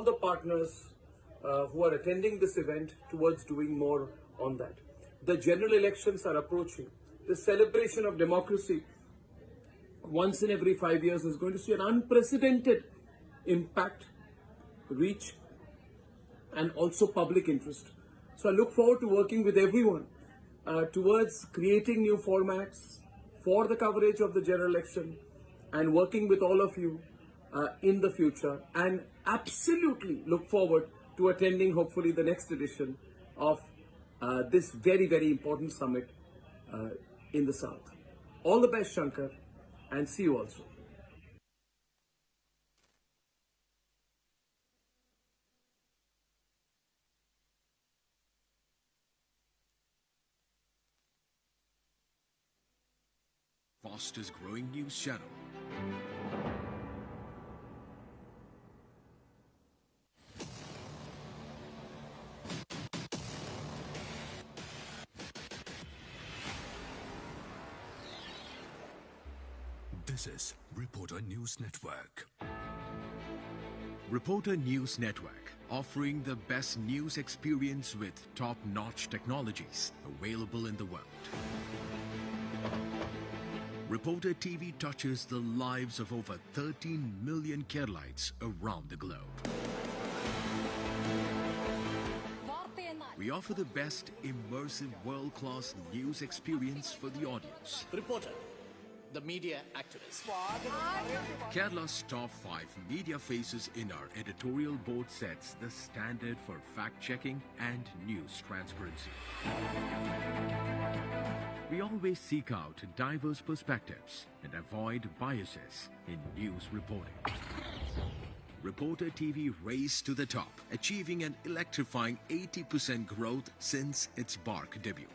the partners who are attending this event towards doing more on that. The general elections are approaching. The celebration of democracy once in every 5 years is going to see an unprecedented impact, reach, and also public interest. So I look forward to working with everyone towards creating new formats for the coverage of the general election and working with all of you in the future, and absolutely look forward to attending hopefully the next edition of this very, very important summit in the South. All the best, Shankar, and see you also. Fastest growing news channel. This is Reporter News Network. Reporter News Network, offering the best news experience with top-notch technologies available in the world. Reporter TV touches the lives of over 13 million Keralites around the globe. We offer the best immersive world-class news experience for the audience. Reporter, the media activist. Kerala's top 5 media faces in our editorial board sets the standard for fact-checking and news transparency. We always seek out diverse perspectives and avoid biases in news reporting. Reporter TV raced to the top, achieving an electrifying 80% growth since its BARC debut.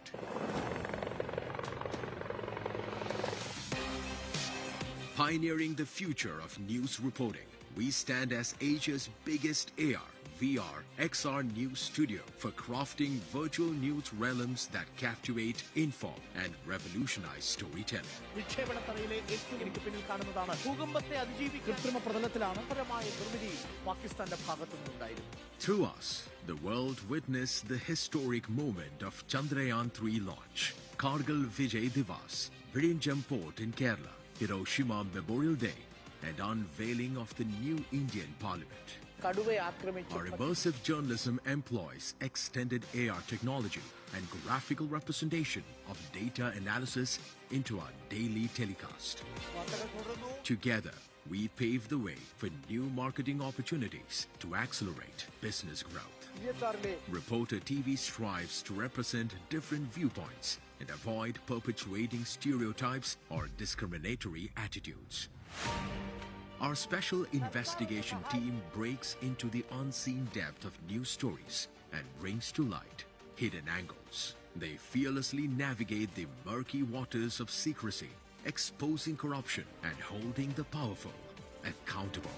Pioneering the future of news reporting, we stand as Asia's biggest AR, VR, XR news studio for crafting virtual news realms that captivate, inform, and revolutionize storytelling. Through us, the world witnessed the historic moment of Chandrayaan 3 launch, Kargil Vijay Divas, Virinjam Port in Kerala, Hiroshima Memorial Day, and unveiling of the new Indian Parliament. Our immersive journalism employs extended AR technology and graphical representation of data analysis into our daily telecast. Together, we pave the way for new marketing opportunities to accelerate business growth. Reporter TV strives to represent different viewpoints and avoid perpetuating stereotypes or discriminatory attitudes. Our special investigation team breaks into the unseen depth of news stories and brings to light hidden angles. They fearlessly navigate the murky waters of secrecy, exposing corruption and holding the powerful accountable.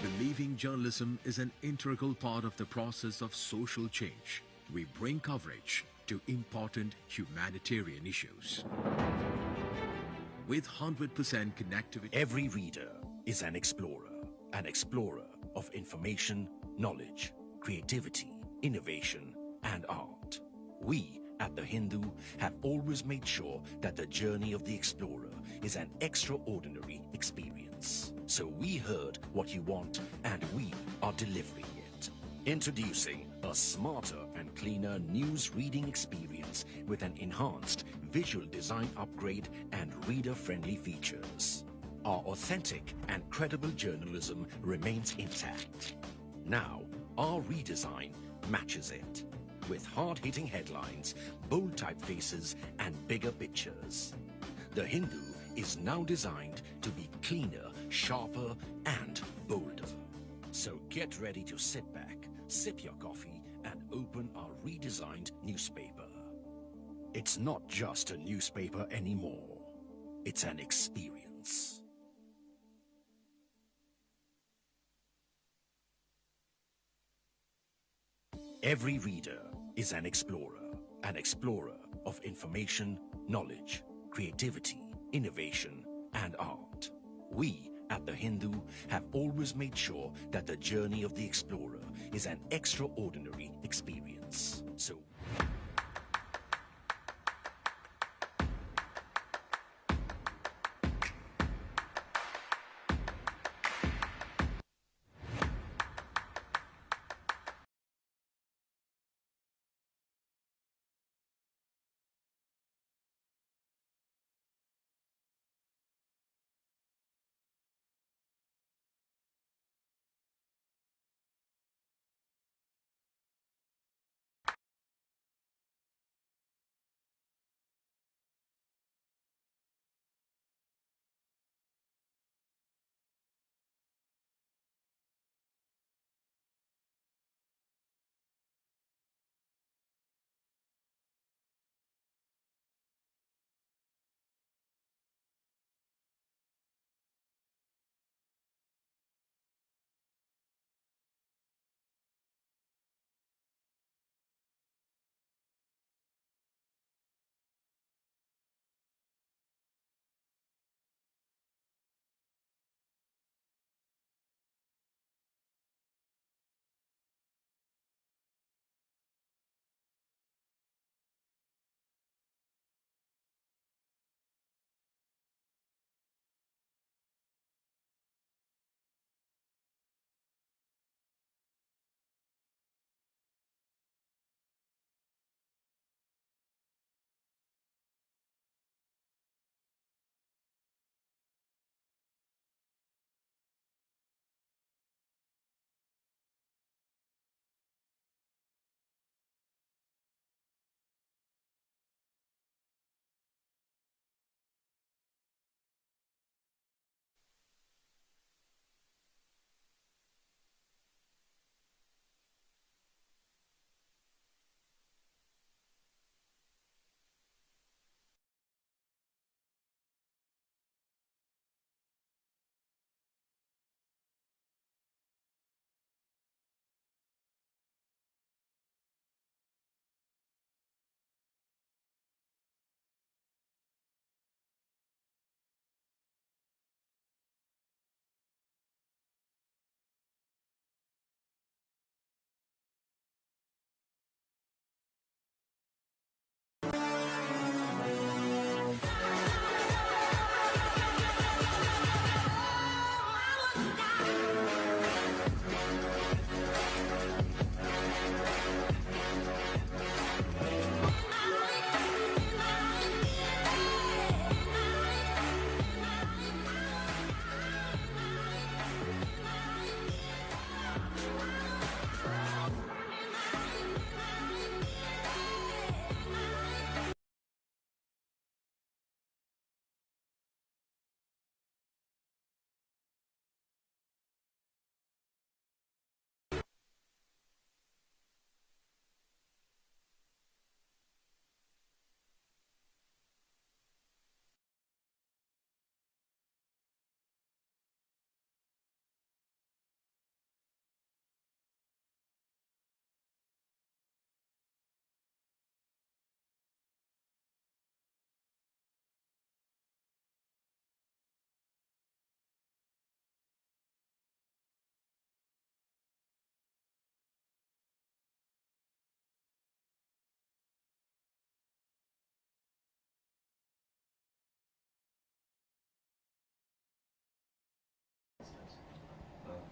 Believing journalism is an integral part of the process of social change, we bring coverage to important humanitarian issues. With 100% connectivity. Every reader is an explorer of information, knowledge, creativity, innovation, and art. We at The Hindu have always made sure that the journey of the explorer is an extraordinary experience. So we heard what you want and we are delivering it. Introducing a smarter and cleaner news reading experience with an enhanced visual design upgrade and reader-friendly features. Our authentic and credible journalism remains intact. Now, our redesign matches it. With hard-hitting headlines, bold typefaces, and bigger pictures. The Hindu is now designed to be cleaner, sharper, and bolder. So get ready to sit back, sip your coffee, and open our redesigned newspaper. It's not just a newspaper anymore. It's an experience. Every reader is an explorer of information, knowledge, creativity, innovation, and art. We at The Hindu have always made sure that the journey of the explorer is an extraordinary experience. So,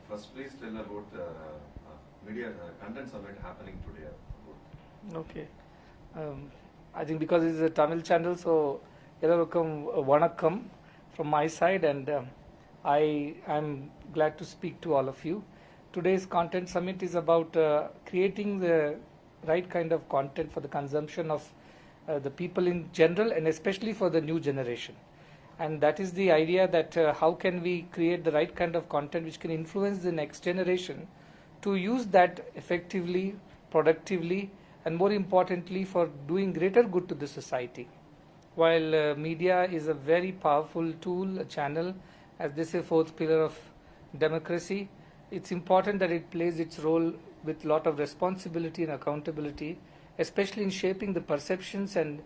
First, please tell about media content summit happening today. Okay. I think because it's a Tamil channel, so எல்லாருக்கும் வணக்கம் from my side, and I am glad to speak to all of you. Today's content summit is about creating the right kind of content for the consumption of the people in general, and especially for the new generation. And that is the idea, that how can we create the right kind of content which can influence the next generation to use that effectively, productively, and more importantly for doing greater good to the society. While media is a very powerful tool, a channel, as this is a fourth pillar of democracy, it's important that it plays its role with a lot of responsibility and accountability, especially in shaping the perceptions and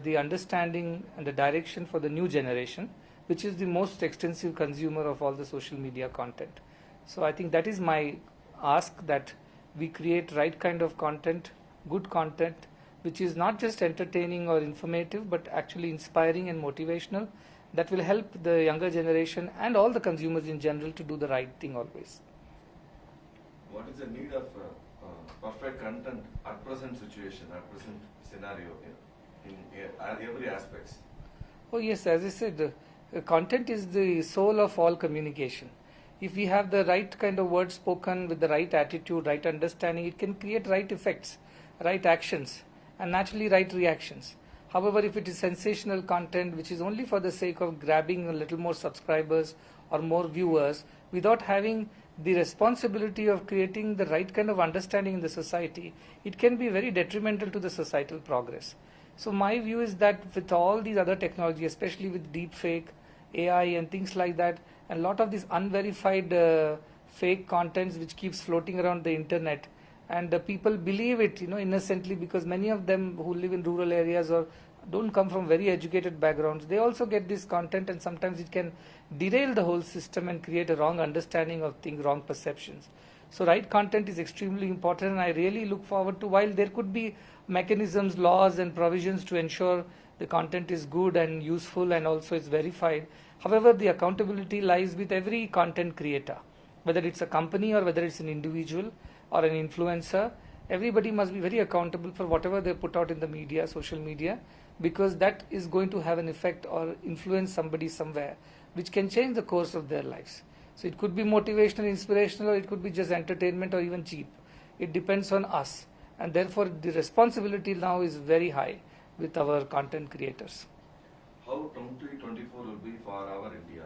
the understanding and the direction for the new generation, which is the most extensive consumer of all the social media content. So I think that is my ask, that we create right kind of content, good content, which is not just entertaining or informative, but actually inspiring and motivational, that will help the younger generation and all the consumers in general to do the right thing always. What is the need of perfect content at present situation, at present scenario in every aspects? Oh yes, as I said, content is the soul of all communication. If we have the right kind of words spoken with the right attitude, right understanding, it can create right effects, right actions, and naturally right reactions. However, if it is sensational content which is only for the sake of grabbing a little more subscribers or more viewers without having the responsibility of creating the right kind of understanding in the society, it can be very detrimental to the societal progress. So my view is that with all these other technology, especially with deep fake, AI and things like that, and a lot of these unverified fake contents which keeps floating around the internet, and people believe it, innocently, because many of them who live in rural areas or don't come from very educated backgrounds, they also get this content, and sometimes it can derail the whole system and create a wrong understanding of things, wrong perceptions. So right content is extremely important, and I really look forward to, while there could be mechanisms, laws and provisions to ensure the content is good and useful and also is verified. However, the accountability lies with every content creator, whether it's a company or whether it's an individual or an influencer. Everybody must be very accountable for whatever they put out in the media, social media, because that is going to have an effect or influence somebody somewhere, which can change the course of their lives. So it could be motivational, inspirational, or it could be just entertainment or even cheap. It depends on us, and therefore the responsibility now is very high with our content creators. How 2024 will be for our India?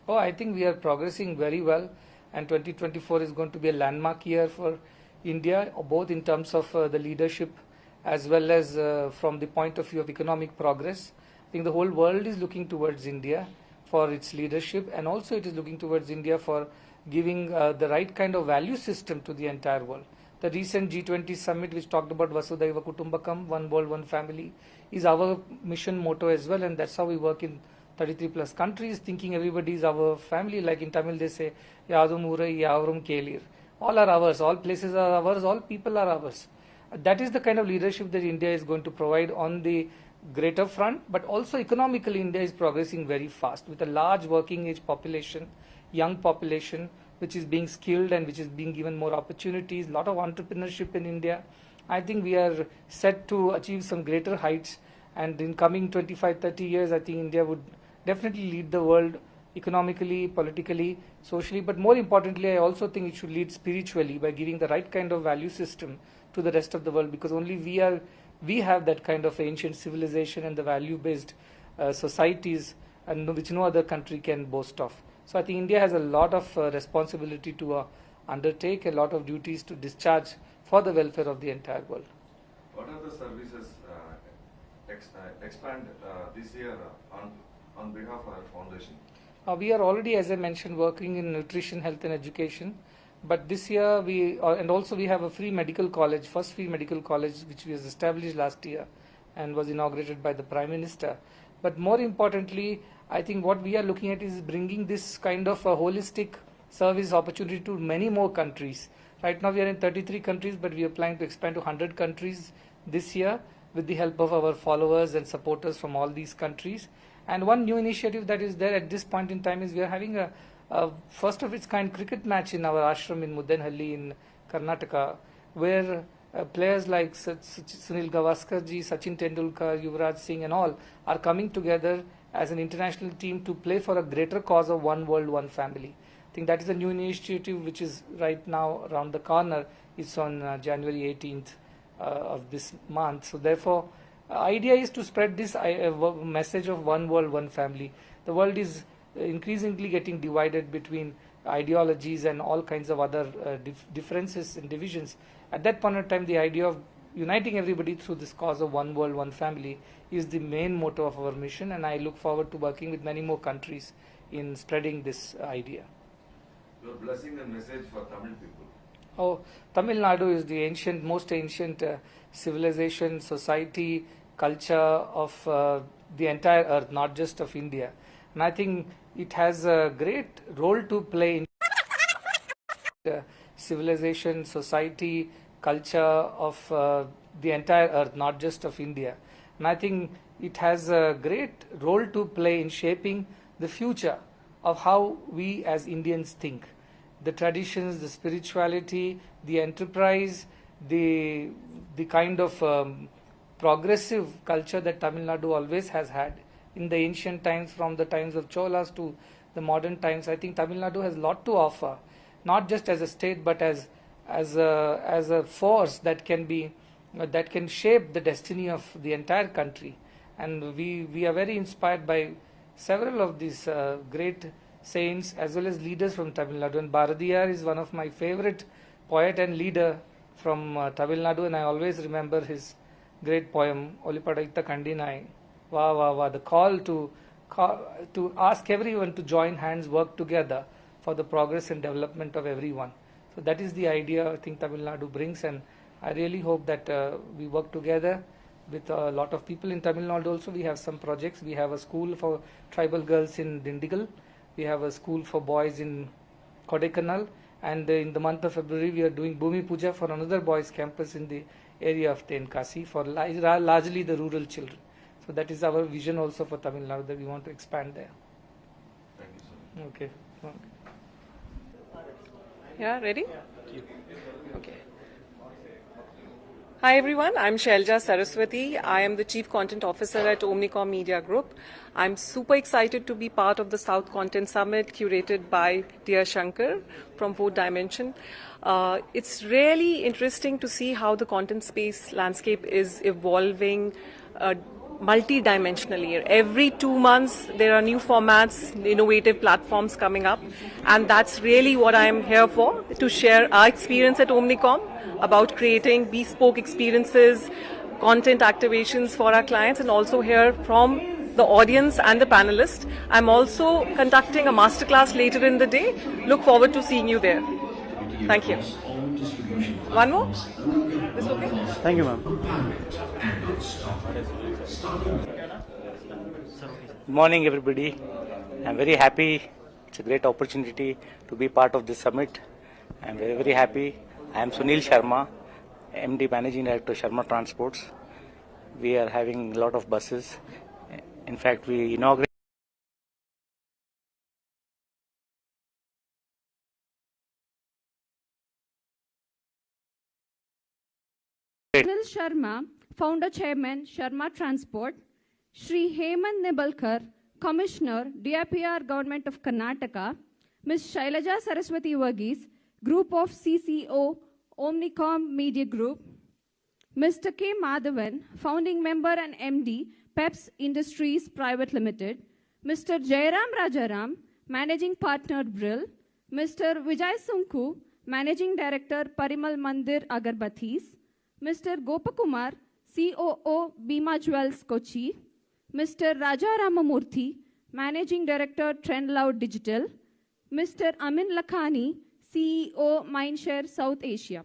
Oh, I think we are progressing very well, and 2024 is going to be a landmark year for India, both in terms of the leadership as well as from the point of view of economic progress. I think the whole world is looking towards India for its leadership, and also it is looking towards India for giving the right kind of value system to the entire world. The recent G20 summit, which talked about Vasudhaiva Kutumbakam, one world, one family, is our mission motto as well, and that's how we work in 33 plus countries, thinking everybody is our family. Like in Tamil they say, Yadum Urai Yavrum Kelir. All are ours, all places are ours, all people are ours. That is the kind of leadership that India is going to provide on the greater front, but also economically India is progressing very fast with a large working age population, young population, which is being skilled and which is being given more opportunities, a lot of entrepreneurship in India. I think we are set to achieve some greater heights, and in coming 25-30 years, I think India would definitely lead the world economically, politically, socially, but more importantly, I also think it should lead spiritually by giving the right kind of value system to the rest of the world, because only we have that kind of ancient civilization and the value-based societies, and which no other country can boast of. So I think India has a lot of responsibility to undertake, a lot of duties to discharge for the welfare of the entire world. What are the services expand this year on behalf of our foundation? We are already, as I mentioned, working in nutrition, health and education. But this year and also we have a free medical college, first free medical college, which was established last year and was inaugurated by the Prime Minister. But more importantly, I think what we are looking at is bringing this kind of a holistic service opportunity to many more countries. Right now we are in 33 countries, but we are planning to expand to 100 countries this year with the help of our followers and supporters from all these countries. And one new initiative that is there at this point in time is we are having a first of its kind cricket match in our ashram in Mudenhalli in Karnataka, where players like Sunil Gavaskar ji, Sachin Tendulkar, Yuvraj Singh and all are coming together as an international team to play for a greater cause of one world, one family. I think that is a new initiative which is right now around the corner. It's on January 18th of this month. So therefore, idea is to spread this message of one world, one family. The world is increasingly getting divided between ideologies and all kinds of other differences and divisions. At that point in time, the idea of uniting everybody through this cause of one world, one family is the main motto of our mission, and I look forward to working with many more countries in spreading this idea. Your blessing and message for Tamil people. Oh, Tamil Nadu is the most ancient civilization, society, culture of the entire earth, not just of India. and I think it has a great role to play in civilization, society, culture of the entire earth, not just of India. And I think it has a great role to play in shaping the future of how we as Indians think. The traditions, the spirituality, the enterprise, the kind of progressive culture that Tamil Nadu always has had in the ancient times, from the times of Cholas to the modern times. I think Tamil Nadu has a lot to offer, not just as a state but as a force that can shape the destiny of the entire country. And we are very inspired by several of these great saints as well as leaders from Tamil Nadu. And Bharadiyar is one of my favorite poet and leader from Tamil Nadu, and I always remember his great poem Olipadaita Kandinai. Wow, wow, wow. The call to ask everyone to join hands, work together for the progress and development of everyone. So that is the idea I think Tamil Nadu brings, and I really hope that we work together with a lot of people in Tamil Nadu. Also, we have some projects. We have a school for tribal girls in Dindigal. We have a school for boys in Kodaikanal, and in the month of February we are doing Bhumi Puja for another boys campus in the area of Tenkasi for largely the rural children. So that is our vision also for Tamil Nadu, that we want to expand there. Thank you, sir. Okay. Yeah, ready? Okay. Hi everyone, I'm Shailja Saraswati. I am the Chief Content Officer at Omnicom Media Group. I'm super excited to be part of the South Content Summit curated by Dear Shankar from Fourth Dimension. It's really interesting to see how the content space landscape is evolving multi-dimensionally. Every 2 months there are new formats, innovative platforms coming up, and that's really what I'm here for, to share our experience at Omnicom about creating bespoke experiences, content activations for our clients, and also hear from the audience and the panelists. I'm also conducting a masterclass later in the day. Look forward to seeing you there. Thank you. One more? This okay? Thank you, ma'am. Good morning, everybody. I'm very happy. It's a great opportunity to be part of this summit. I'm very, very happy. I am Sunil Sharma, MD Managing Director, Sharma Transports. We are having a lot of buses. In fact, we inaugurated Sunil Sharma, Founder Chairman, Sharma Transport, Shri Hemant Nibalkar, Commissioner, DIPR Government of Karnataka, Ms. Shailaja Saraswati Varghese, Group of CCO, Omnicom Media Group, Mr. K. Madhavan, Founding Member and MD, PEPS Industries Private Limited, Mr. Jairam Rajaram, Managing Partner, Brill, Mr. Vijay Sunku, Managing Director, Parimal Mandir Agarbathis, Mr. Gopakumar, COO, Bima Jewels, Kochi, Mr. Raja Ramamurthy, Managing Director, Trendloud Digital, Mr. Amin Lakhani, CEO, Mindshare South Asia.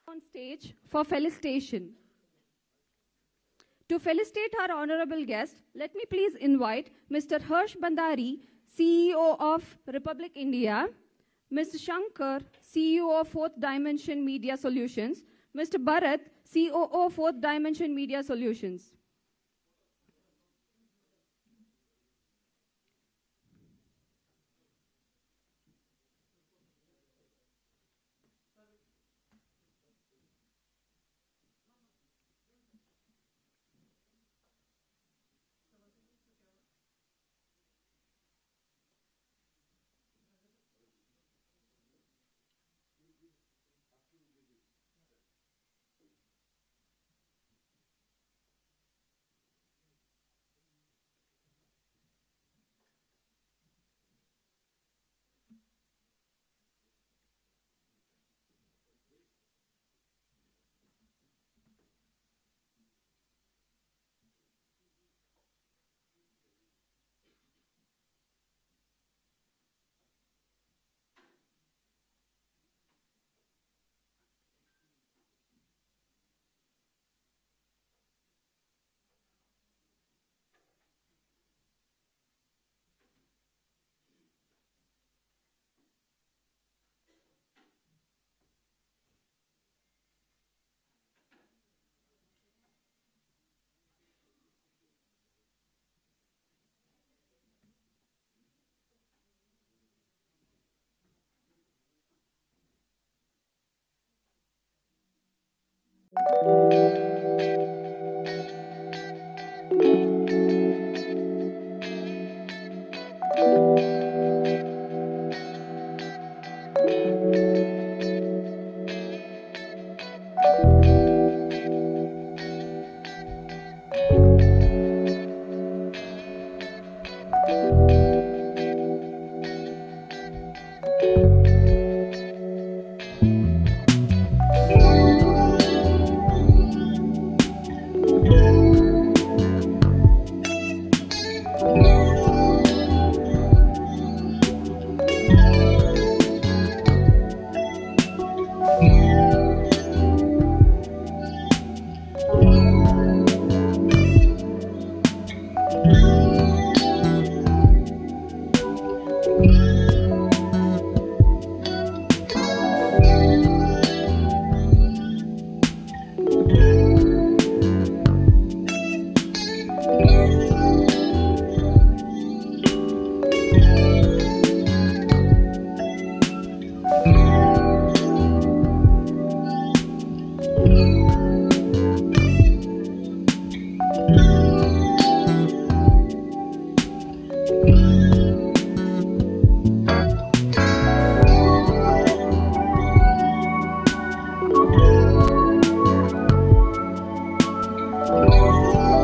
On stage for felicitation. To felicitate our honorable guest, let me please invite Mr. Harsh Bandari, CEO of Republic India, Mr. Shankar, CEO of Fourth Dimension Media Solutions, Mr. Bharat, COO of Fourth Dimension Media Solutions.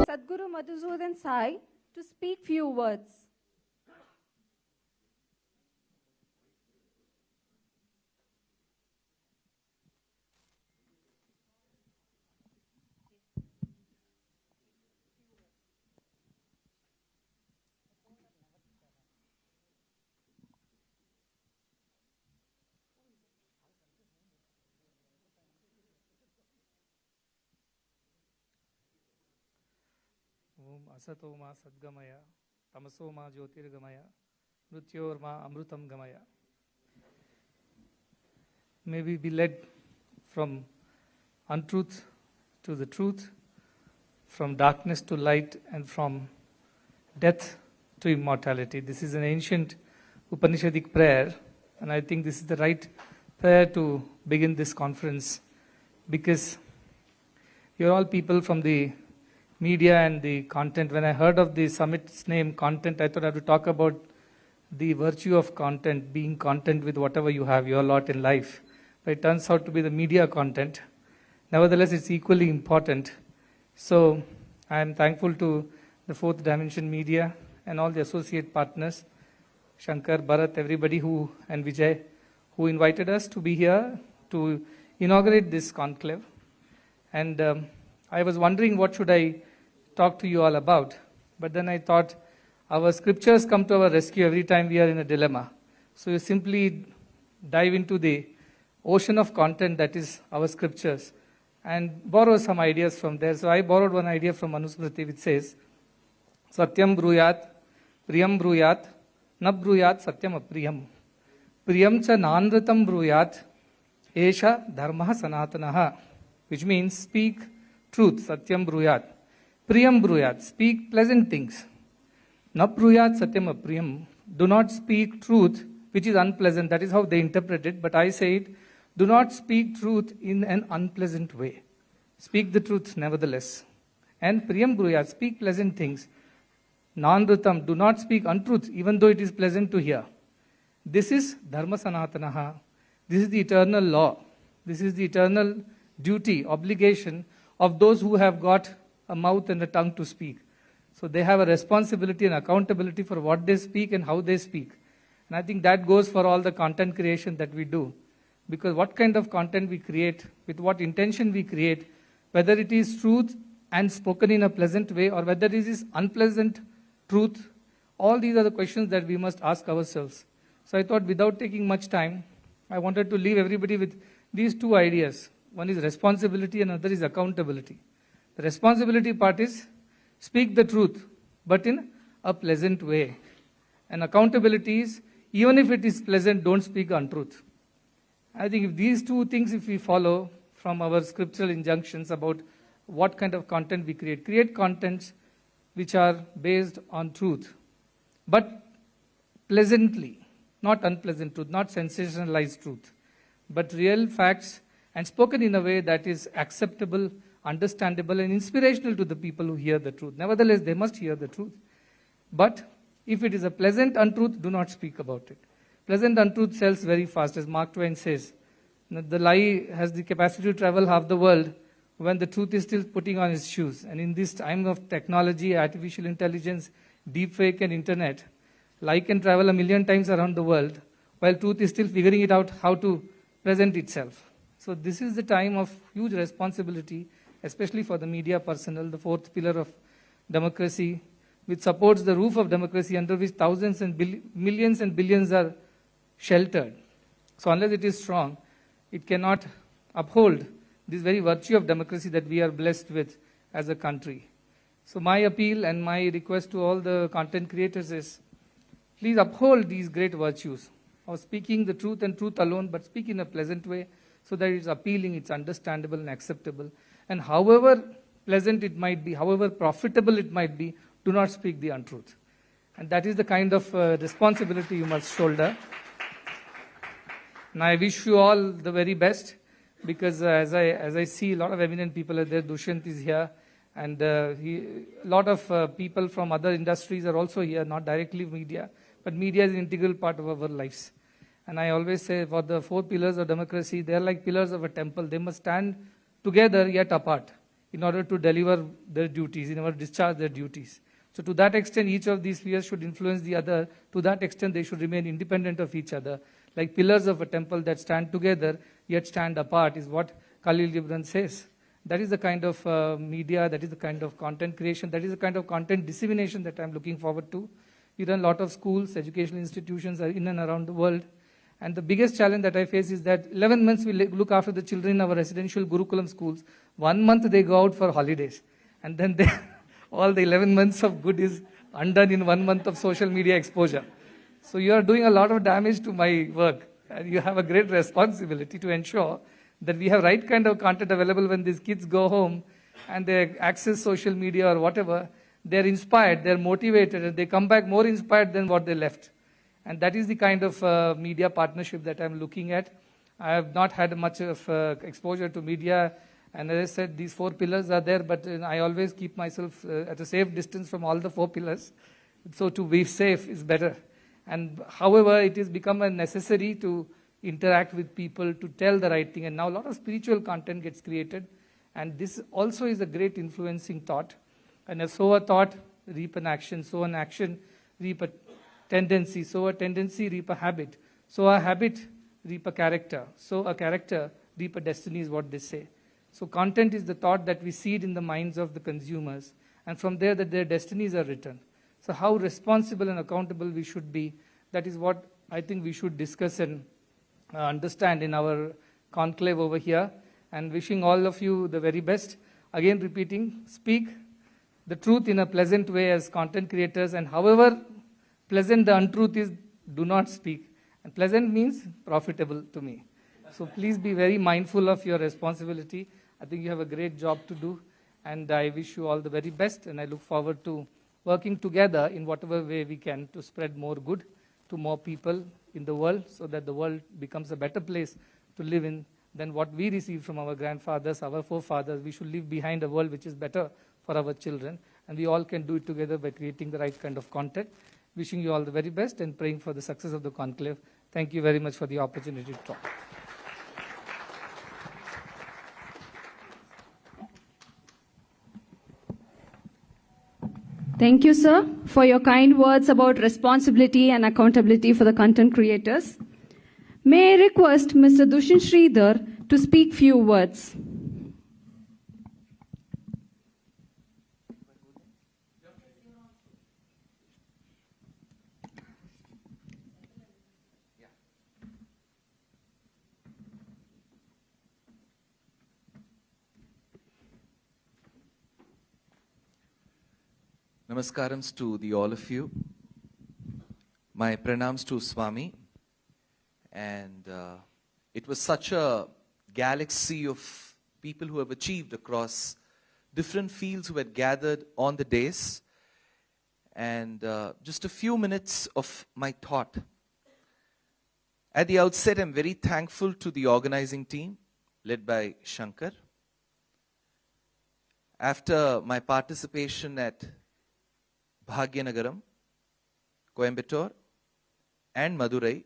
Sadhguru Madhusudan Sai to speak few words. Om Asatoma Sadgamaya, Tamasoma Jyotirgamaya, Mrityorma Amrutam Gamaya. May we be led from untruth to the truth, from darkness to light, and from death to immortality. This is an ancient Upanishadic prayer, and I think this is the right prayer to begin this conference, because you're all people from the media and the content. When I heard of the summit's name, content, I thought I would talk about the virtue of content, being content with whatever you have, your lot in life. But it turns out to be the media content. Nevertheless, it's equally important. So I am thankful to the Fourth Dimension Media and all the associate partners, Shankar, Bharat, everybody and Vijay, who invited us to be here to inaugurate this conclave. And I was wondering what should I talk to you all about. But then I thought our scriptures come to our rescue every time we are in a dilemma. So you simply dive into the ocean of content that is our scriptures and borrow some ideas from there. So I borrowed one idea from Manusmriti which says, Satyam bruyat, priyam bruyat, na bruyat satyam apriyam. Priyam cha nanratam bruyat, esha dharma sanatanaha. Which means speak truth, satyam bruyat. Priyam bruyat, speak pleasant things. Na bruyat satyam apriyam. Do not speak truth which is unpleasant. That is how they interpret it. But I say it, do not speak truth in an unpleasant way. Speak the truth nevertheless. And priyam bruyat, speak pleasant things. Nanrutam, do not speak untruth even though it is pleasant to hear. This is dharma sanatanaha. This is the eternal law. This is the eternal duty, obligation of those who have got a mouth and a tongue to speak. So they have a responsibility and accountability for what they speak and how they speak. And I think that goes for all the content creation that we do. Because what kind of content we create, with what intention we create, whether it is truth and spoken in a pleasant way or whether it is unpleasant truth, all these are the questions that we must ask ourselves. So I thought without taking much time, I wanted to leave everybody with these two ideas. One is responsibility and another is accountability. The responsibility part is speak the truth, but in a pleasant way. And accountability is, even if it is pleasant, don't speak untruth. I think if these two things, if we follow from our scriptural injunctions about what kind of content we create contents which are based on truth, but pleasantly, not unpleasant truth, not sensationalized truth, but real facts and spoken in a way that is acceptable, understandable, and inspirational to the people who hear the truth. Nevertheless, they must hear the truth. But if it is a pleasant untruth, do not speak about it. Pleasant untruth sells very fast, as Mark Twain says. The lie has the capacity to travel half the world when the truth is still putting on its shoes. And in this time of technology, artificial intelligence, deepfake and internet, lie can travel 1,000,000 times around the world, while truth is still figuring it out how to present itself. So this is the time of huge responsibility, especially for the media personnel, the fourth pillar of democracy, which supports the roof of democracy under which thousands and millions and billions are sheltered. So unless it is strong, it cannot uphold this very virtue of democracy that we are blessed with as a country. So my appeal and my request to all the content creators is, please uphold these great virtues of speaking the truth and truth alone, but speak in a pleasant way so that it's appealing, it's understandable and acceptable. And however pleasant it might be, however profitable it might be, do not speak the untruth. And that is the kind of responsibility you must shoulder. And I wish you all the very best, because as I see a lot of eminent people are there. Dushyant is here, and a lot of people from other industries are also here, not directly media, but media is an integral part of our lives. And I always say, for the four pillars of democracy, they are like pillars of a temple. They must stand together yet apart in order to deliver their duties, in order to discharge their duties. So to that extent, each of these spheres should influence the other. To that extent, they should remain independent of each other. Like pillars of a temple that stand together yet stand apart is what Khalil Gibran says. That is the kind of media, that is the kind of content creation, that is the kind of content dissemination that I'm looking forward to. We run a lot of schools, educational institutions are in and around the world. And the biggest challenge that I face is that 11 months we look after the children in our residential Gurukulam schools. 1 month they go out for holidays. And then all the 11 months of good is undone in 1 month of social media exposure. So you are doing a lot of damage to my work. And you have a great responsibility to ensure that we have right kind of content available when these kids go home and they access social media or whatever. They're inspired, they're motivated, and they come back more inspired than what they left. And that is the kind of media partnership that I'm looking at. I have not had much of exposure to media. And as I said, these four pillars are there, but I always keep myself at a safe distance from all the four pillars. So to be safe is better. And however, it has become a necessary to interact with people, to tell the right thing. And now a lot of spiritual content gets created. And this also is a great influencing thought. And sow a thought, reap an action. Sow an action, reap a tendency. Sow a tendency, reap a habit. Sow a habit, reap a character. Sow a character, reap a destiny is what they say. So content is the thought that we seed in the minds of the consumers. And from there that their destinies are written. So how responsible and accountable we should be, that is what I think we should discuss and understand in our conclave over here. And wishing all of you the very best. Again repeating, speak the truth in a pleasant way as content creators, and however pleasant the untruth is, do not speak. And pleasant means profitable to me. So please be very mindful of your responsibility. I think you have a great job to do, and I wish you all the very best, and I look forward to working together in whatever way we can to spread more good to more people in the world, so that the world becomes a better place to live in than what we received from our grandfathers, our forefathers. We should leave behind a world which is better for our children, and we all can do it together by creating the right kind of content. Wishing you all the very best and praying for the success of the conclave. Thank you very much for the opportunity to talk. Thank you, sir, for your kind words about responsibility and accountability for the content creators. May I request Mr. Dushyant Sridhar to speak few words. Namaskarams to all of you. My pranams to Swami. And it was such a galaxy of people who have achieved across different fields who had gathered on the days. And just a few minutes of my thought. At the outset, I'm very thankful to the organizing team led by Shankar. After my participation at Bhagyanagaram, Coimbatore, and Madurai,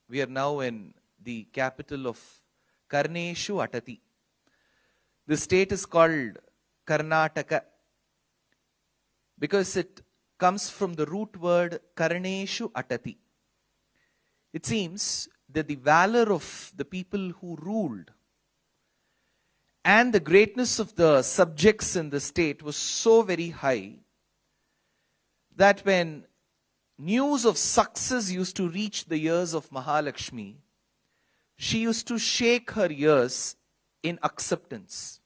we are now in the capital of Karneshu Atati. The state is called Karnataka because it comes from the root word Karneshu Atati. It seems that the valor of the people who ruled and the greatness of the subjects in the state was so very high that when news of success used to reach the ears of Mahalakshmi, she used to shake her ears in acceptance.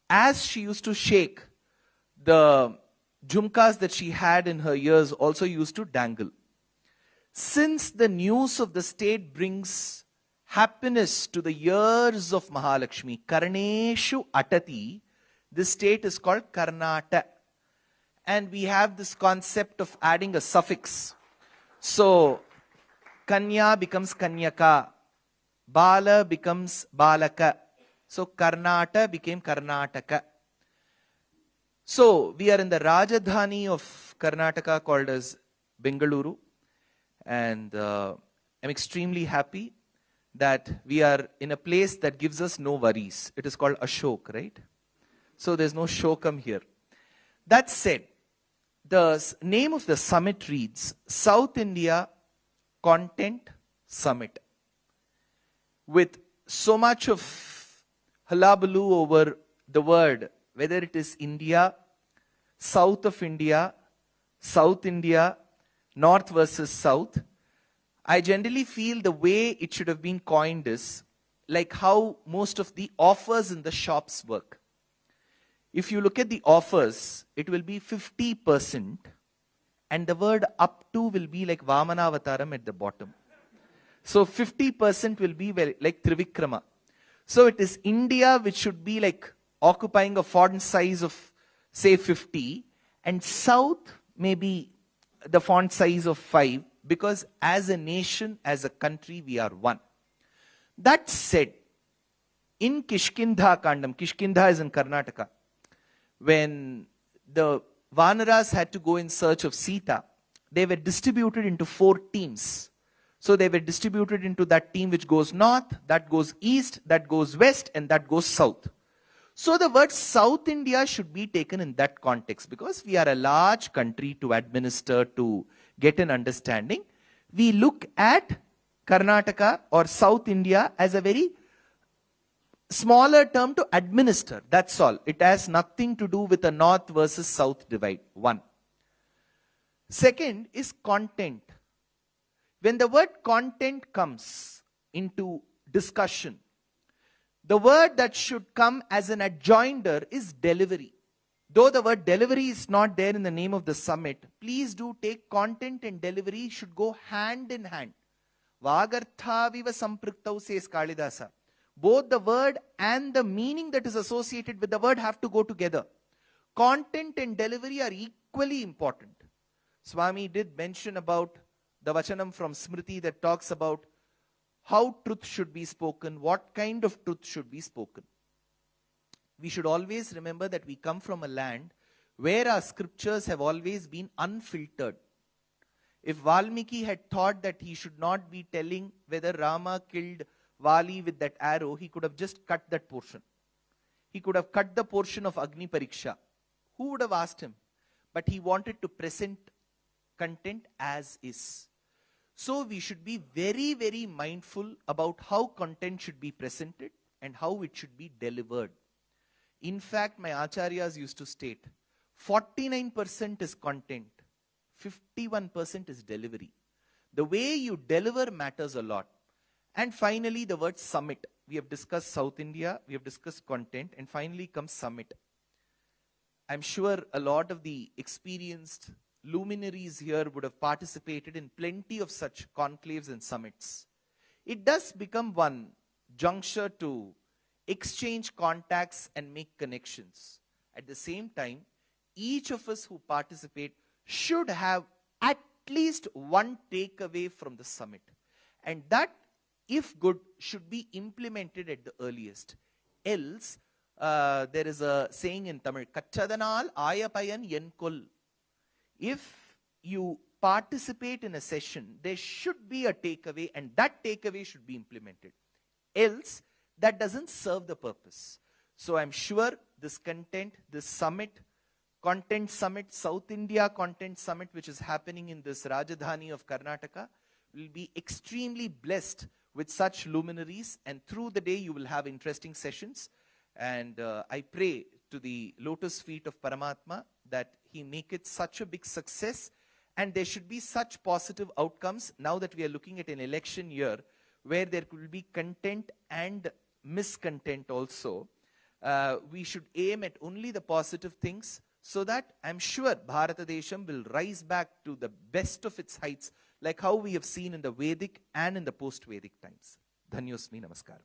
As she used to shake, the jhumkas that she had in her ears also used to dangle. Since the news of the state brings happiness to the ears of Mahalakshmi, Karneshu Atati, this state is called Karnata. And we have this concept of adding a suffix. So, Kanya becomes Kanyaka, Bala becomes Balaka. So, Karnata became Karnataka. So, we are in the Rajadhani of Karnataka called as Bengaluru. And I'm extremely happy that we are in a place that gives us no worries. It is called Ashok, right? So there's no Shokam here. That said, the name of the summit reads South India Content Summit. With so much of hullabaloo over the word, whether it is India, South of India, South India, North versus South, I generally feel the way it should have been coined is like how most of the offers in the shops work. If you look at the offers, it will be 50% and the word up to will be like Vamanavataram at the bottom. So 50% will be like Trivikrama. So it is India which should be like occupying a font size of say 50 and South maybe the font size of 5 because as a nation, as a country, we are one. That said, in Kishkindha Kandam, Kishkindha is in Karnataka, when the Vanaras had to go in search of Sita, they were distributed into 4 teams. So they were distributed into that team which goes north, that goes east, that goes west, and that goes south. So the word South India should be taken in that context because we are a large country to administer, to get an understanding. We look at Karnataka or South India as a very smaller term to administer. That's all. It has nothing to do with a north versus south divide. 1. Second is content. When the word content comes into discussion, the word that should come as an adjoinder is delivery. Though the word delivery is not there in the name of the summit, please do take content and delivery should go hand in hand. Vagarthaviva sampriktau says Kalidasa. Both the word and the meaning that is associated with the word have to go together. Content and delivery are equally important. Swami did mention about the Vachanam from Smriti that talks about how truth should be spoken, what kind of truth should be spoken. We should always remember that we come from a land where our scriptures have always been unfiltered. If Valmiki had thought that he should not be telling whether Rama killed Vali with that arrow, he could have just cut that portion. He could have cut the portion of Agni Pariksha. Who would have asked him? But he wanted to present content as is. So we should be very, very mindful about how content should be presented and how it should be delivered. In fact, my acharyas used to state, 49% is content, 51% is delivery. The way you deliver matters a lot. And finally, the word summit. We have discussed South India, we have discussed content, and finally comes summit. I'm sure a lot of the experienced luminaries here would have participated in plenty of such conclaves and summits. It does become one juncture to exchange contacts and make connections. At the same time, each of us who participate should have at least one takeaway from the summit. And that if good, should be implemented at the earliest. Else, there is a saying in Tamil, Kachadanal ayapayan yenkol. If you participate in a session, there should be a takeaway, and that takeaway should be implemented. Else, that doesn't serve the purpose. So I'm sure this content, this summit, Content Summit, South India Content Summit, which is happening in this Rajdhani of Karnataka, will be extremely blessed with such luminaries, and through the day you will have interesting sessions. And I pray to the lotus feet of Paramatma that he make it such a big success, and there should be such positive outcomes now that we are looking at an election year where there will be content and miscontent also. We should aim at only the positive things, so that I'm sure Bharata Desham will rise back to the best of its heights, like how we have seen in the Vedic and in the post-Vedic times. Dhanyosmi, namaskar.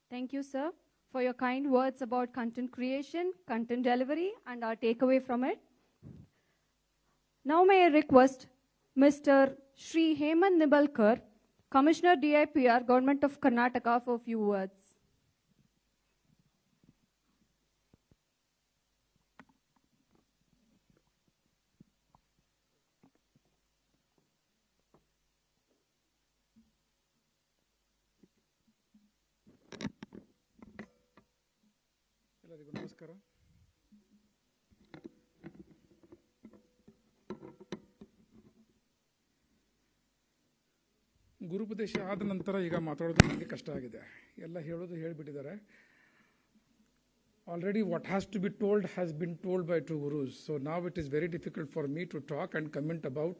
Thank you, sir, for your kind words about content creation, content delivery, and our takeaway from it. Now may I request Mr. Shri Hemant Nibalkar, Commissioner DIPR, Government of Karnataka, for a few words. ಎಲ್ಲರಿಗೂ ನಮಸ್ಕಾರ. ಗುರುಪದೇಶ ಆದ ನಂತರ ಈಗ ಮಾತಾಡೋದು ನನಗೆ ಕಷ್ಟ ಆಗಿದೆ. ಎಲ್ಲ ಹೇಳೋದು ಹೇಳಿಬಿಟ್ಟಿದ್ದಾರೆ. Already what has to be told has been told by two gurus. So now it is very difficult for me to talk and comment about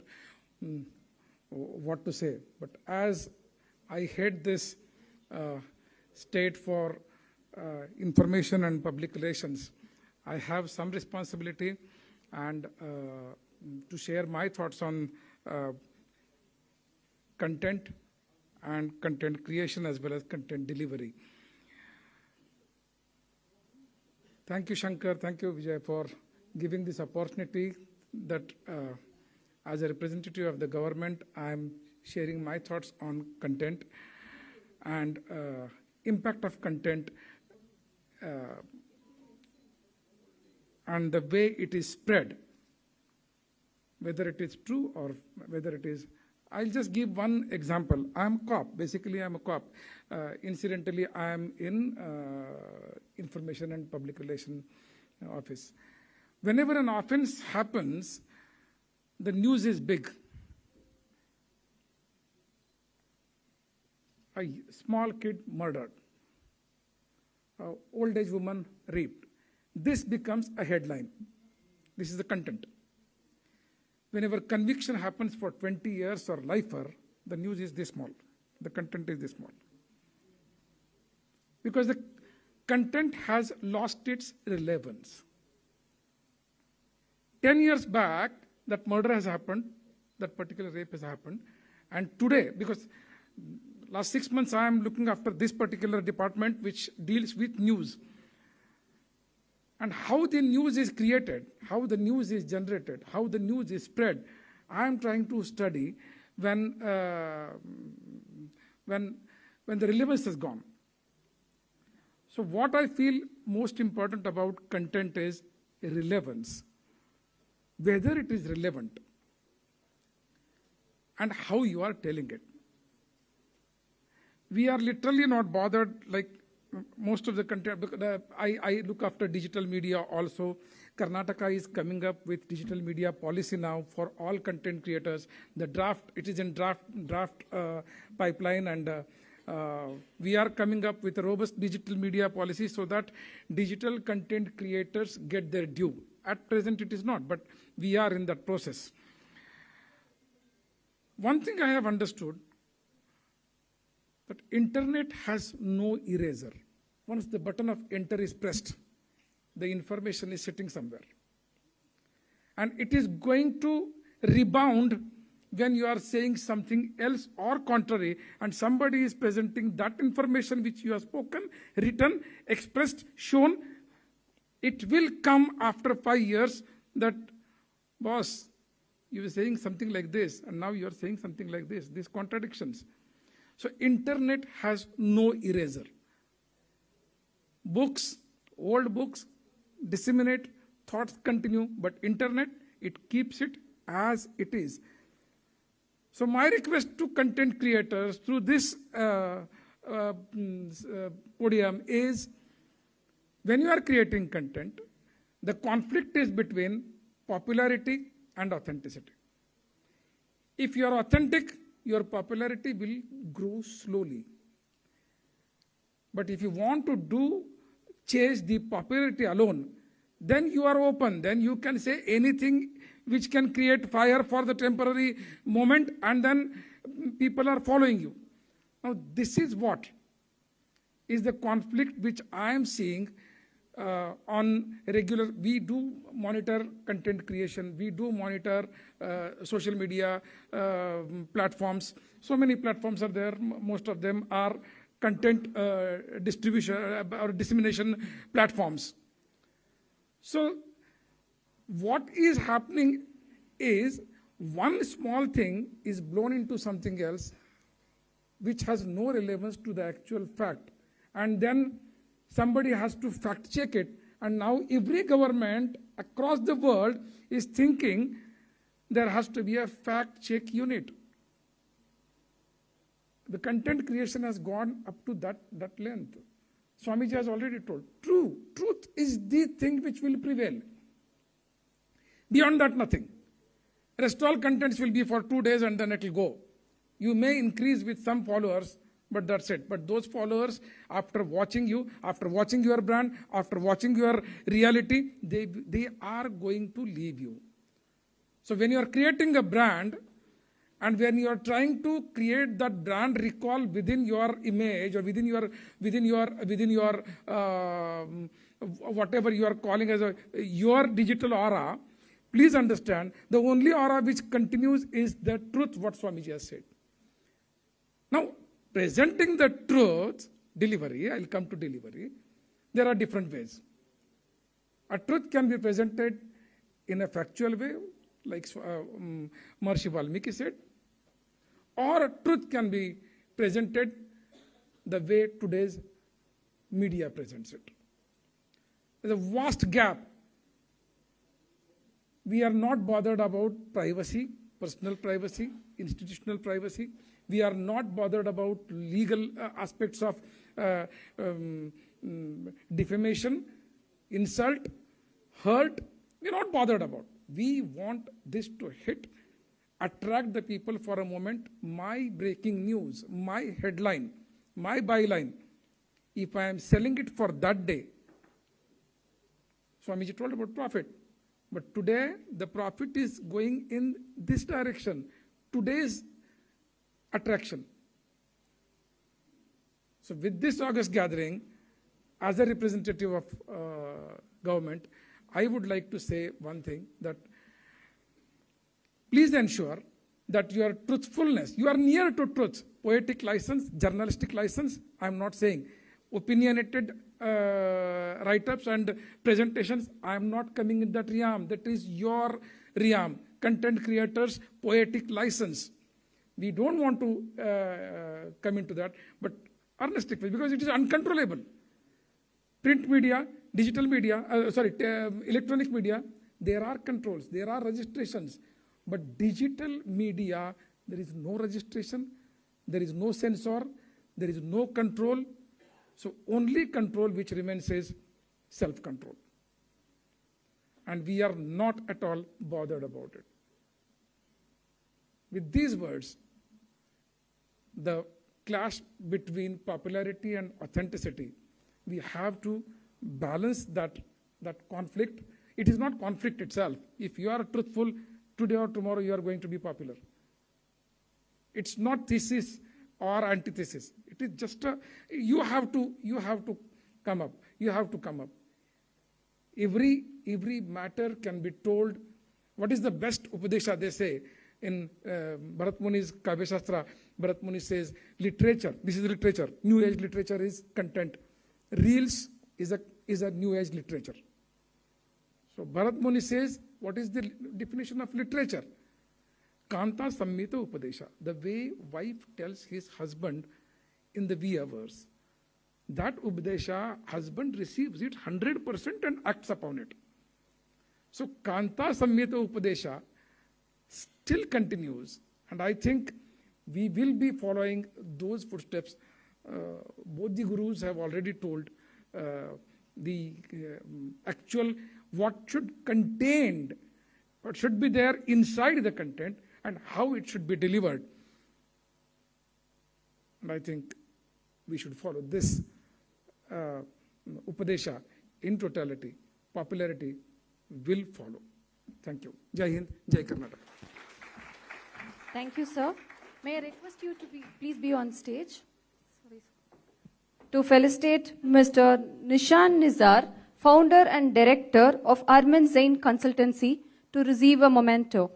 what to say. But as I head this state for information and public relations, I have some responsibility and to share my thoughts on content and content creation as well as content delivery. Thank you, Shankar. Thank you, Vijay, for giving this opportunity that as a representative of the government, I am sharing my thoughts on content and impact of content and the way it is spread, whether it is true or whether it is. I'll just give one example. I am a cop. Basically, I am a cop. Incidentally, I am in information and public relation office. Whenever an offense happens, the news is big. A small kid murdered. An old age woman raped. This becomes a headline. This is the content. Whenever conviction happens for 20 years or lifer, the news is this small. The content is this small. Because the content has lost its relevance. 10 years back, that murder has happened, that particular rape has happened, and today, because last 6 months I am looking after this particular department which deals with news. And how the news is created, how the news is generated, how the news is spread, I am trying to study when the relevance is gone. So what I feel most important about content is relevance, whether it is relevant and how you are telling it. We are literally not bothered, like most of the content, I look after digital media also. Karnataka is coming up with digital media policy now for all content creators. The draft, it is in draft pipeline, and we are coming up with a robust digital media policy so that digital content creators get their due. At present it is not, but we are in that process. One thing I have understood, that internet has no eraser. Once the button of enter is pressed, the information is sitting somewhere. And it is going to rebound when you are saying something else or contrary, and somebody is presenting that information which you have spoken, written, expressed, shown It will come after 5 years that, boss, you were saying something like this, and now you are saying something like this. These contradictions. So internet has no eraser. Books, old books, disseminate, thoughts continue, but internet, it keeps it as it is. So my request to content creators through this podium is, when you are creating content, the conflict is between popularity and authenticity. If you are authentic, your popularity will grow slowly. But if you want to chase the popularity alone, then you are open. Then you can say anything which can create fire for the temporary moment, and then people are following you. Now, this is what is the conflict which I am seeing on regular. We do monitor content creation. We do monitor social media platforms. So many platforms are there. Most of them are content distribution or dissemination platforms. So what is happening is, one small thing is blown into something else which has no relevance to the actual fact. And then somebody has to fact check it. And now every government across the world is thinking there has to be a fact check unit. The content creation has gone up to that length. Swamiji has already told. Truth is the thing which will prevail. Beyond that, nothing. Rest all contents will be for 2 days and then it will go. You may increase with some followers, but that's it. But those followers, after watching you, after watching your brand, after watching your reality, they are going to leave you. So when you are creating a brand, and when you are trying to create that brand recall within your image, or within your whatever you are calling as your digital aura, please understand, the only aura which continues is the truth, what Swamiji has said. Now, presenting the truth, delivery, I'll come to delivery, there are different ways. A truth can be presented in a factual way, like Maharishi Valmiki said, or a truth can be presented the way today's media presents it. There's a vast gap. We are not bothered about privacy, personal privacy, institutional privacy. We are not bothered about legal aspects of defamation, insult, hurt. We are not bothered about. We want this to hit, attract the people for a moment. My breaking news, my headline, my byline, if I am selling it for that day, Swamiji told about profit. But today, the profit is going in this direction. Today's attraction. So with this August gathering, as a representative of government, I would like to say one thing, that please ensure that your truthfulness, you are near to truth. Poetic license, journalistic license, I am not saying. Opinionated write-ups and presentations, I am not coming in that realm. That is your realm. Content creators, poetic license. We don't want to come into that, but earnestly, because it is uncontrollable. Print media, digital media, electronic media, there are controls, there are registrations. But digital media, there is no registration, there is no censor, there is no control. So only control which remains is self-control. And we are not at all bothered about it. With these words, the clash between popularity and authenticity, we have to balance that conflict. It is not conflict itself. If you are truthful, today or tomorrow you are going to be popular. It's not thesis or antithesis. It is just you have to come up. You have to come up. Every matter can be told. What is the best upadesha, they say in Bharat Muni's Kavya Shastra? Bharat Muni says literature. This is literature. New age literature is content. Reels is a new age literature. So Bharat Muni says, what is the definition of literature? Kanta Sammita Upadesha, the way wife tells his husband in the wee hours. That Upadesha, husband receives it 100% and acts upon it. So Kanta Sammita Upadesha still continues, and I think we will be following those footsteps. Both the gurus have already told the actual what should contained, what should be there inside the content, and how it should be delivered. And I think we should follow this Upadesha in totality. Popularity will follow. Thank you. Jai Hind, Jai Karnataka. Thank you, sir. May I request you to please be on stage? Sorry, sir. To felicitate Mr. Nishan Nizar, founder and director of Arman Zain Consultancy, to receive a memento.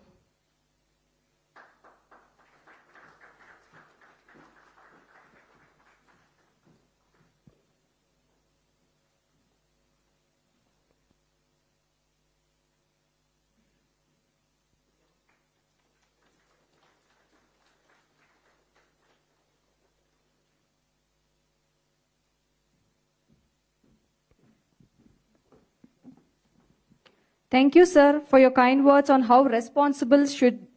Thank you, sir, for your kind words on how responsible should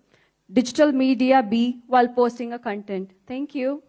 digital media be while posting a content. Thank you.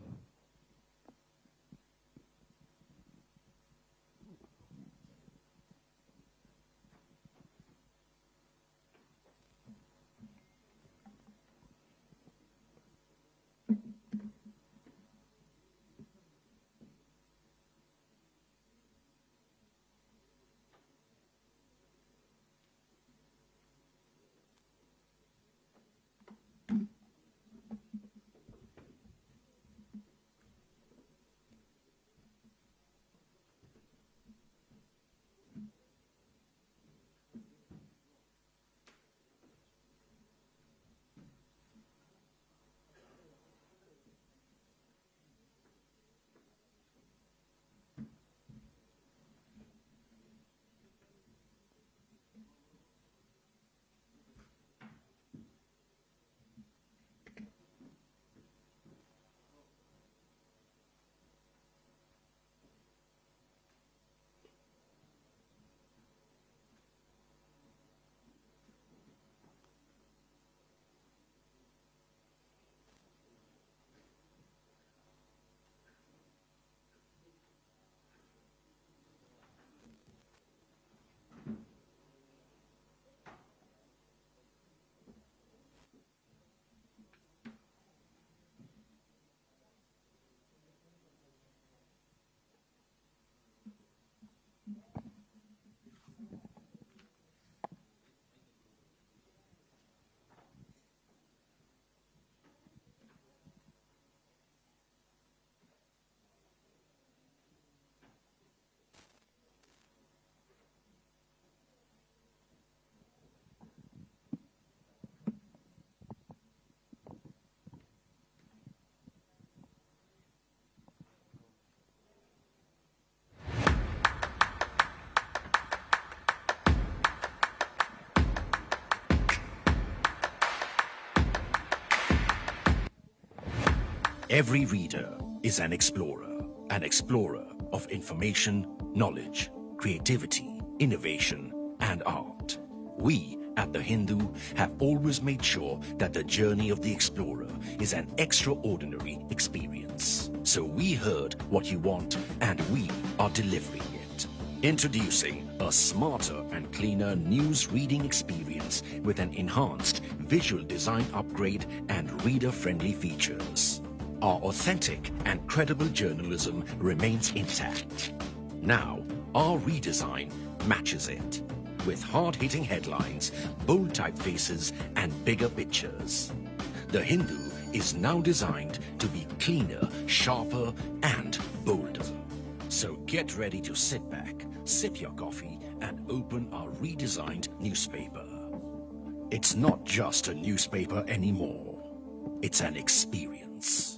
Every reader is an explorer of information, knowledge, creativity, innovation, and art. We at The Hindu have always made sure that the journey of the explorer is an extraordinary experience. So we heard what you want and we are delivering it. Introducing a smarter and cleaner news reading experience with an enhanced visual design upgrade and reader-friendly features. Our authentic and credible journalism remains intact. Now, our redesign matches it. With hard-hitting headlines, bold typefaces, and bigger pictures. The Hindu is now designed to be cleaner, sharper, and bolder. So get ready to sit back, sip your coffee, and open our redesigned newspaper. It's not just a newspaper anymore. It's an experience.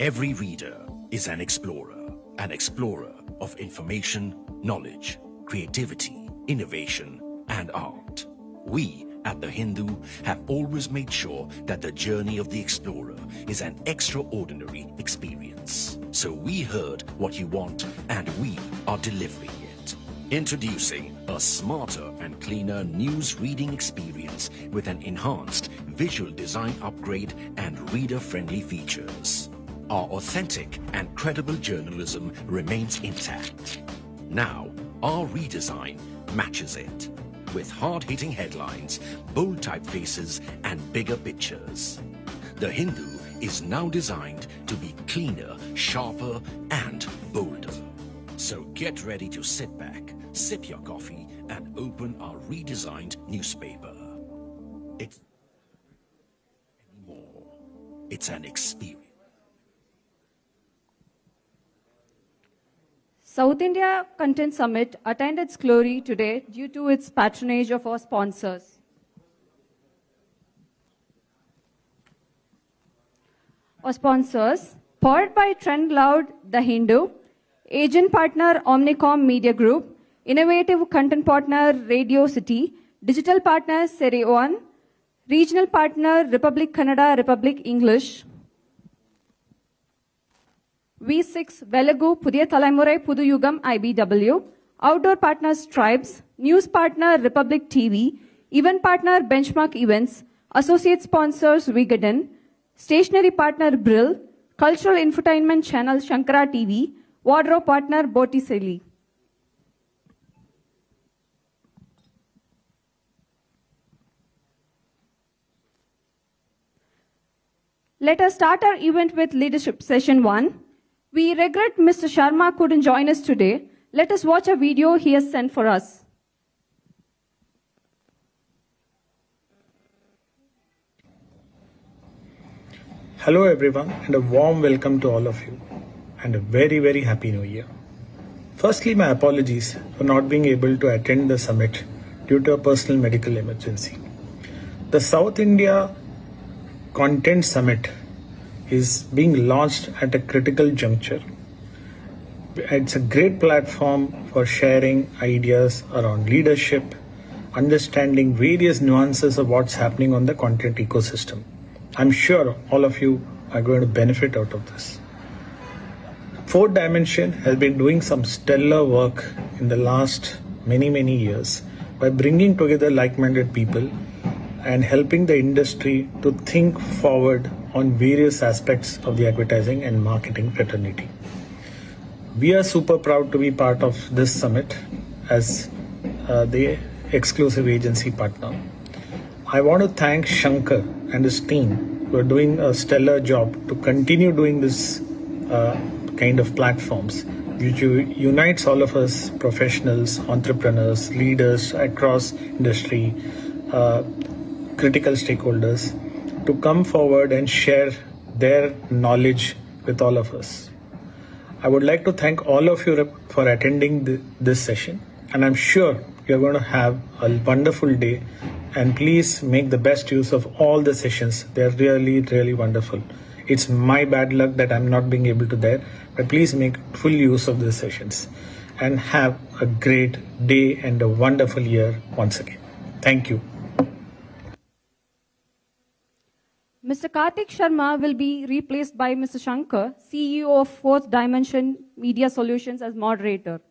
Every reader is an explorer of information, knowledge, creativity, innovation, and art. We at The Hindu have always made sure that the journey of the explorer is an extraordinary experience. So we heard what you want and we are delivering it. Introducing a smarter and cleaner news reading experience with an enhanced visual design upgrade and reader-friendly features. Our authentic and credible journalism remains intact. Now, our redesign matches it. With hard-hitting headlines, bold typefaces, and bigger pictures. The Hindu is now designed to be cleaner, sharper, and bolder. So get ready to sit back, sip your coffee, and open our redesigned newspaper. It's an experience. South India Content Summit attained its glory today due to its patronage of our sponsors. Our sponsors, powered by Trend Loud, The Hindu, agent partner Omnicom Media Group, innovative content partner Radio City, digital partner Sereon, regional partner Republic Kannada, Republic English, V6 Velugu, Pudhiya Thalaimurai, Puthuyugam IBW, outdoor partners Tribes, news partner Republic TV, event partner Benchmark Events, associate sponsors Vigadan, stationery partner Brill, cultural infotainment channel Shankara TV, wardrobe partner Botticelli. Let us start our event with leadership session 1. We regret Mr. Sharma couldn't join us today. Let us watch a video he has sent for us. Hello everyone and a warm welcome to all of you and a very, very happy new year. Firstly, my apologies for not being able to attend the summit due to a personal medical emergency. The South India Content Summit is being launched at a critical juncture. It's a great platform for sharing ideas around leadership, understanding various nuances of what's happening on the content ecosystem. I'm sure all of you are going to benefit out of this. Fourth Dimension has been doing some stellar work in the last many years by bringing together like-minded people and helping the industry to think forward on various aspects of the advertising and marketing fraternity. We are super proud to be part of this summit as the exclusive agency partner. I want to thank Shankar and his team who are doing a stellar job to continue doing this kind of platforms which unites all of us professionals, entrepreneurs, leaders across industry, critical stakeholders to come forward and share their knowledge with all of us. I would like to thank all of you for attending this session, and I'm sure you're going to have a wonderful day, and please make the best use of all the sessions. They're really wonderful. It's my bad luck that I'm not being able to there, but please make full use of the sessions and have a great day and a wonderful year once again. Thank you. Mr. Karthik Sharma will be replaced by Mr. Shankar, CEO of Fourth Dimension Media Solutions, as moderator.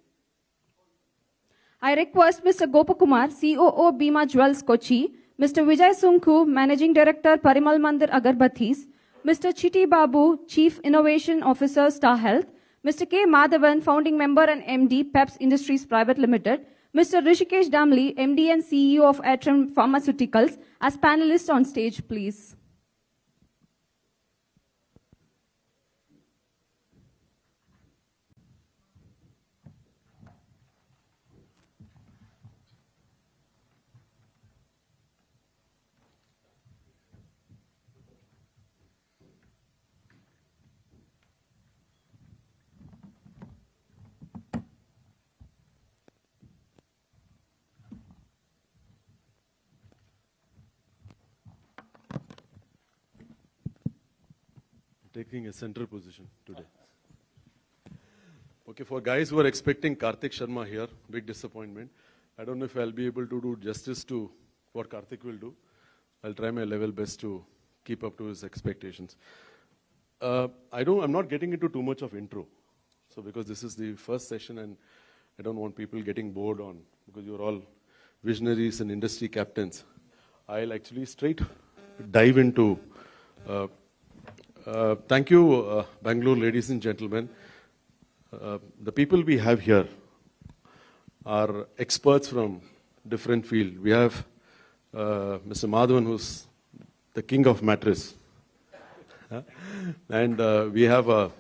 I request Mr. Gopakumar, COO Bima Jewels Kochi, Mr. Vijay Sunku, Managing Director Parimal Mandir Agarbathis, Mr. Chitti Babu, Chief Innovation Officer Star Health, Mr. K. Madhavan, Founding Member and MD, Peps Industries Private Limited, Mr. Rishikesh Damli, MD and CEO of Atrum Pharmaceuticals, as panelists on stage, please. taking a central position today. Okay, for guys who are expecting Karthik Sharma here, big disappointment. I don't know if I'll be able to do justice to what Karthik will do. I'll try my level best to keep up to his expectations. I'm not getting into too much of intro. So because this is the first session and I don't want people getting bored because you're all visionaries and industry captains. I'll actually straight dive into, thank you, Bangalore, ladies and gentlemen. The people we have here are experts from different fields. We have Mr. Madhavan, who's the king of mattress. And we have a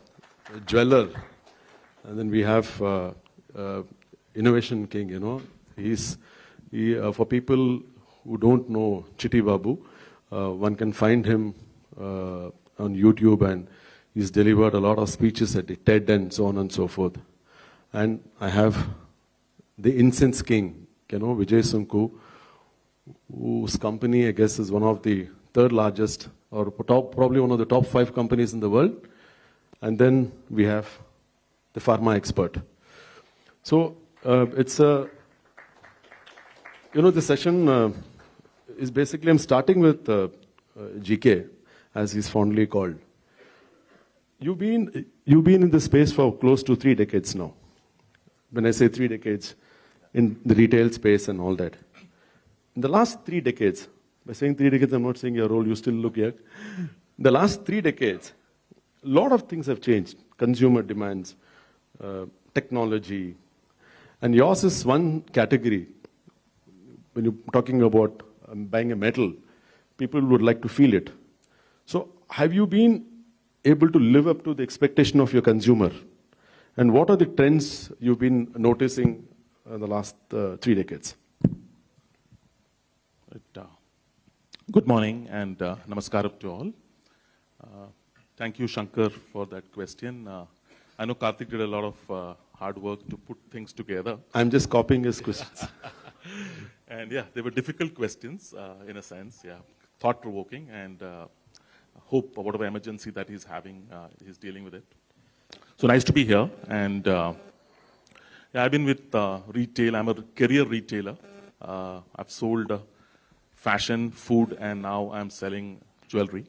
jeweler. And then we have innovation king, you know. For people who don't know Chitty Babu, one can find him on YouTube, and he's delivered a lot of speeches at the TED and so on and so forth. And I have the incense king, you know, Vijay Sunku, whose company, I guess, is one of the third largest, or probably one of the top 5 companies in the world. And then we have the pharma expert. So it's a, the session is basically, I'm starting with GK, as he's fondly called. You've been in this space for close to 3 decades now. When I say 3 decades, in the retail space and all that. In the last 3 decades, by saying 3 decades, I'm not saying you're old, you still look young. The last 3 decades, a lot of things have changed. Consumer demands, technology, and yours is one category. When you're talking about buying a metal, people would like to feel it. So have you been able to live up to the expectation of your consumer? And what are the trends you've been noticing in the last 3 decades? Good morning and namaskaram to all. Thank you, Shankar, for that question. I know Karthik did a lot of hard work to put things together. I'm just copying his questions. And yeah, they were difficult questions in a sense, yeah, thought-provoking, and hope whatever emergency that he's having, he's dealing with it. So nice to be here, and yeah, I've been with retail. I'm a career retailer. I've sold fashion, food, and now I'm selling jewelry.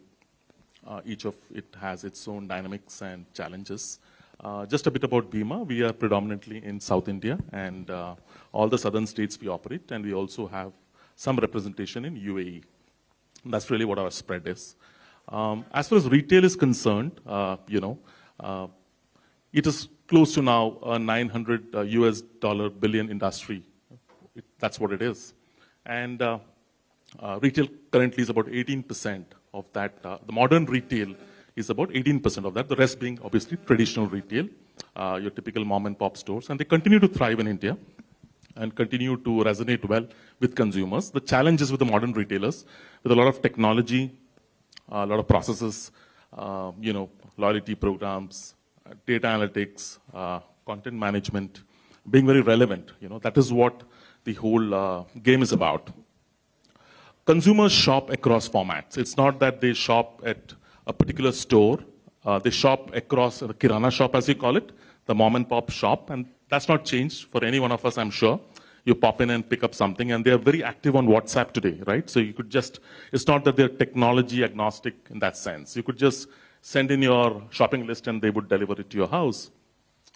Each of it has its own dynamics and challenges. Just a bit about Bima. We are predominantly in South India, and all the southern states we operate, and we also have some representation in UAE. That's really what our spread is. As far as retail is concerned, it is close to now a $900 billion industry. That's what it is. And retail currently is about 18% of that. The modern retail is about 18% of that, the rest being obviously traditional retail, your typical mom and pop stores. And they continue to thrive in India and continue to resonate well with consumers. The challenge is with the modern retailers, with a lot of technology, a lot of processes, loyalty programs, data analytics, content management, being very relevant. That is what the whole game is about. Consumers shop across formats. It's not that they shop at a particular store. They shop across the Kirana shop, as we call it, the mom and pop shop, and that's not changed for any one of us, I'm sure. You pop in and pick up something, and they're very active on WhatsApp today, right? So you could just, it's not that they're technology agnostic in that sense. You could just send in your shopping list and they would deliver it to your house.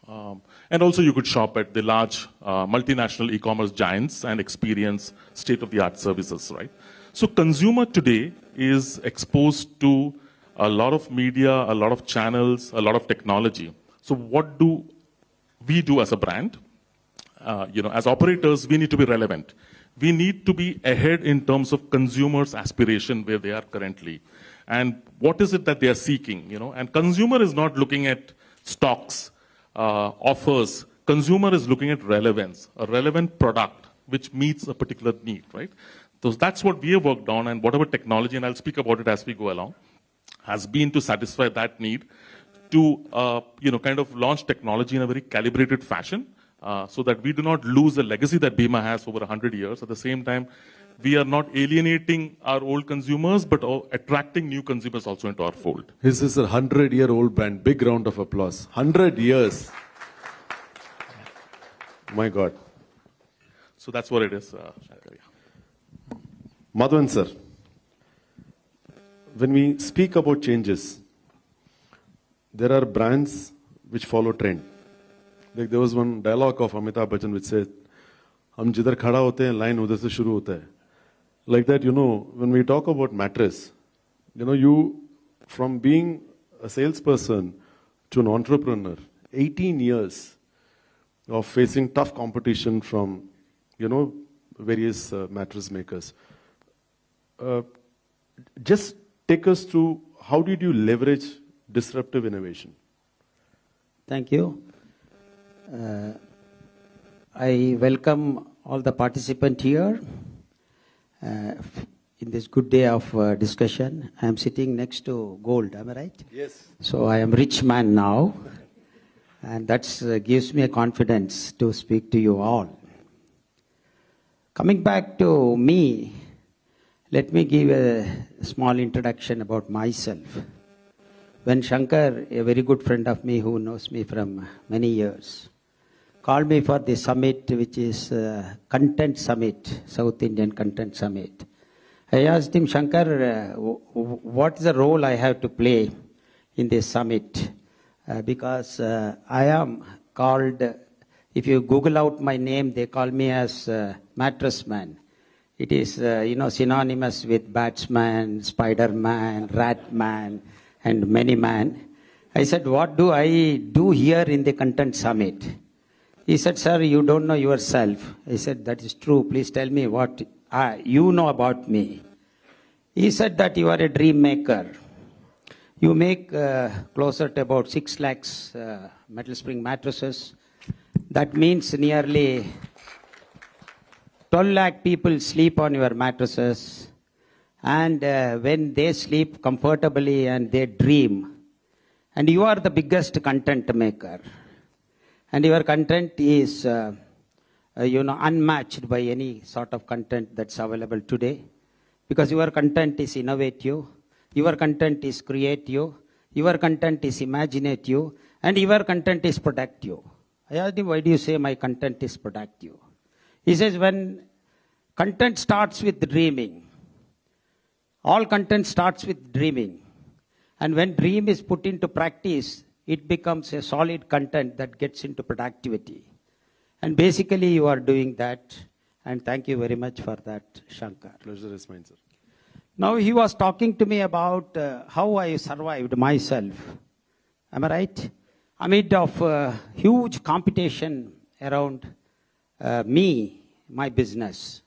And also you could shop at the large multinational e-commerce giants and experience state-of-the-art services, right? So consumer today is exposed to a lot of media, a lot of channels, a lot of technology. So what do we do as a brand? As operators, we need to be relevant. We need to be ahead in terms of consumers' aspiration where they are currently. And what is it that they are seeking? And consumer is not looking at stocks, offers. Consumer is looking at relevance, a relevant product which meets a particular need, right? So that's what we have worked on, and whatever technology, and I'll speak about it as we go along, has been to satisfy that need to, kind of launch technology in a very calibrated fashion so that we do not lose the legacy that Bima has over 100 years. At the same time, we are not alienating our old consumers, but attracting new consumers also into our fold. This is a 100-year-old brand. Big round of applause. 100 years. My God. So that's what it is, Shankar. Madhavan sir, when we speak about changes, there are brands which follow trend. Like there was one dialogue of Amitabh Bachchan which said, "Hum jidhar khada hote hain, line udhar se shuru hota hai." Like that, when we talk about mattress, you from being a salesperson to an entrepreneur, 18 years of facing tough competition from, various mattress makers. Just take us through, how did you leverage disruptive innovation? Thank you. I welcome all the participants here in this good day of discussion. I am sitting next to gold, am I right? Yes. So I am rich man now, and that gives me a confidence to speak to you all. Coming back to me, let me give a small introduction about myself. When Shankar, a very good friend of me who knows me from many years, called me for the summit, which is Content Summit, South Indian Content Summit, I asked him, Shankar, what is the role I have to play in this summit? Because I am called, if you Google out my name, they call me as Mattress Man. It is, synonymous with Batsman, Spider-Man, Rat-Man, and many man. I said, what do I do here in the Content Summit? He said, sir, you don't know yourself. I said, that is true. Please tell me what you know about me. He said that you are a dream maker. You make closer to about 6 lakhs metal spring mattresses. That means nearly 12 lakh people sleep on your mattresses. And when they sleep comfortably and they dream, and you are the biggest content maker, and your content is, unmatched by any sort of content that's available today, because your content is innovative, your content is creative, your content is imaginative, and your content is productive. I asked him, why do you say my content is productive? He says, when content starts with dreaming, all content starts with dreaming. And when dream is put into practice, it becomes a solid content that gets into productivity. And basically you are doing that. And thank you very much for that, Shankar. Pleasure is mine, sir. Now he was talking to me about how I survived myself. Am I right? Amid of huge competition around me, my business.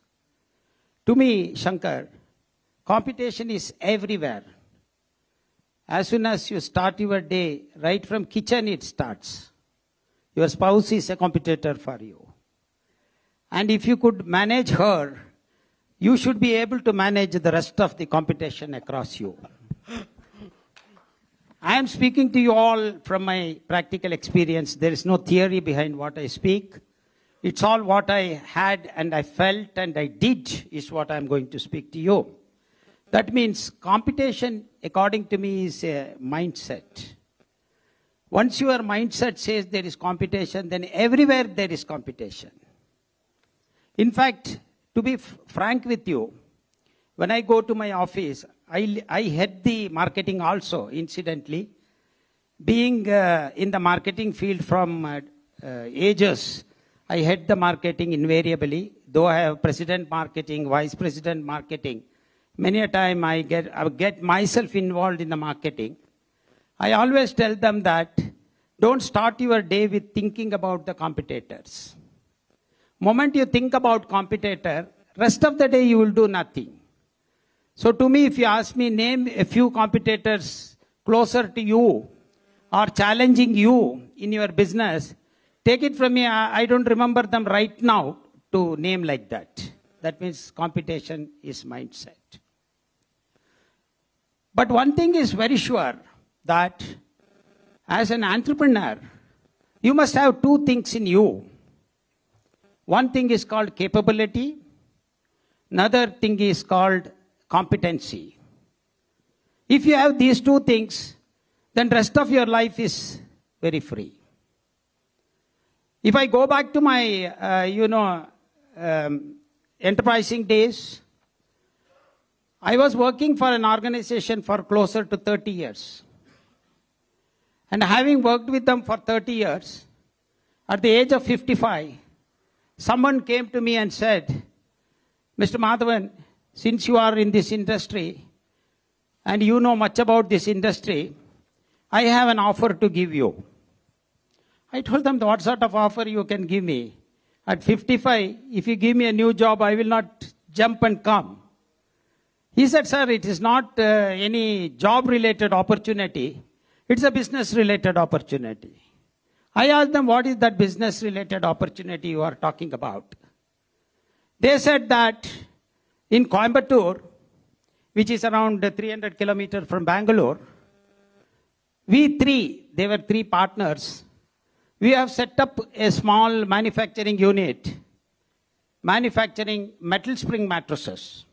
To me, Shankar, competition is everywhere. As soon as you start your day, right from kitchen it starts. Your spouse is a competitor for you. And if you could manage her, you should be able to manage the rest of the competition across you. I am speaking to you all from my practical experience. There is no theory behind what I speak. It's all what I had and I felt and I did is what I'm going to speak to you. That means competition, according to me, is a mindset. Once your mindset says there is competition, then everywhere there is competition. In fact, to be frank with you, when I go to my office, I head the marketing also, incidentally. Being in the marketing field from ages, I head the marketing invariably. Though I have president marketing, vice president marketing, many a time I get myself involved in the marketing. I always tell them that don't start your day with thinking about the competitors. Moment you think about competitor, rest of the day you will do nothing. So to me, if you ask me, name a few competitors closer to you or challenging you in your business, take it from me, I don't remember them right now to name like that. That means competition is mindset. But one thing is very sure, that as an entrepreneur, you must have 2 things in you. One thing is called capability. Another thing is called competency. If you have these two things, then rest of your life is very free. If I go back to my, enterprising days, I was working for an organization for closer to 30 years. And having worked with them for 30 years, at the age of 55, someone came to me and said, Mr. Madhavan, since you are in this industry and you know much about this industry, I have an offer to give you. I told them, what sort of offer you can give me? At 55, if you give me a new job, I will not jump and come. He said, sir, it is not any job-related opportunity. It's a business-related opportunity. I asked them, what is that business-related opportunity you are talking about? They said that in Coimbatore, which is around 300 kilometers from Bangalore, they were three partners, we have set up a small manufacturing unit, manufacturing metal spring mattresses.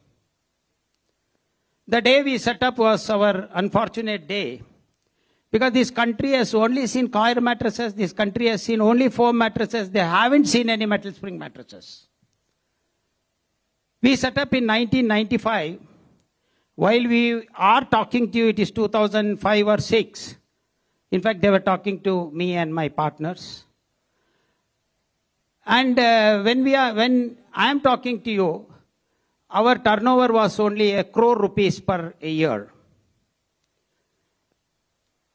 The day we set up was our unfortunate day, because this country has only seen coir mattresses, this country has seen only foam mattresses, they haven't seen any metal spring mattresses. We set up in 1995. While we are talking to you, it is 2005 or 6. In fact, they were talking to me and my partners. And when I am talking to you, our turnover was only 1 crore rupees per year.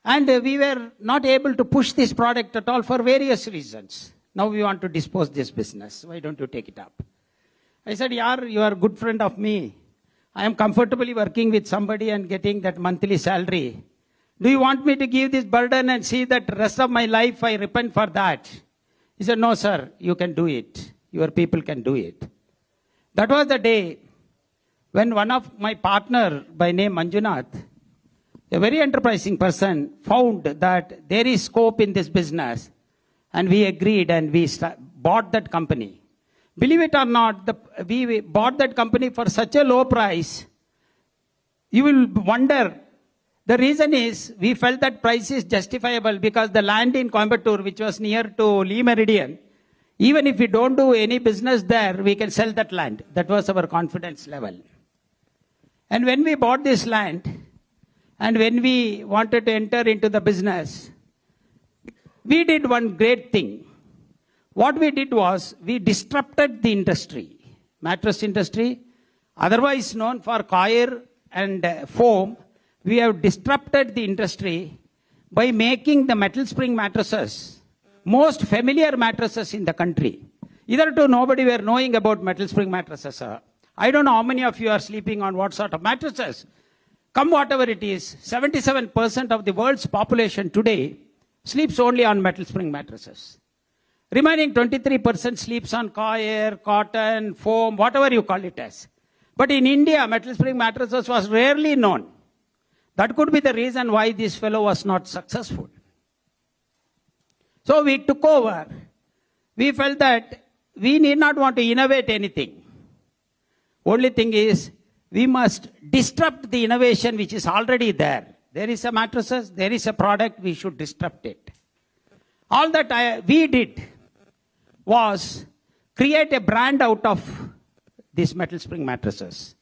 And we were not able to push this product at all for various reasons. Now we want to dispose this business. Why don't you take it up? I said, Yaar, you are a good friend of me. I am comfortably working with somebody and getting that monthly salary. Do you want me to give this burden and see that the rest of my life I repent for that? He said, no, sir, you can do it. Your people can do it. That was the day when one of my partner by name Manjunath, a very enterprising person, found that there is scope in this business, and we agreed and we bought that company. Believe it or not, we bought that company for such a low price. You will wonder. The reason is we felt that price is justifiable because the land in Coimbatore, which was near to Lee Meridian, even if we don't do any business there, we can sell that land. That was our confidence level. And when we bought this land, and when we wanted to enter into the business, we did one great thing. What we did was, we disrupted the industry. Mattress industry, otherwise known for coir and foam, we have disrupted the industry by making the metal spring mattresses most familiar mattresses in the country. Hitherto nobody were knowing about metal spring mattresses. I don't know how many of you are sleeping on what sort of mattresses. Come whatever it is, 77% of the world's population today sleeps only on metal spring mattresses. Remaining 23% sleeps on coir, cotton, foam, whatever you call it as. But in India, metal spring mattresses was rarely known. That could be the reason why this fellow was not successful. So we took over. We felt that we need not want to innovate anything. Only thing is, we must disrupt the innovation which is already there. There is a mattresses, there is a product, we should disrupt it. All that we did was create a brand out of these metal spring mattresses.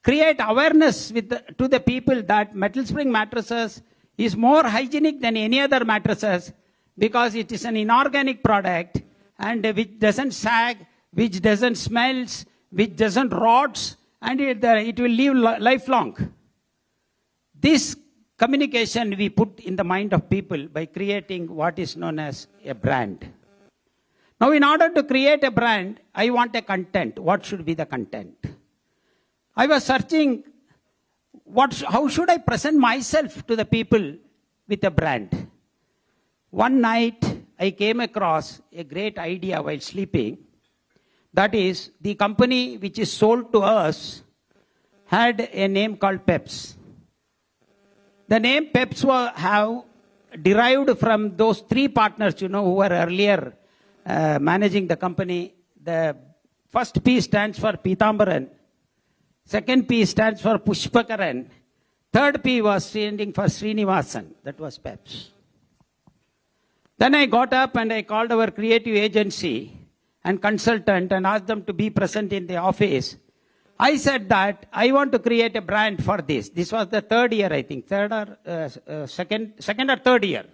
Create awareness to the people that metal spring mattresses is more hygienic than any other mattresses because it is an inorganic product and which doesn't sag, which doesn't smells, which doesn't rots, and it will live lifelong. This communication we put in the mind of people by creating what is known as a brand. Now, in order to create a brand, I want a content. What should be the content? I was searching, how should I present myself to the people with a brand? One night, I came across a great idea while sleeping. That is, the company which is sold to us had a name called Peps. The name Peps have derived from those three partners, who were earlier managing the company. The first P stands for Pitambaran. Second P stands for Pushpakaran. Third P was standing for Srinivasan. That was PEPS. Then I got up and I called our creative agency and consultant and asked them to be present in the office. I said that I want to create a brand for this. This was the third year, I think, second or third year.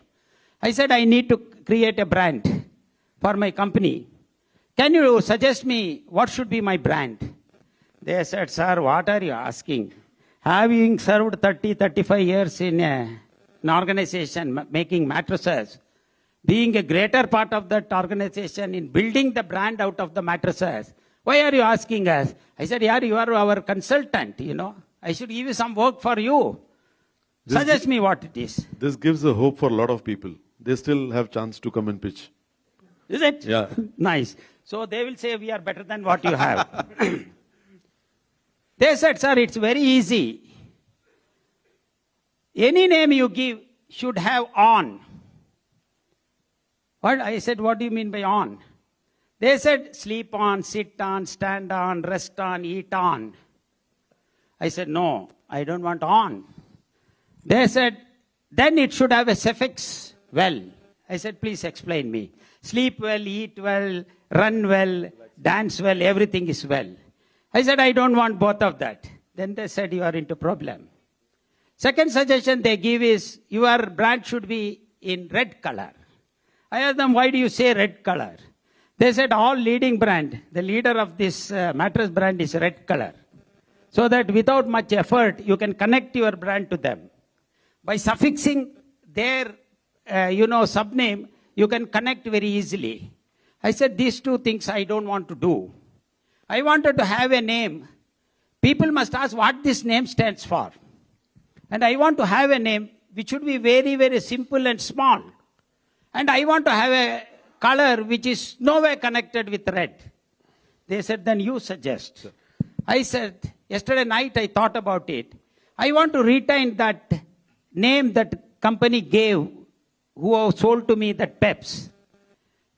I said I need to create a brand for my company. Can you suggest me what should be my brand? They said, sir, what are you asking? Having served 35 years in an organization making mattresses, being a greater part of that organization in building the brand out of the mattresses, why are you asking us? I said, yeah, you are our consultant, you know. I should give you some work for you. Suggest me what it is. This gives a hope for a lot of people. They still have chance to come and pitch. Is it? Yeah. Nice. So they will say we are better than what you have. They said, sir, it's very easy. Any name you give should have on. What? I said, what do you mean by on? They said, sleep on, sit on, stand on, rest on, eat on. I said, no, I don't want on. They said, then it should have a suffix, well. I said, please explain me. Sleep well, eat well, run well, dance well, everything is well. I said, I don't want both of that. Then they said, you are into problem. Second suggestion they give is, your brand should be in red color. I asked them, why do you say red color? They said, all leading brand, the leader of this mattress brand is red color. So that without much effort, you can connect your brand to them. By suffixing their, subname, you can connect very easily. I said, these two things I don't want to do. I wanted to have a name. People must ask what this name stands for. And I want to have a name which should be very, very simple and small. And I want to have a color which is nowhere connected with red. They said, then you suggest. I said, yesterday night I thought about it. I want to retain that name that company gave who sold to me that PEPS.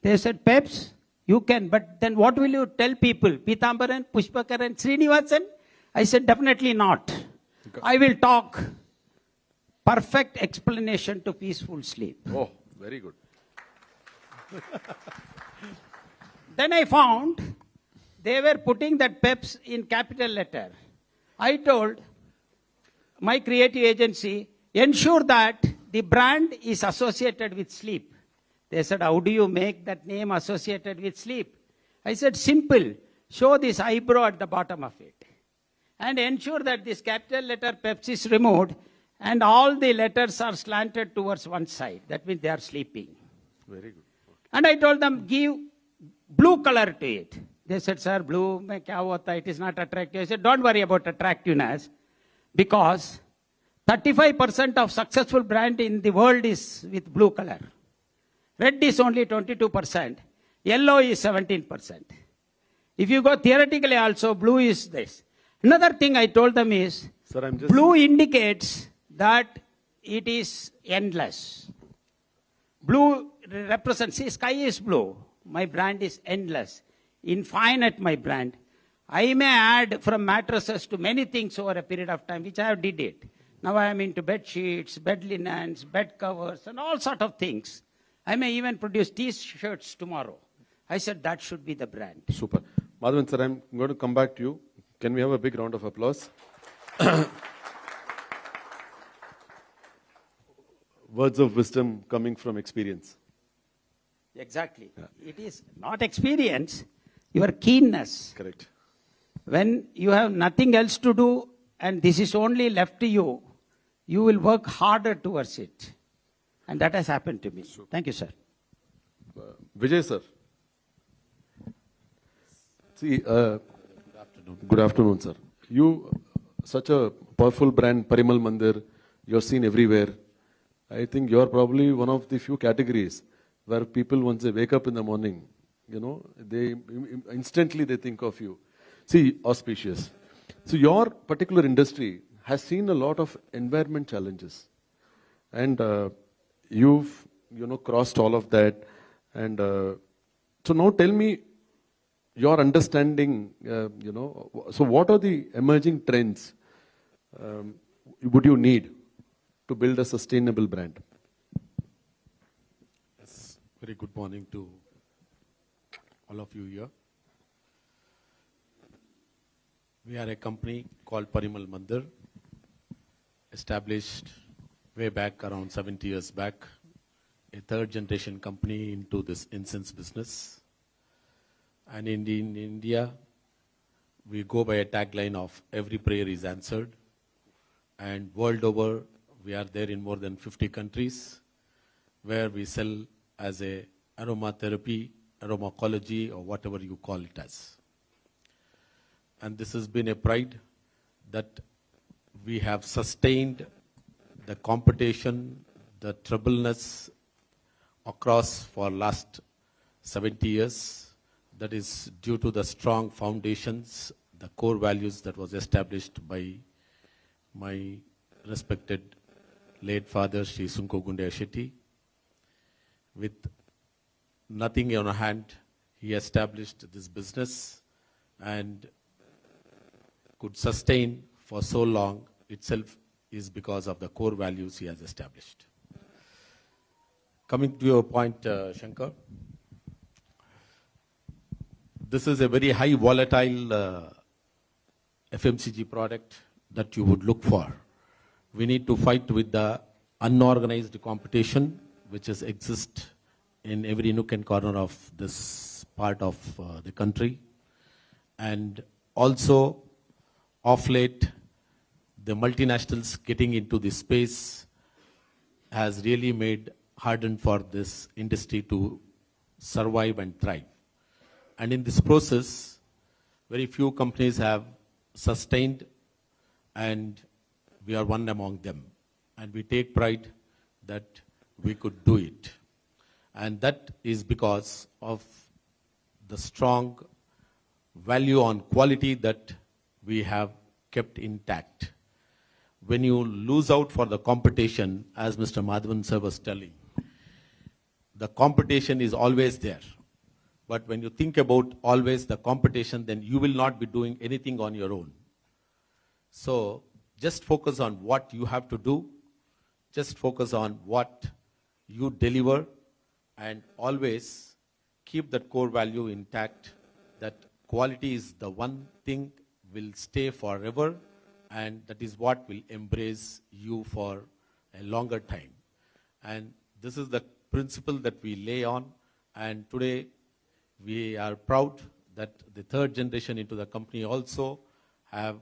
They said, PEPS? You can, but then what will you tell people? Pitambaran, Pushpakaran, Srinivasan? I said, definitely not. Okay. I will talk perfect explanation to peaceful sleep. Oh, very good. Then I found they were putting that PEPS in capital letter. I told my creative agency, ensure that the brand is associated with sleep. They said, how do you make that name associated with sleep? I said, simple. Show this eyebrow at the bottom of it. And ensure that this capital letter PEPS is removed and all the letters are slanted towards one side. That means they are sleeping. Very good. And I told them, give blue color to it. They said, sir, blue, mein kya hota? It is not attractive. I said, don't worry about attractiveness, because 35% of successful brand in the world is with blue color. Red is only 22%. Yellow is 17%. If you go theoretically also, blue is this. Another thing I told them is, sir, blue indicates that it is endless. Blue represents, see, sky is blue. My brand is endless. Infinite, my brand. I may add from mattresses to many things over a period of time, which I have did it. Now I am into bed sheets, bed linens, bed covers, and all sort of things. I may even produce T-shirts tomorrow. I said that should be the brand. Super. Madhavan sir, I'm going to come back to you. Can we have a big round of applause? Words of wisdom coming from experience. Exactly. Yeah. It is not experience, your keenness. Correct. When you have nothing else to do and this is only left to you, you will work harder towards it. And that has happened to me. Super. Thank you, sir. Vijay, sir. See, good afternoon, sir. You, such a powerful brand, Parimal Mandir, you're seen everywhere. I think you're probably one of the few categories where people, once they wake up in the morning, they instantly they think of you. See, auspicious. So your particular industry has seen a lot of environment challenges. And you've, crossed all of that. And so now tell me, your understanding, so what are the emerging trends would you need to build a sustainable brand? Yes, very good morning to all of you here. We are a company called Parimal Mandir, established way back around 70 years back, a third generation company into this incense business. And in India, we go by a tagline of every prayer is answered. And world over, we are there in more than 50 countries where we sell as a aromatherapy, aromacology, or whatever you call it as. And this has been a pride that we have sustained the competition, the troubleness across for last 70 years. That is due to the strong foundations, the core values that was established by my respected late father, Sri Sunko Gundeya Shetty. With nothing on hand, he established this business and could sustain for so long itself is because of the core values he has established. Coming to your point, Shankar, this is a very high volatile FMCG product that you would look for. We need to fight with the unorganized competition which exists in every nook and corner of this part of the country. And also, of late, the multinationals getting into this space has really made hardened for this industry to survive and thrive. And in this process, very few companies have sustained, and we are one among them. And we take pride that we could do it. And that is because of the strong value on quality that we have kept intact. When you lose out for the competition, as Mr. Madhavan sir was telling, the competition is always there. But when you think about always the competition, then you will not be doing anything on your own. So just focus on what you have to do. Just focus on what you deliver, and always keep that core value intact, that quality is the one thing will stay forever, and that is what will embrace you for a longer time. And this is the principle that we lay on, and today we are proud that the third generation into the company also have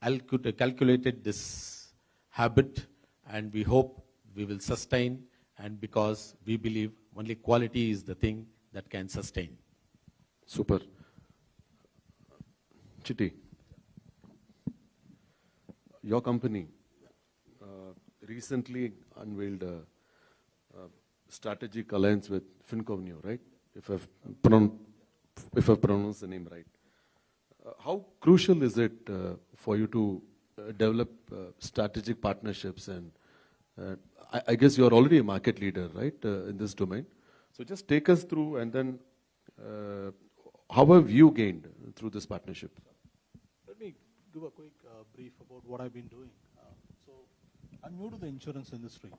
calculated this habit, and we hope we will sustain, and because we believe only quality is the thing that can sustain. Super. Chitty, your company recently unveiled a strategic alliance with FinCovneo, right? If I've pronounced the name right. How crucial is it for you to develop strategic partnerships? And I guess you're already a market leader, right, in this domain. So just take us through, and then how have you gained through this partnership? Let me give a quick brief about what I've been doing. So I'm new to the insurance industry.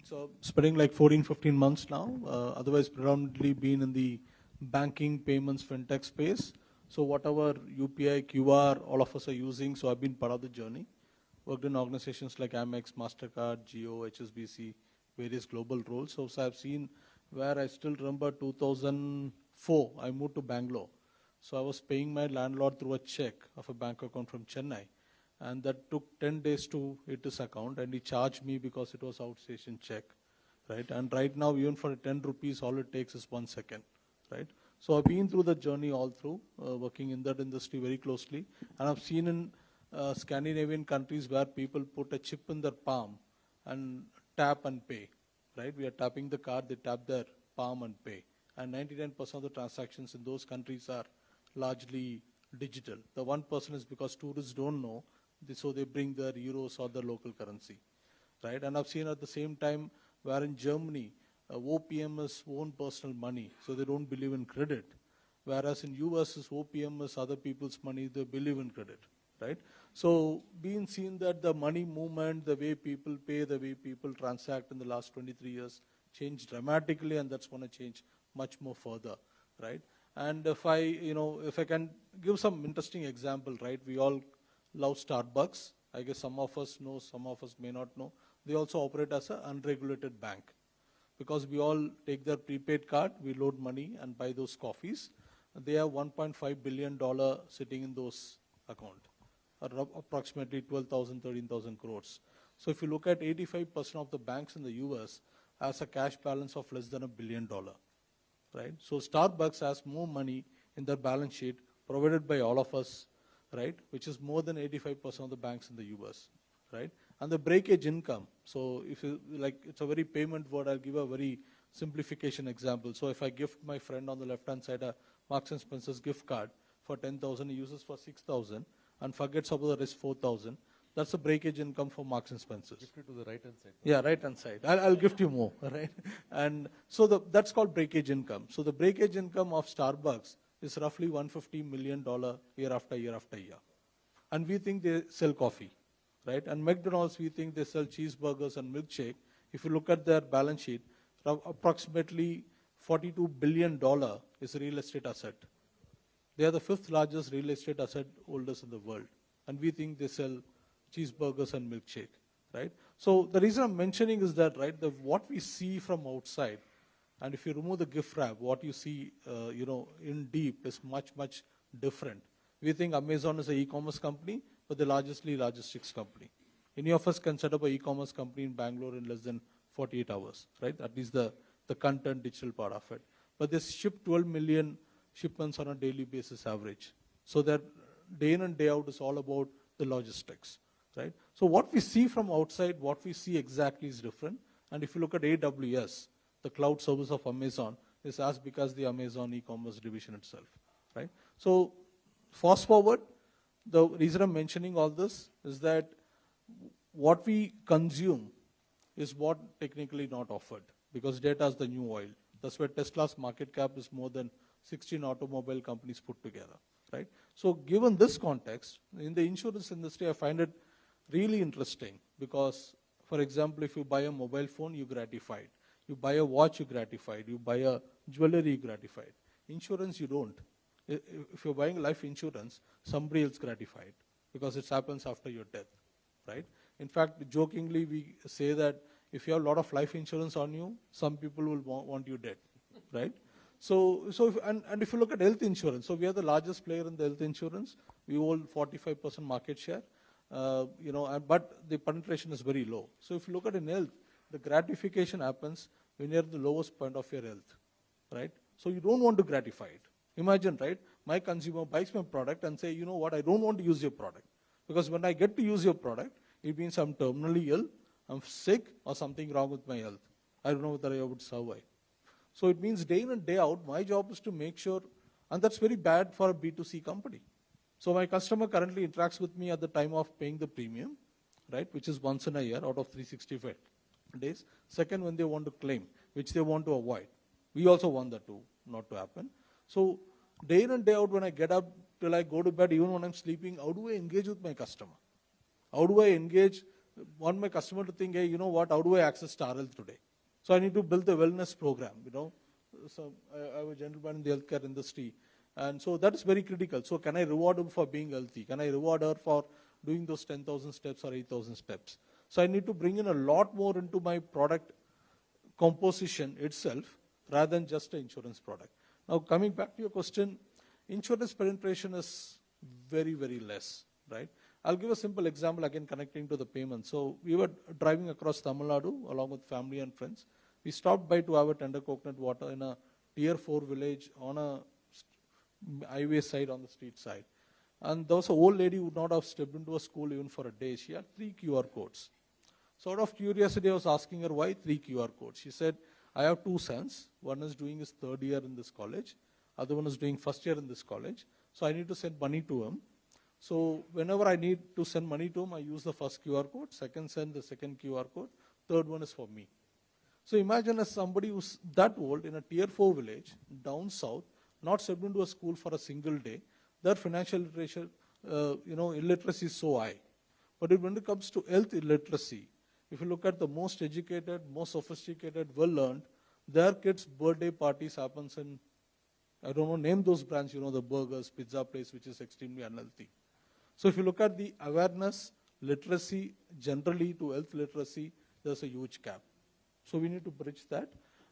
So spending like 14, 15 months now, otherwise predominantly been in the banking, payments, fintech space. So whatever UPI, QR, all of us are using, so I've been part of the journey. Worked in organizations like Amex, MasterCard, Jio, HSBC, various global roles. So I've seen where I still remember 2004, I moved to Bangalore. So I was paying my landlord through a check of a bank account from Chennai. And that took 10 days to hit his account, and he charged me because it was outstation check, right? And right now, even for 10 rupees, all it takes is 1 second, right? So I've been through the journey all through, working in that industry very closely. And I've seen in Scandinavian countries where people put a chip in their palm and tap and pay, right? We are tapping the card, they tap their palm and pay. And 99% of the transactions in those countries are largely digital. The 1% is because tourists don't know, so they bring their euros or the local currency, right? And I've seen at the same time where in Germany, OPM is own personal money, so they don't believe in credit. Whereas in US, OPM is other people's money, they believe in credit, right? So being seen that the money movement, the way people pay, the way people transact in the last 23 years changed dramatically, and that's going to change much more further, right? And if I can give some interesting example, right? We all love Starbucks. I guess some of us know, some of us may not know. They also operate as an unregulated bank because we all take their prepaid card, we load money and buy those coffees. They have $1.5 billion sitting in those accounts, approximately 12,000, 13,000 crores. So if you look at 85% of the banks in the US has a cash balance of less than $1 billion, right? So Starbucks has more money in their balance sheet provided by all of us, right? Which is more than 85% of the banks in the US, right? And the breakage income. So if you like, it's a very payment word. I'll give a very simplification example. So if I gift my friend on the left-hand side a Marks and Spencer's gift card for 10,000, he uses for 6,000 and forgets about the rest 4,000. That's the breakage income for Marks and Spencer's. Gift it to the right-hand side. Yeah, right-hand side. I'll gift you more, right? And so that's called breakage income. So the breakage income of Starbucks is roughly $150 million year after year after year. And we think they sell coffee, right? And McDonald's, we think they sell cheeseburgers and milkshake. If you look at their balance sheet, approximately $42 billion is a real estate asset. They are the 5th largest real estate asset holders in the world. And we think they sell cheeseburgers and milkshake, right? So the reason I'm mentioning is that, right, what we see from outside, and if you remove the gift wrap, what you see, in deep is much, much different. We think Amazon is an e-commerce company, but the largest logistics company. Any of us can set up an e-commerce company in Bangalore in less than 48 hours, right? At least the content digital part of it. But they ship 12 million shipments on a daily basis average. So that day in and day out is all about the logistics, right? So what we see from outside, what we see exactly is different. And if you look at AWS, the cloud service of Amazon, is as big as the Amazon e-commerce division itself, right? So fast forward, the reason I'm mentioning all this is that what we consume is what technically not offered, because data is the new oil. That's why Tesla's market cap is more than 16 automobile companies put together, right? So given this context, in the insurance industry, I find it really interesting because, for example, if you buy a mobile phone, you're gratified. You buy a watch, you're gratified. You buy a jewelry, you're gratified. Insurance, you don't. If you're buying life insurance, somebody else gratified because it happens after your death, right? In fact, jokingly, we say that if you have a lot of life insurance on you, some people will want you dead, right? So if you look at health insurance, so we are the largest player in the health insurance. We hold 45% market share, but the penetration is very low. So if you look at in health, the gratification happens when you're at the lowest point of your health, right? So you don't want to gratify it. Imagine, right? My consumer buys my product and say, you know what, I don't want to use your product. Because when I get to use your product, it means I'm terminally ill, I'm sick, or something wrong with my health. I don't know whether I would survive. So it means day in and day out, my job is to make sure, and that's very bad for a B2C company. So my customer currently interacts with me at the time of paying the premium, right, which is once in a year out of 365 days. Second, when they want to claim, which they want to avoid. We also want that to not to happen. So day in and day out, when I get up till I go to bed, even when I'm sleeping, how do I engage with my customer? How do I want my customer to think, hey, you know what, how do I access Star Health today? So I need to build a wellness program, So I have a gentleman in the healthcare industry. And so that is very critical. So can I reward him for being healthy? Can I reward her for doing those 10,000 steps or 8,000 steps? So I need to bring in a lot more into my product composition itself rather than just an insurance product. Now coming back to your question, insurance penetration is very, very less, right? I'll give a simple example again connecting to the payment. So we were driving across Tamil Nadu along with family and friends. We stopped by to have a tender coconut water in a tier 4 village on a highway side on the street side. And there was an old lady who would not have stepped into a school even for a day. She had 3 QR codes. So out of curiosity, I was asking her why 3 QR codes. She said, I have 2 sons. One is doing his 3rd year in this college. Other one is doing 1st year in this college. So I need to send money to him. So whenever I need to send money to him, I use the first QR code. Second, send the second QR code. 3rd one is for me. So imagine as somebody who's that old in a tier 4 village, down south, not sent into a school for a single day, their financial literacy, illiteracy is so high. But when it comes to health illiteracy, if you look at the most educated, most sophisticated, well-learned, their kids' birthday parties happens in, I don't know, name those brands, the burgers, pizza place, which is extremely unhealthy. So if you look at the awareness, literacy, generally to health literacy, there's a huge gap. So we need to bridge that,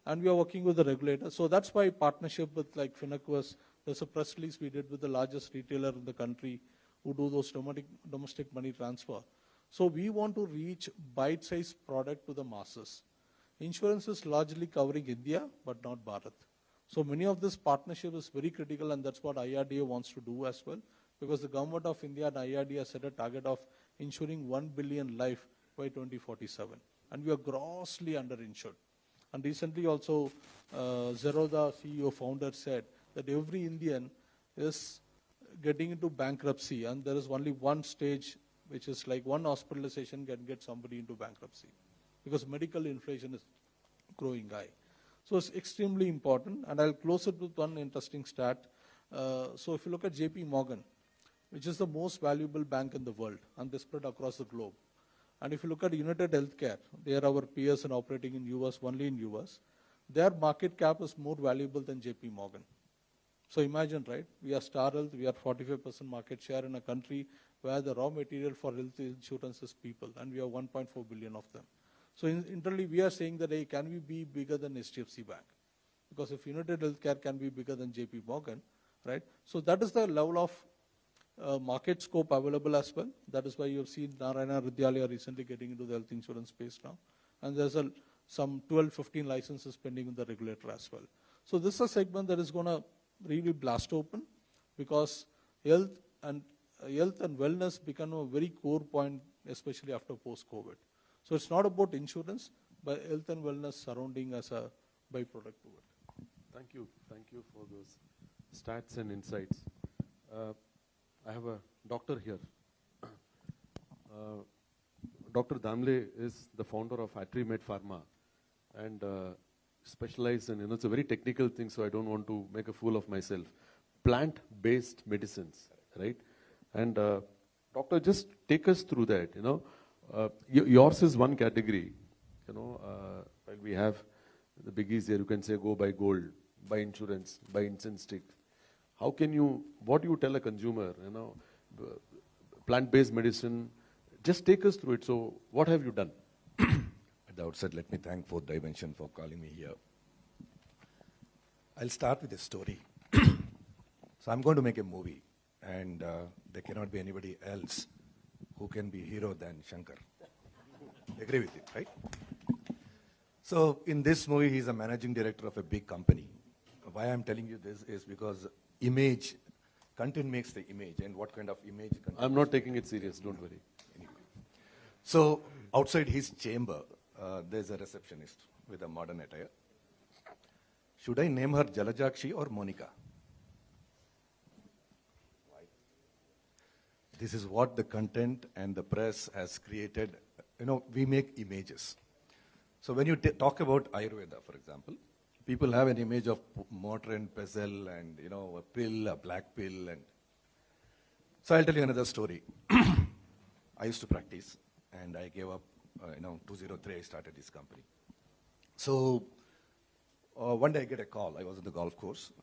and we are working with the regulator. So that's why partnership with like Finaquas, there's a press release we did with the largest retailer in the country who do those domestic money transfer. So we want to reach bite-sized product to the masses. Insurance is largely covering India, but not Bharat. So many of this partnership is very critical, and that's what IRDA wants to do as well, because the government of India and IRDA has set a target of insuring 1 billion life by 2047. And we are grossly underinsured. And recently also, Zerodha CEO founder said that every Indian is getting into bankruptcy, and there is only one stage, which is like one hospitalization can get somebody into bankruptcy, because medical inflation is growing high. So it's extremely important, and I'll close it with one interesting stat. So if you look at JP Morgan, which is the most valuable bank in the world, and they spread across the globe. And if you look at United Healthcare, they are our peers and operating in US, only in US. Their market cap is more valuable than JP Morgan. So imagine, right? We are Star Health, we are 45% market share in a country where the raw material for health insurance is people, and we have 1.4 billion of them. So internally, we are saying that, hey, can we be bigger than HDFC Bank? Because if United Healthcare can be bigger than JP Morgan, right? So that is the level of market scope available as well. That is why you have seen Narayana Hridyalaya recently getting into the health insurance space now. And there's some 12, 15 licenses pending with the regulator as well. So this is a segment that is going to really blast open, because health and wellness become a very core point, especially after post-COVID. So it's not about insurance, but health and wellness surrounding as a byproduct to it. Thank you for those stats and insights. I have a doctor here. Dr. Damle is the founder of Atrimed Pharma, and specialized in, it's a very technical thing, so I don't want to make a fool of myself. Plant-based medicines, right? And doctor, just take us through that, yours is one category, while we have the biggies here, you can say go buy gold, buy insurance, buy incense stick. How can you, what do you tell a consumer, plant-based medicine, just take us through it. So what have you done? At the outset, let me thank Fourth Dimension for calling me here. I'll start with a story. So I'm going to make a movie, and there cannot be anybody else who can be hero than Shankar. Agree with it, right? So in this movie, he's a managing director of a big company. Why I'm telling you this is because content makes the image, and what kind of image content. I'm not taking it serious, don't worry. Anyway. So outside his chamber, there's a receptionist with a modern attire. Should I name her Jalajakshi or Monica? Why? This is what the content and the press has created. We make images. So when you talk about Ayurveda, for example, people have an image of mortar and pestle and, a pill, a black pill. And so I'll tell you another story. I used to practice, and I gave up, 2003, I started this company. So one day I get a call. I was at the golf course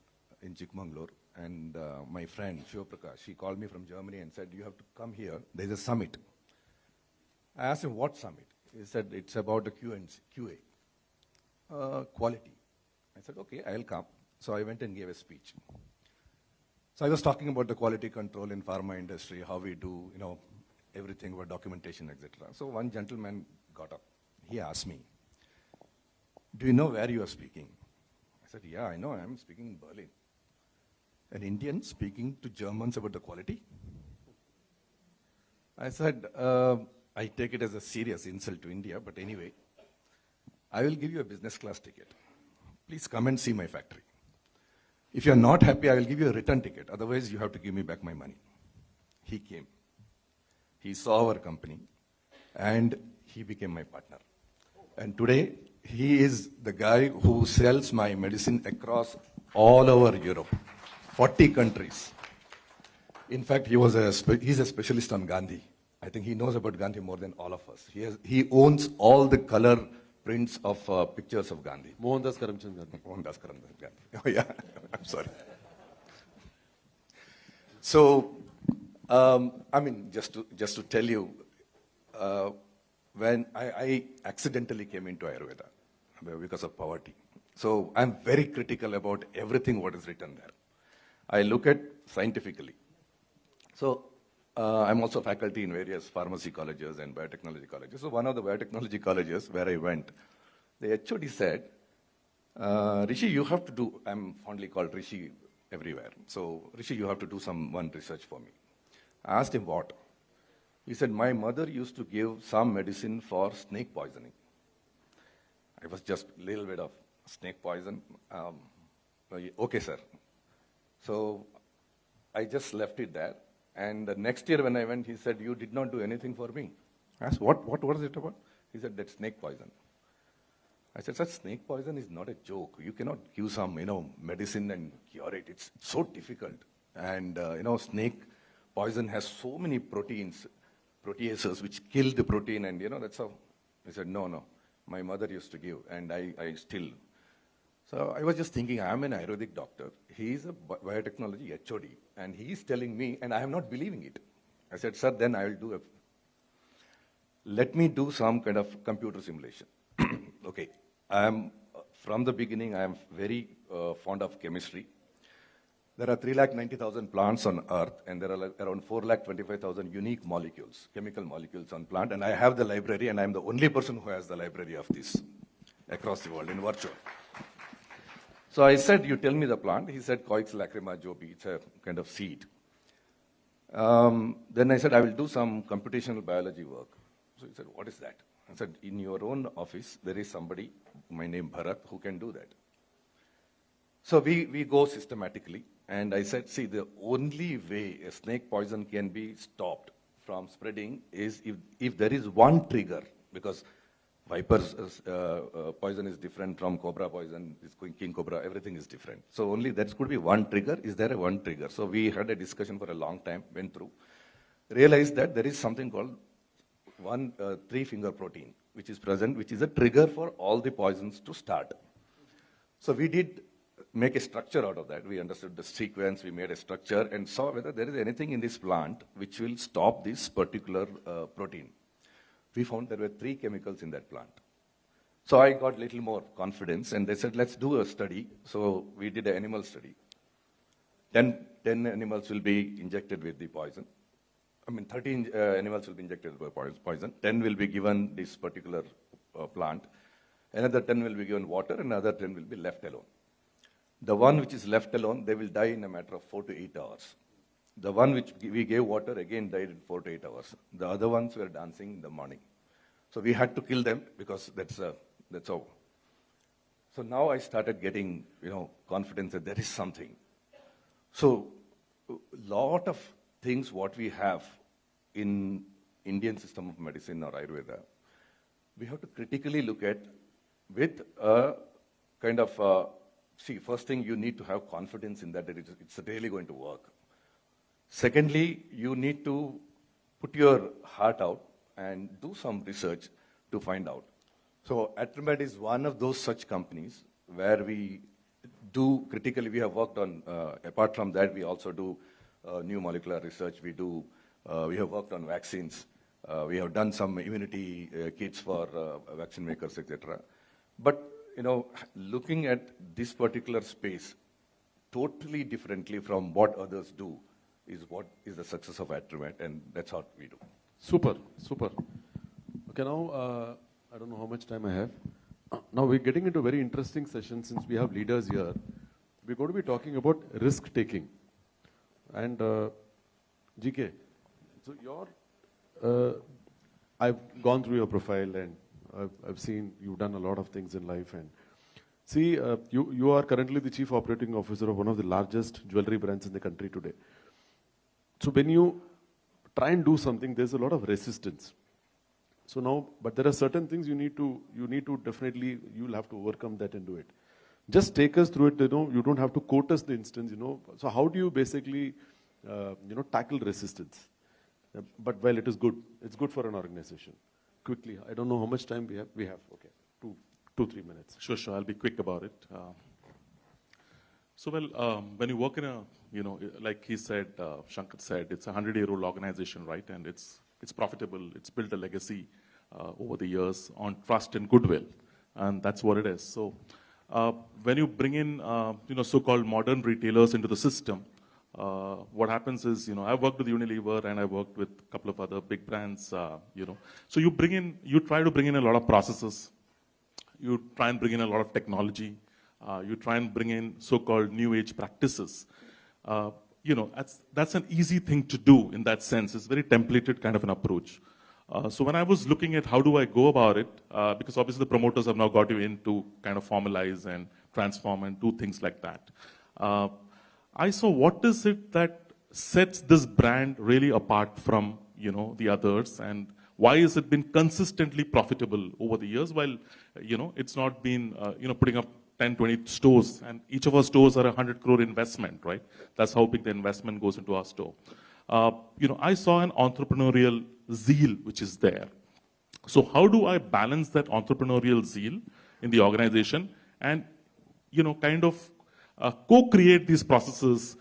in Chikmagalur, and my friend, Shivaprakash, she called me from Germany and said, you have to come here. There's a summit. I asked him, what summit? He said, it's about the QA, quality. I said, okay, I'll come. So I went and gave a speech. So I was talking about the quality control in pharma industry, how we do, everything about documentation, etc. So one gentleman got up. He asked me, do you know where you are speaking? I said, yeah, I know. I'm speaking in Berlin. An Indian speaking to Germans about the quality? I said, I take it as a serious insult to India, but anyway, I will give you a business class ticket. Please come and see my factory. If you're not happy, I will give you a return ticket. Otherwise, you have to give me back my money. He came. He saw our company, and he became my partner. And today, he is the guy who sells my medicine across all over Europe, 40 countries. In fact, he's a specialist on Gandhi. I think he knows about Gandhi more than all of us. He owns all the color prints of pictures of Gandhi. Mohandas Karamchand Gandhi. Mohandas Karamchand Gandhi. Oh yeah, I'm sorry. So, I mean, just to tell you, when I accidentally came into Ayurveda because of poverty. So I'm very critical about everything what is written there. I look at scientifically. So I'm also faculty in various pharmacy colleges and biotechnology colleges. So one of the biotechnology colleges where I went, the HOD said, Rishi, you have to do, I'm fondly called Rishi everywhere. So Rishi, you have to do one research for me. I asked him what? He said, my mother used to give some medicine for snake poisoning. I was just a little bit of snake poison. Okay, sir. So I just left it there. And the next year when I went, he said, you did not do anything for me. I asked, what was it about? He said, that's snake poison. I said, sir, snake poison is not a joke. You cannot give some, medicine and cure it. It's so difficult. And, snake poison has so many proteases, which kill the protein. And, that's how. He said, no. My mother used to give. And I still. So I was just thinking, I'm an Ayurvedic doctor. He's a biotechnology HOD. And he's telling me, and I am not believing it. I said, sir, then I will let me do some kind of computer simulation. Okay. From the beginning, I am very fond of chemistry. There are 390,000 plants on Earth, and there are around 425,000 unique molecules, chemical molecules on plant. And I have the library, and I'm the only person who has the library of this across the world in virtual. So I said, you tell me the plant. He said, Coix lacrima jobi. It's a kind of seed. Then I said, I will do some computational biology work. So he said, what is that? I said, in your own office, there is somebody, my name Bharat, who can do that. So we go systematically. And I said, see, the only way a snake poison can be stopped from spreading is if there is one trigger, because viper's poison is different from cobra poison, king cobra, everything is different. So only that could be one trigger. Is there a one trigger? So we had a discussion for a long time, went through, realized that there is something called three-finger protein, which is present, which is a trigger for all the poisons to start. So we did make a structure out of that. We understood the sequence, we made a structure and saw whether there is anything in this plant which will stop this particular protein. We found there were 3 chemicals in that plant. So I got a little more confidence and they said, let's do a study. So we did an animal study. 10 animals will be injected with the poison. 13 animals will be injected with poison. 10 will be given this particular plant. Another 10 will be given water, and another 10 will be left alone. The one which is left alone, they will die in a matter of 4 to 8 hours. The one which we gave water, again died in 4 to 8 hours. The other ones were dancing in the morning. So we had to kill them because that's all. So now I started getting, confidence that there is something. So lot of things what we have in Indian system of medicine or Ayurveda, we have to critically look at with a kind of, first thing you need to have confidence in that it's really going to work. Secondly, you need to put your heart out and do some research to find out. So Atromed is one of those such companies where we do critically, we have worked on, apart from that, we also do new molecular research. We have worked on vaccines. We have done some immunity kits for vaccine makers, etc. But, looking at this particular space totally differently from what others do is what is the success of Atromed, and that's what we do. Super. Okay, now, I don't know how much time I have. Now we're getting into a very interesting session since we have leaders here. We're going to be talking about risk-taking. And GK, so I've gone through your profile and I've seen you've done a lot of things in life. And see, you are currently the chief operating officer of one of the largest jewelry brands in the country today. So when you try and do something, there's a lot of resistance. So now, but there are certain things you need to definitely, you'll have to overcome that and do it. Just take us through it, you don't have to quote us the instance, So how do you basically, tackle resistance? But well, it is good. It's good for an organization. Quickly, I don't know how much time we have. We have, okay, 2-3 minutes. Sure, I'll be quick about it. When you work in a, like he said, Shankar said, it's a 100-year-old organization, right? And it's profitable. It's built a legacy over the years on trust and goodwill, and that's what it is. So when you bring in, so-called modern retailers into the system, what happens is, I've worked with Unilever and I've worked with a couple of other big brands, So you try to bring in a lot of processes. You try and bring in a lot of technology. You try and bring in so-called new age practices. That's an easy thing to do in that sense. It's very templated kind of an approach. So when I was looking at how do I go about it, because obviously the promoters have now got you in to kind of formalize and transform and do things like that. I saw what is it that sets this brand really apart from, the others, and why has it been consistently profitable over the years while, it's not been, putting up 10, 20 stores, and each of our stores are a 100 crore investment, right? That's how big the investment goes into our store. I saw an entrepreneurial zeal which is there. So how do I balance that entrepreneurial zeal in the organization and, kind of co-create these processes,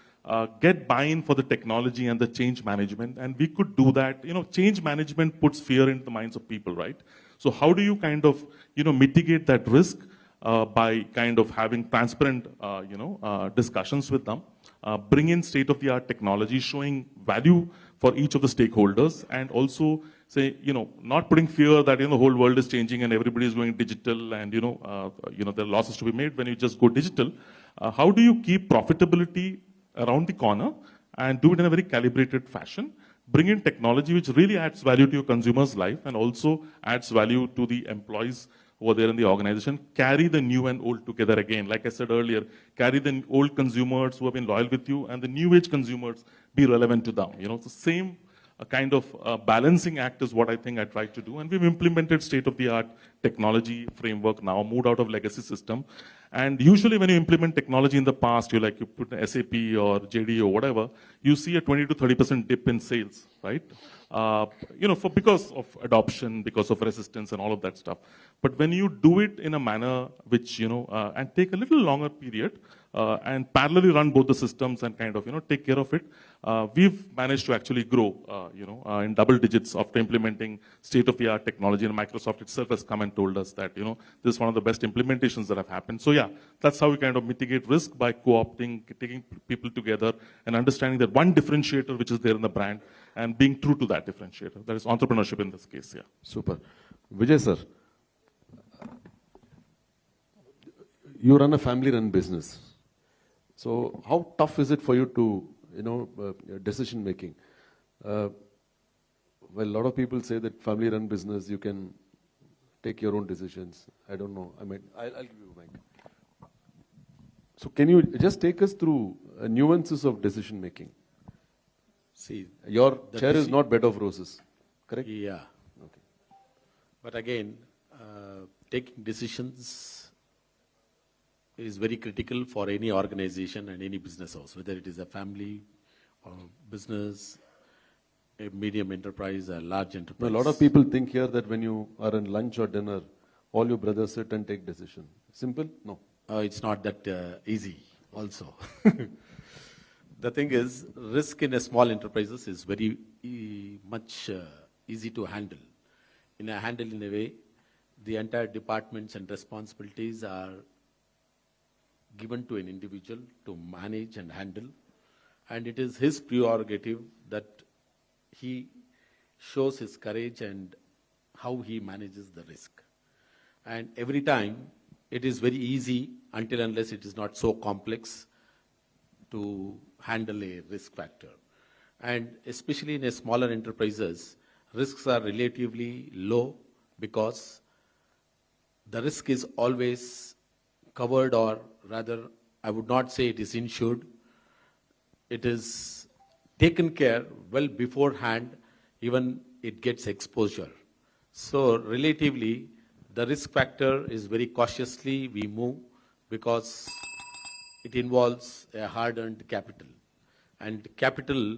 get buy-in for the technology and the change management, and we could do that. Change management puts fear into the minds of people, right? So how do you kind of, mitigate that risk by kind of having transparent, discussions with them, bring in state-of-the-art technology, showing value for each of the stakeholders, and also say, not putting fear that, the whole world is changing and everybody is going digital and, there are losses to be made when you just go digital. How do you keep profitability around the corner and do it in a very calibrated fashion? Bring in technology which really adds value to your consumer's life and also adds value to the employees over there in the organization. Carry the new and old together again. Like I said earlier, carry the old consumers who have been loyal with you and the new age consumers, be relevant to them. It's the same kind of balancing act is what I think I tried to do. And we've implemented state-of-the-art technology framework now, moved out of legacy system. And usually when you implement technology in the past, you put an SAP or JD or whatever, you see a 20 to 30% dip in sales, right? Because of adoption, because of resistance and all of that stuff. But when you do it in a manner which, and take a little longer period, and parallelly run both the systems and kind of, take care of it, we've managed to actually grow, in double digits after implementing state-of-the-art technology. And Microsoft itself has come and told us that, this is one of the best implementations that have happened. So yeah, that's how we kind of mitigate risk by co-opting, taking people together and understanding that one differentiator which is there in the brand and being true to that differentiator. That is entrepreneurship in this case, yeah. Super. Vijay sir, you run a family-run business. So how tough is it for you to, decision making? Well, a lot of people say that family-run business, you can take your own decisions. I don't know. I mean, I'll give you a mic. So can you just take us through nuances of decision making? See, your chair is not bed of roses, correct? Yeah. Okay. But again, taking decisions is very critical for any organization and any business house, whether it is a family or business, a medium enterprise, a large enterprise. A lot of people think here that when you are in lunch or dinner, all your brothers sit and take decision. Simple? No. It's not that easy also. The thing is, risk in a small enterprises is very much easy to handle. In a way, the entire departments and responsibilities are given to an individual to manage and handle. And it is his prerogative that he shows his courage and how he manages the risk. And every time, it is very easy until unless it is not so complex to handle a risk factor. And especially in a smaller enterprises, risks are relatively low because the risk is always covered, or rather, I would not say it is insured. It is taken care well beforehand, even it gets exposure. So relatively, the risk factor is very cautiously we move because it involves a hard-earned capital. And capital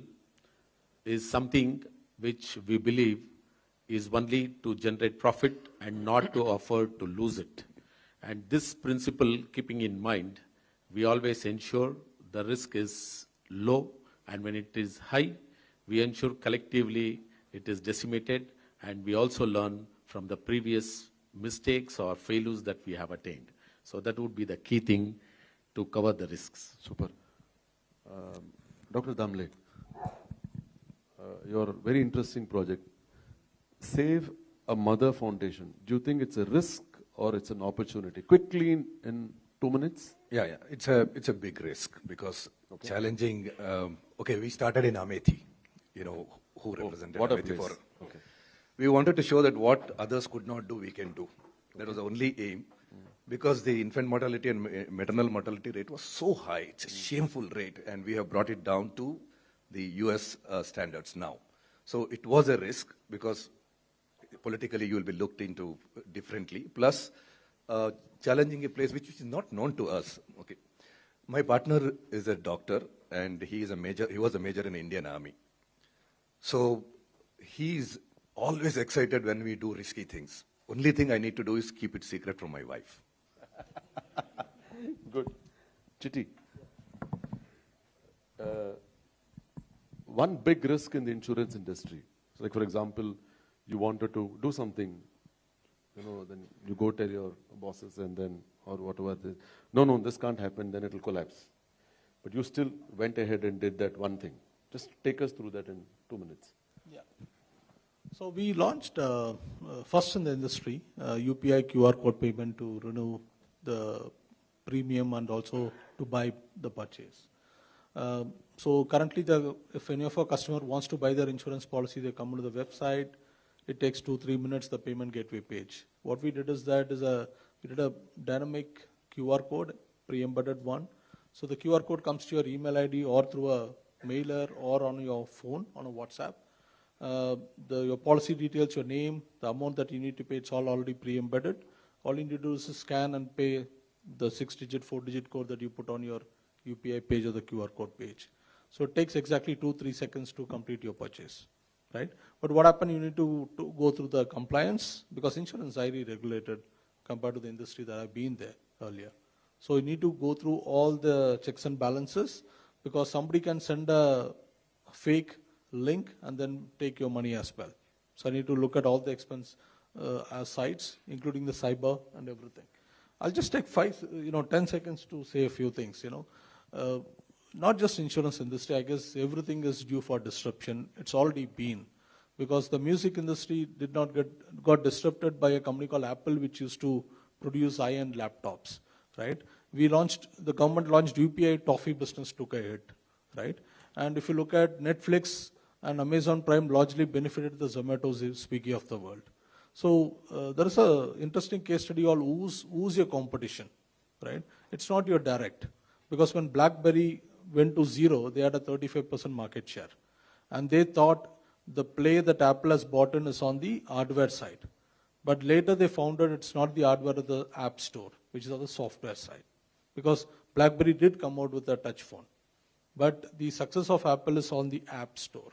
is something which we believe is only to generate profit and not to afford to lose it. And this principle keeping in mind, we always ensure the risk is low, and when it is high, we ensure collectively it is decimated, and we also learn from the previous mistakes or failures that we have attained. So that would be the key thing to cover the risks. Super. Dr. Damle, your very interesting project, Save a Mother Foundation. Do you think it's a risk or it's an opportunity? Quickly in 2 minutes. Yeah. It's a big risk because challenging. We started in Amethi, who represented what a Amethi place. for. We wanted to show that what others could not do, we can do. That was the only aim. Because the infant mortality and maternal mortality rate was so high, it's a shameful rate, and we have brought it down to the US standards now. So it was a risk because politically you will be looked into differently. Plus, challenging a place which is not known to us. Okay, my partner is a doctor, and he was a major in the Indian Army. So he's always excited when we do risky things. Only thing I need to do is keep it secret from my wife. Good. Chitty. One big risk in the insurance industry. So like, for example, you wanted to do something, then you go tell your bosses and then, or whatever. No, this can't happen, then it will collapse. But you still went ahead and did that one thing. Just take us through that in 2 minutes. Yeah. So we launched first in the industry, UPI QR code payment to renew the premium and also to buy the purchase. So currently, if any of our customer wants to buy their insurance policy, they come to the website. It takes 2-3 minutes, the payment gateway page. What we did is we did a dynamic QR code, pre-embedded one. So the QR code comes to your email ID or through a mailer or on your phone, on a WhatsApp. Your policy details, your name, the amount that you need to pay, it's all already pre-embedded. All you need to do is scan and pay the 6-digit, 4-digit code that you put on your UPI page or the QR code page. So it takes exactly 2-3 seconds to complete your purchase, right? But what happened, you need to go through the compliance because insurance is highly regulated compared to the industry that I've been there earlier. So you need to go through all the checks and balances because somebody can send a fake link and then take your money as well. So I need to look at all the expense sites, including the cyber and everything. I'll just take 10 seconds to say a few things. Not just insurance industry, I guess everything is due for disruption. It's already been because the music industry got disrupted by a company called Apple, which used to produce high-end laptops, right? The government launched UPI, toffee business took a hit, right? And if you look at Netflix and Amazon Prime, largely benefited the Zomatos, Swiggy of the world. So there is an interesting case study on who's your competition, right? It's not your direct. Because when BlackBerry went to zero, they had a 35% market share. And they thought the play that Apple has bought in is on the hardware side. But later they found that it's not the hardware of the App Store, which is on the software side. Because BlackBerry did come out with a touch phone. But the success of Apple is on the App Store,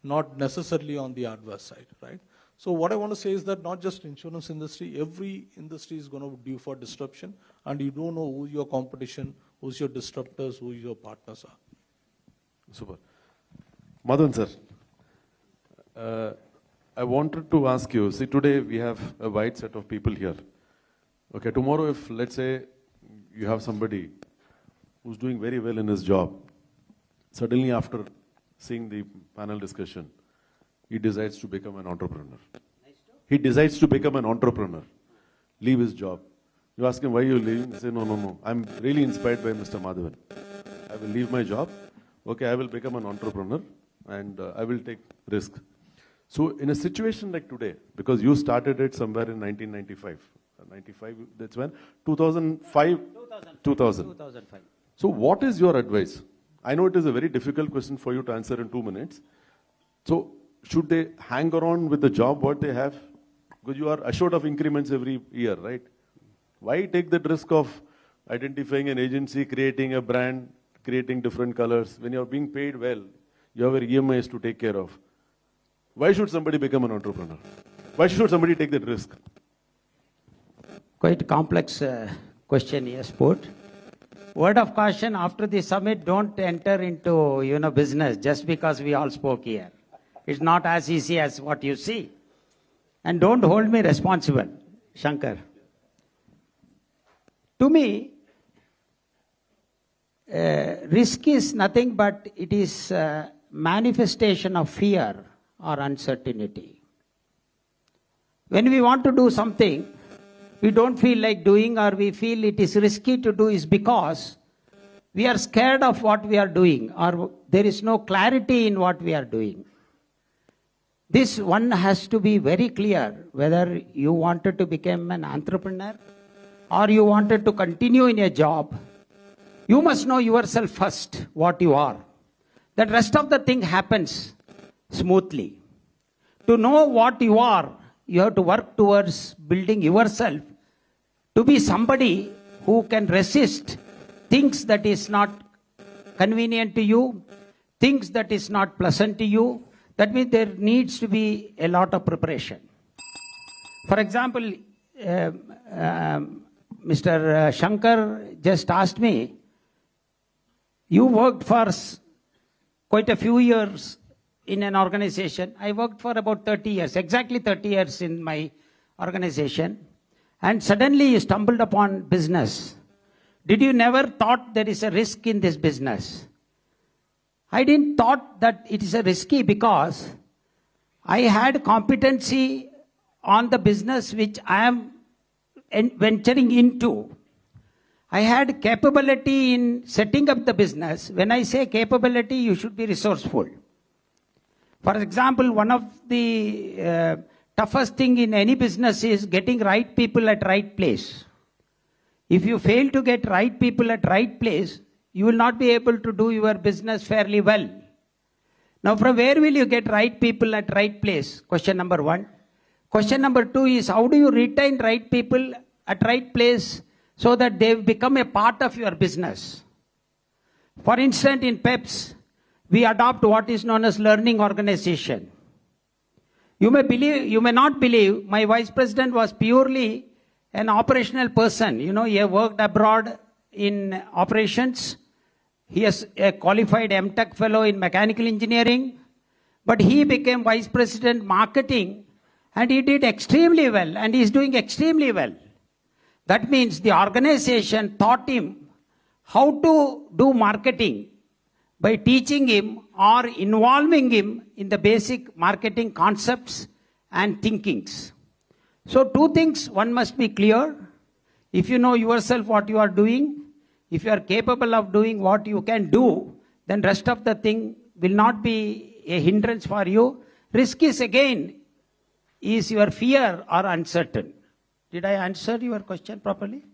not necessarily on the hardware side, right? So what I want to say is that not just insurance industry, every industry is going to be due for disruption, and you don't know who your competition, who's your disruptors, who your partners are. Super. Madan sir, I wanted to ask you, see today we have a wide set of people here. Okay, tomorrow if let's say you have somebody who's doing very well in his job, suddenly after seeing the panel discussion, he decides to become an entrepreneur. He decides to become an entrepreneur, leave his job. You ask him, why are you leaving? He says, no, I'm really inspired by Mr. Madhavan. I will leave my job. Okay, I will become an entrepreneur and I will take risk. So in a situation like today, because you started it somewhere in 1995, 95, that's when? 2005? 2005. So what is your advice? I know it is a very difficult question for you to answer in 2 minutes. So should they hang around with the job what they have Because you are assured of increments every year, right? Why take that risk of identifying an agency, creating a brand, creating different colors? When you're being paid well, you have your EMIs to take care of. Why should somebody become an entrepreneur? Why should somebody take that risk? Quite a complex question yes, put. Word of caution, after the summit, don't enter into business just because we all spoke here. It's not as easy as what you see. And don't hold me responsible, Shankar. To me, risk is nothing but it is a manifestation of fear or uncertainty. When we want to do something, we don't feel like doing or we feel it is risky to do is because we are scared of what we are doing or there is no clarity in what we are doing. This one has to be very clear whether you wanted to become an entrepreneur or you wanted to continue in a job. You must know yourself first, what you are. The rest of the thing happens smoothly. To know what you are, you have to work towards building yourself to be somebody who can resist things that is not convenient to you, things that is not pleasant to you. That means there needs to be a lot of preparation. For example, Mr. Shankar just asked me, you worked for quite a few years in an organization. I worked for about 30 years, exactly 30 years in my organization. And suddenly you stumbled upon business. Did you never thought there is a risk in this business? I didn't thought that it is a risky because I had competency on the business which I am venturing into. I had capability in setting up the business. When I say capability, you should be resourceful. For example, one of the toughest thing in any business is getting right people at right place. If you fail to get right people at right place, you will not be able to do your business fairly well. Now, from where will you get right people at right place? Question number one. Question number two is, how do you retain right people at right place so that they become a part of your business? For instance, in PEPS, we adopt what is known as learning organization. You may believe, you may not believe, my vice president was purely an operational person. You know, he worked abroad in operations. He is a qualified MTech fellow in mechanical engineering. But he became vice president marketing and he did extremely well and he is doing extremely well. That means the organization taught him how to do marketing by teaching him or involving him in the basic marketing concepts and thinkings. So two things, one must be clear. If you know yourself what you are doing, if you are capable of doing what you can do, then rest of the thing will not be a hindrance for you. Risk is again, is your fear or uncertain. Did I answer your question properly?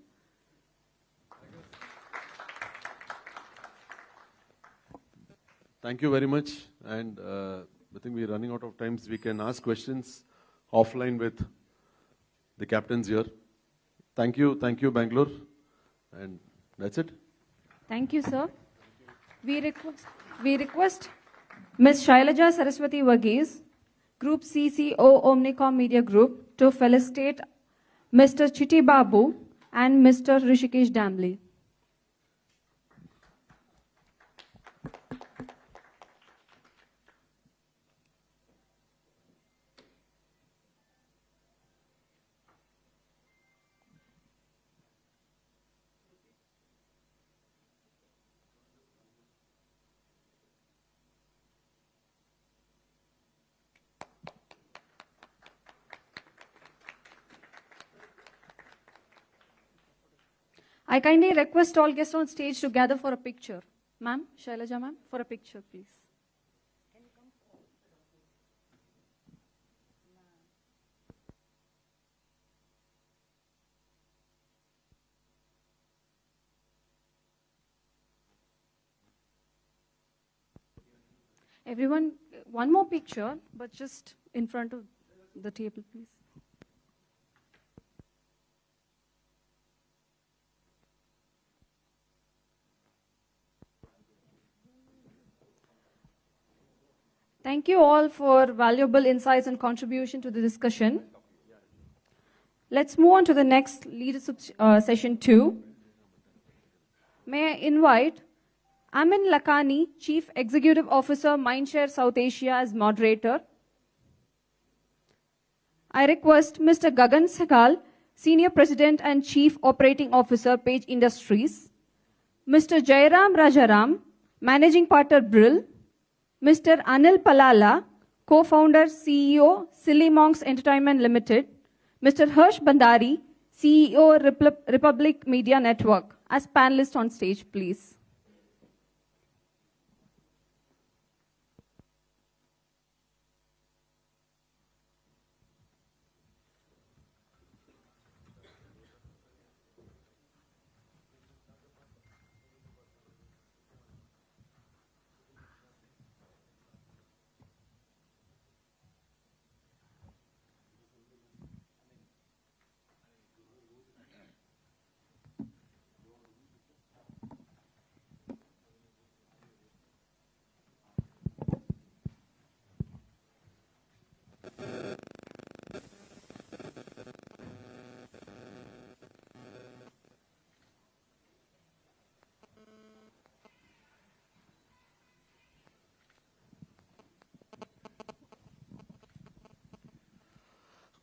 Thank you very much. And I think we're running out of time, so we can ask questions offline with the captains here. Thank you, Bangalore. And that's it. Thank you, sir. We request Ms. Shailaja Saraswati Varghese, Group CCO Omnicom Media Group, to felicitate Mr. Chitti Babu and Mr. Rishikesh Damli. I kindly request all guests on stage to gather for a picture. Ma'am, Shailaja ma'am, for a picture, please. Everyone, one more picture, but just in front of the table, please. Thank you all for valuable insights and contribution to the discussion. Let's move on to the next leadership session 2. May I invite Amin Lakhani, Chief Executive Officer, Mindshare South Asia, as moderator. I request Mr. Gagan Sehgal, Senior President and Chief Operating Officer, Page Industries, Mr. Jairam Rajaram, Managing Partner, Brill, Mr. Anil Palala, Co-founder, CEO, Silly Monks Entertainment Limited, Mr. Harsh Bandari, CEO, Republic Media Network, as panelists on stage, please.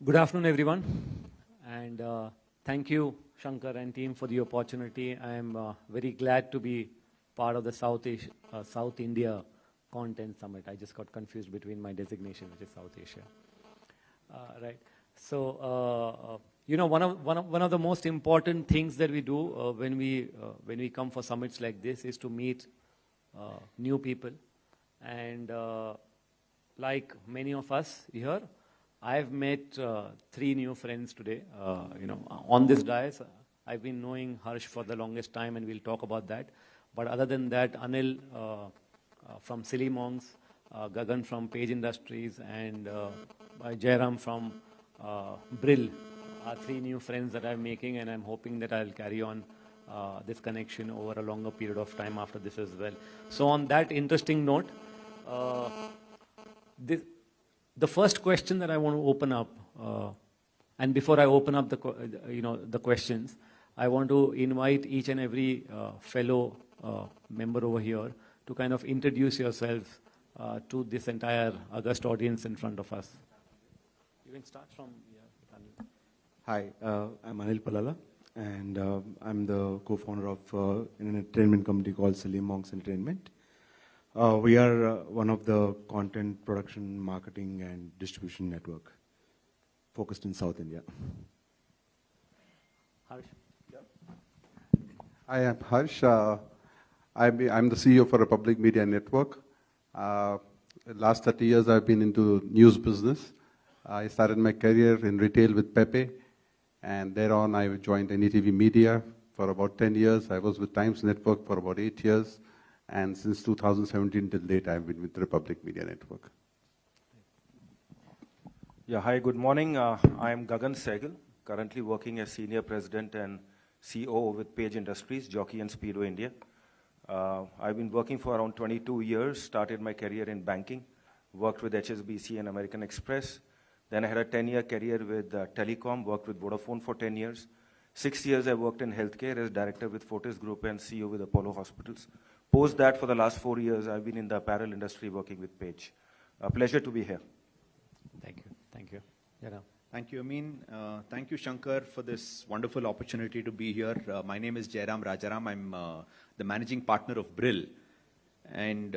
Good afternoon, everyone, and thank you, Shankar and team, for the opportunity. I am very glad to be part of the South India Content Summit. I just got confused between my designation, which is South Asia. Right. So, you know, one of the most important things that we do when we come for summits like this is to meet new people, and like many of us here, I've met 3 new friends today, you know, on this dais. I've been knowing Harsh for the longest time, and we'll talk about that. But other than that, Anil from Silly Monks, Gagan from Page Industries, and Jairam from Brill are 3 new friends that I'm making, and I'm hoping that I'll carry on this connection over a longer period of time after this as well. So on that interesting note, the first question that I want to open up, and before I open up the questions, I want to invite each and every fellow member over here to kind of introduce yourselves to this entire august audience in front of us. You can start from here. Hi, I'm Anil Palala, and I'm the co-founder of an entertainment company called Silly Monks Entertainment. We are one of the content production, marketing, and distribution network focused in South India. Harsh? I am Harsh. I'm the CEO for Republic Media Network. Last 30 years I've been into news business. I started my career in retail with Pepe, and thereon I joined NETV Media for about 10 years. I was with Times Network for about 8 years. And since 2017 till date, I've been with Republic Media Network. Yeah, hi, good morning. I am Gagan Sehgal, currently working as Senior President and CEO with Page Industries, Jockey and Speedo India. I've been working for around 22 years, started my career in banking, worked with HSBC and American Express. Then I had a 10-year career with Telecom, worked with Vodafone for 10 years. 6 years I worked in healthcare as Director with Fortis Group and CEO with Apollo Hospitals. Post that, for the last 4 years, I've been in the apparel industry working with Page. A pleasure to be here. Thank you. Thank you. Yeah. Thank you, Amin. Thank you, Shankar, for this wonderful opportunity to be here. My name is Jairam Rajaram. I'm the managing partner of Brill. And,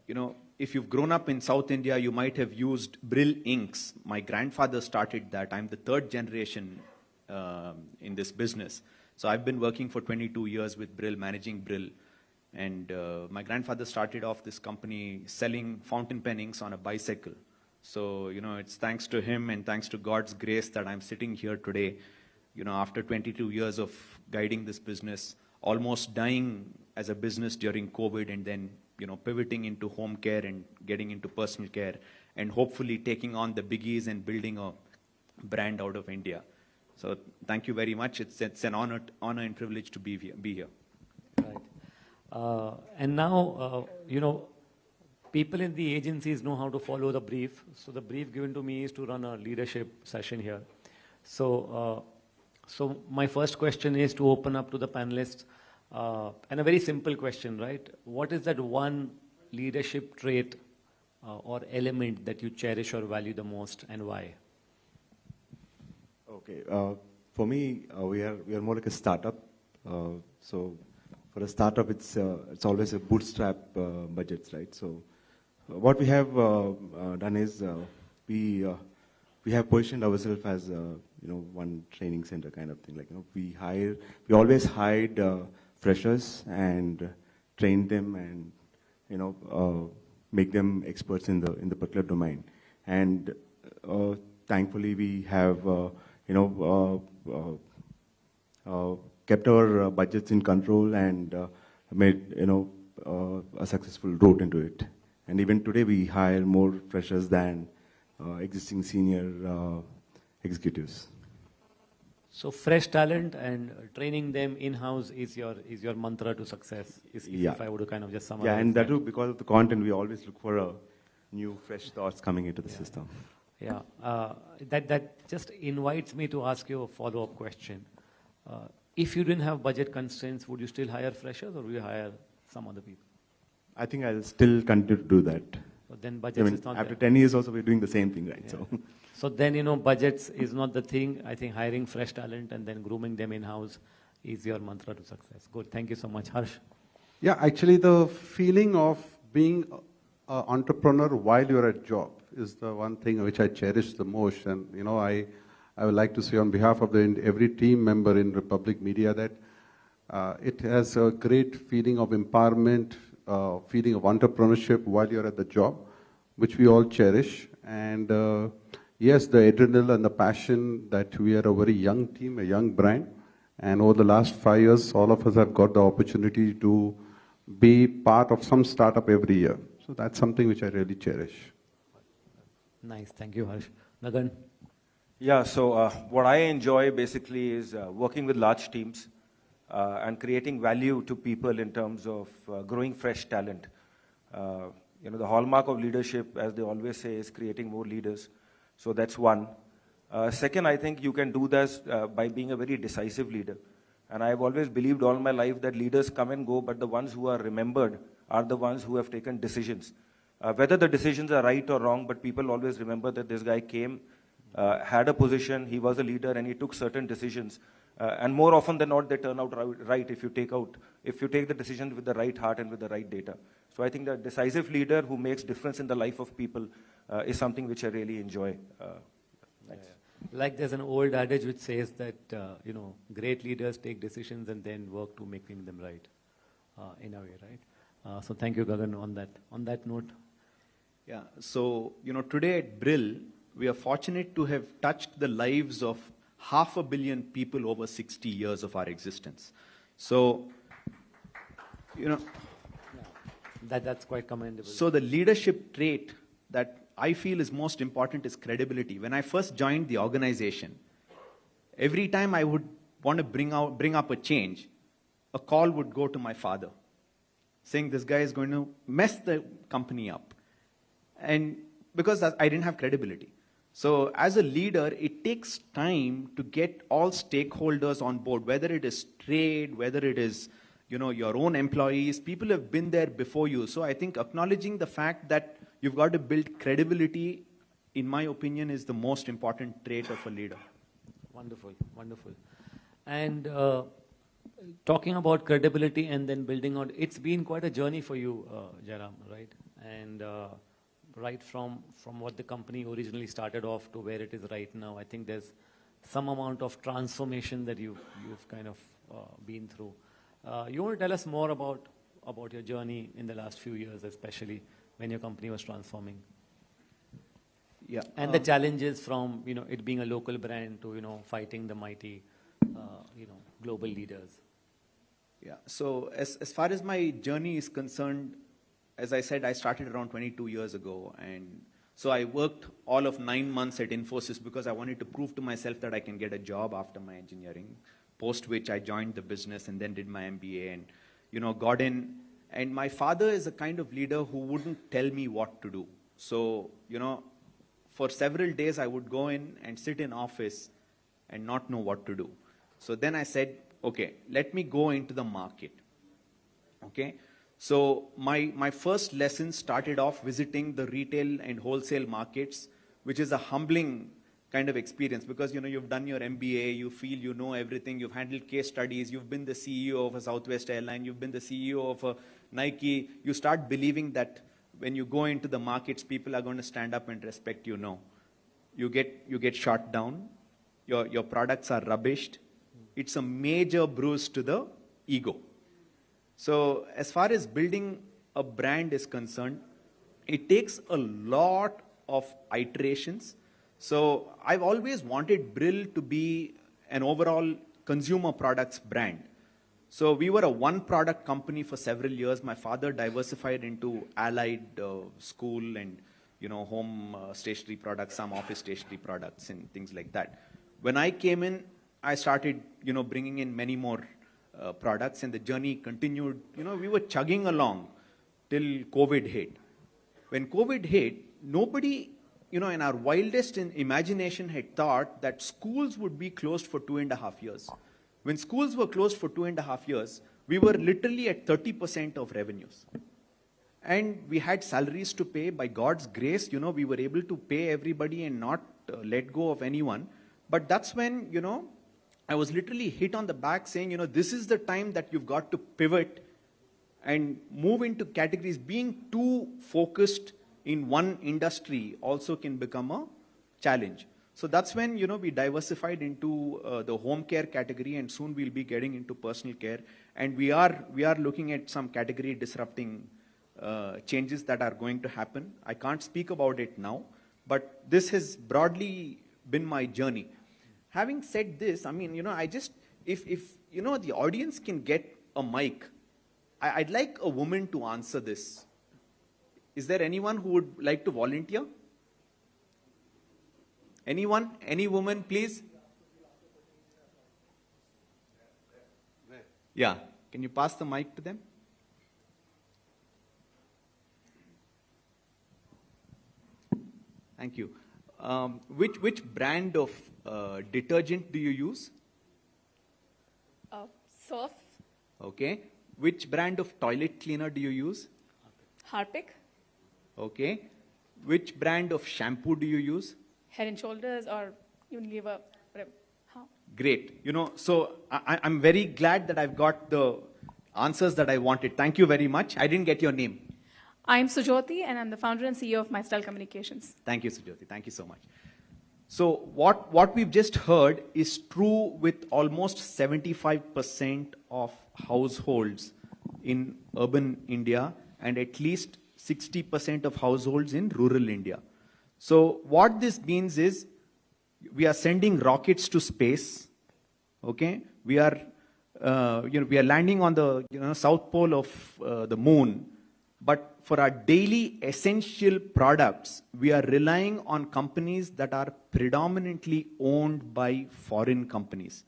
you know, if you've grown up in South India, you might have used Brill inks. My grandfather started that. I'm the 3rd generation in this business. So I've been working for 22 years with Brill, managing Brill. And my grandfather started off this company selling fountain pen inks on a bicycle. So, you know, it's thanks to him and thanks to God's grace that I'm sitting here today, you know, after 22 years of guiding this business, almost dying as a business during COVID, and then, you know, pivoting into home care and getting into personal care, and hopefully taking on the biggies and building a brand out of India. So thank you very much. It's an honor and privilege to be here. Right. And now, you know, people in the agencies know how to follow the brief. So the brief given to me is to run a leadership session here. So, so my first question is to open up to the panelists, and a very simple question, right? What is that one leadership trait or element that you cherish or value the most, and why? Okay, for me, we are more like a startup. So for a startup, it's always a bootstrap budgets, right? So what we have done is we have positioned ourselves as one training center kind of thing. Like we always hired freshers and train them and make them experts in the particular domain. And thankfully, we have kept our budgets in control and made a successful route into it. And even today, we hire more freshers than existing senior executives. So fresh talent and training them in-house is your mantra to success, if I were to kind of just summarize. Yeah, and that too, because of the content, we always look for new, fresh thoughts coming into the system. Yeah, that just invites me to ask you a follow-up question. If you didn't have budget constraints, would you still hire freshers, or would you hire some other people? I think I'll still continue to do that. So then budgets is not after there. 10 years also, we're doing the same thing, right? Yeah. So then, budgets is not the thing. I think hiring fresh talent and then grooming them in-house is your mantra to success. Good, thank you so much. Harsh? Yeah, actually the feeling of being an entrepreneur while you're at job is the one thing which I cherish the most. And, I would like to say on behalf of every team member in Republic Media that it has a great feeling of empowerment, feeling of entrepreneurship while you're at the job, which we all cherish. And yes, the adrenaline and the passion that we are a very young team, a young brand. And over the last 5 years, all of us have got the opportunity to be part of some startup every year. So that's something which I really cherish. Nice, thank you, Harsh. Nagan? Yeah, so what I enjoy basically is working with large teams and creating value to people in terms of growing fresh talent. The hallmark of leadership, as they always say, is creating more leaders. So that's one. Second, I think you can do this by being a very decisive leader. And I've always believed all my life that leaders come and go, but the ones who are remembered are the ones who have taken decisions. Whether the decisions are right or wrong, but people always remember that this guy came, had a position, he was a leader, and he took certain decisions. And more often than not, they turn out right if you take the decision with the right heart and with the right data. So I think the decisive leader who makes difference in the life of people is something which I really enjoy. Thanks. Like there's an old adage which says that, great leaders take decisions and then work to making them right, in a way, right? So thank you, Gagan, on that note. Yeah, so, today at Brill, we are fortunate to have touched the lives of 500 million people over 60 years of our existence. So, That's quite commendable. So the leadership trait that I feel is most important is credibility. When I first joined the organization, every time I would want to bring up a change, a call would go to my father, saying this guy is going to mess the company up. And because I didn't have credibility. So as a leader, it takes time to get all stakeholders on board, whether it is trade, whether it is your own employees. People have been there before you. So I think acknowledging the fact that you've got to build credibility, in my opinion, is the most important trait of a leader. Wonderful, wonderful. And talking about credibility and then building out, it's been quite a journey for you, Jairam, right? And right from what the company originally started off to where it is right now, I think there's some amount of transformation that you've kind of been through. You want to tell us more about your journey in the last few years, especially when your company was transforming? Yeah. And the challenges from it being a local brand to fighting the mighty global leaders. Yeah. So as far as my journey is concerned, as I said, I started around 22 years ago, and so I worked all of 9 months at Infosys because I wanted to prove to myself that I can get a job after my engineering. Post which I joined the business and then did my MBA and got in And my father is a kind of leader who wouldn't tell me what to do. So, for several days I would go in and sit in office and not know what to do. So then I said, okay, let me go into the market. Okay. So my first lesson started off visiting the retail and wholesale markets, which is a humbling kind of experience because, you've done your MBA, you feel you know everything, you've handled case studies, you've been the CEO of a Southwest airline, you've been the CEO of a Nike. You start believing that when you go into the markets, people are going to stand up and respect you. No. You get shot down. Your products are rubbished. It's a major bruise to the ego. So as far as building a brand is concerned, it takes a lot of iterations. So I've always wanted Brill to be an overall consumer products brand. So we were a one product company for several years. My father diversified into allied school and home stationery products, some office stationery products and things like that. When I came in, I started bringing in many more products, and the journey continued. We were chugging along till COVID hit. When COVID hit, nobody in our wildest imagination had thought that schools would be closed for 2.5 years. When schools were closed for 2.5 years, we were literally at 30% of revenues. And we had salaries to pay. By God's grace, we were able to pay everybody and not let go of anyone. But that's when, I was literally hit on the back saying, this is the time that you've got to pivot and move into categories. Being too focused in one industry also can become a challenge. So that's when, we diversified into the home care category, and soon we'll be getting into personal care. And we are looking at some category disrupting changes that are going to happen. I can't speak about it now, but this has broadly been my journey. Having said this, I mean, if the audience can get a mic, I'd like a woman to answer this. Is there anyone who would like to volunteer? Anyone? Any woman, please? Yeah. Can you pass the mic to them? Thank you. Which brand of detergent do you use? Surf. Okay. Which brand of toilet cleaner do you use? Harpic. Okay. Which brand of shampoo do you use? Head and Shoulders or Unilever. Whatever. How? Great. So I'm very glad that I've got the answers that I wanted. Thank you very much. I didn't get your name. I'm Sujoti, and I'm the founder and CEO of My Style Communications. Thank you, Sujoti. Thank you so much. So what we've just heard is true with almost 75% of households in urban India and at least 60% of households in rural India. So what this means is we are sending rockets to space. Okay, we are landing on the south pole of the moon. But for our daily essential products, we are relying on companies that are predominantly owned by foreign companies.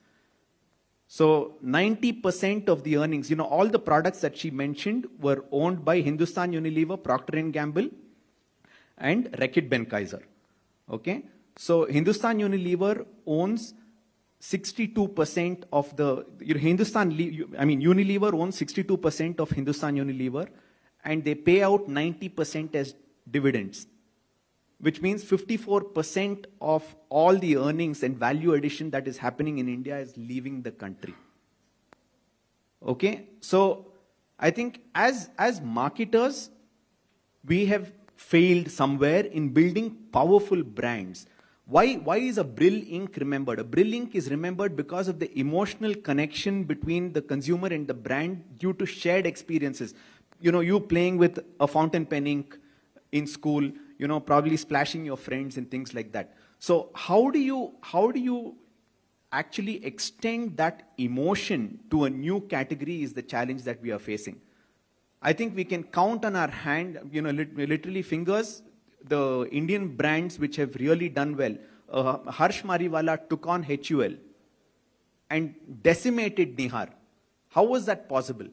So 90% of the earnings, all the products that she mentioned were owned by Hindustan Unilever, Procter & Gamble, and Reckitt Benckiser. Okay? So Hindustan Unilever owns 62% of the, Unilever owns 62% of Hindustan Unilever, and they pay out 90% as dividends, which means 54% of all the earnings and value addition that is happening in India is leaving the country. Okay, so I think as marketers, we have failed somewhere in building powerful brands. Why is a Brill ink remembered? A Brill ink is remembered because of the emotional connection between the consumer and the brand due to shared experiences. You playing with a fountain pen ink in school, probably splashing your friends and things like that. So how do you actually extend that emotion to a new category is the challenge that we are facing. I think we can count on our hand, literally fingers, the Indian brands which have really done well. Harsh Mariwala took on HUL and decimated Nihar. How was that possible?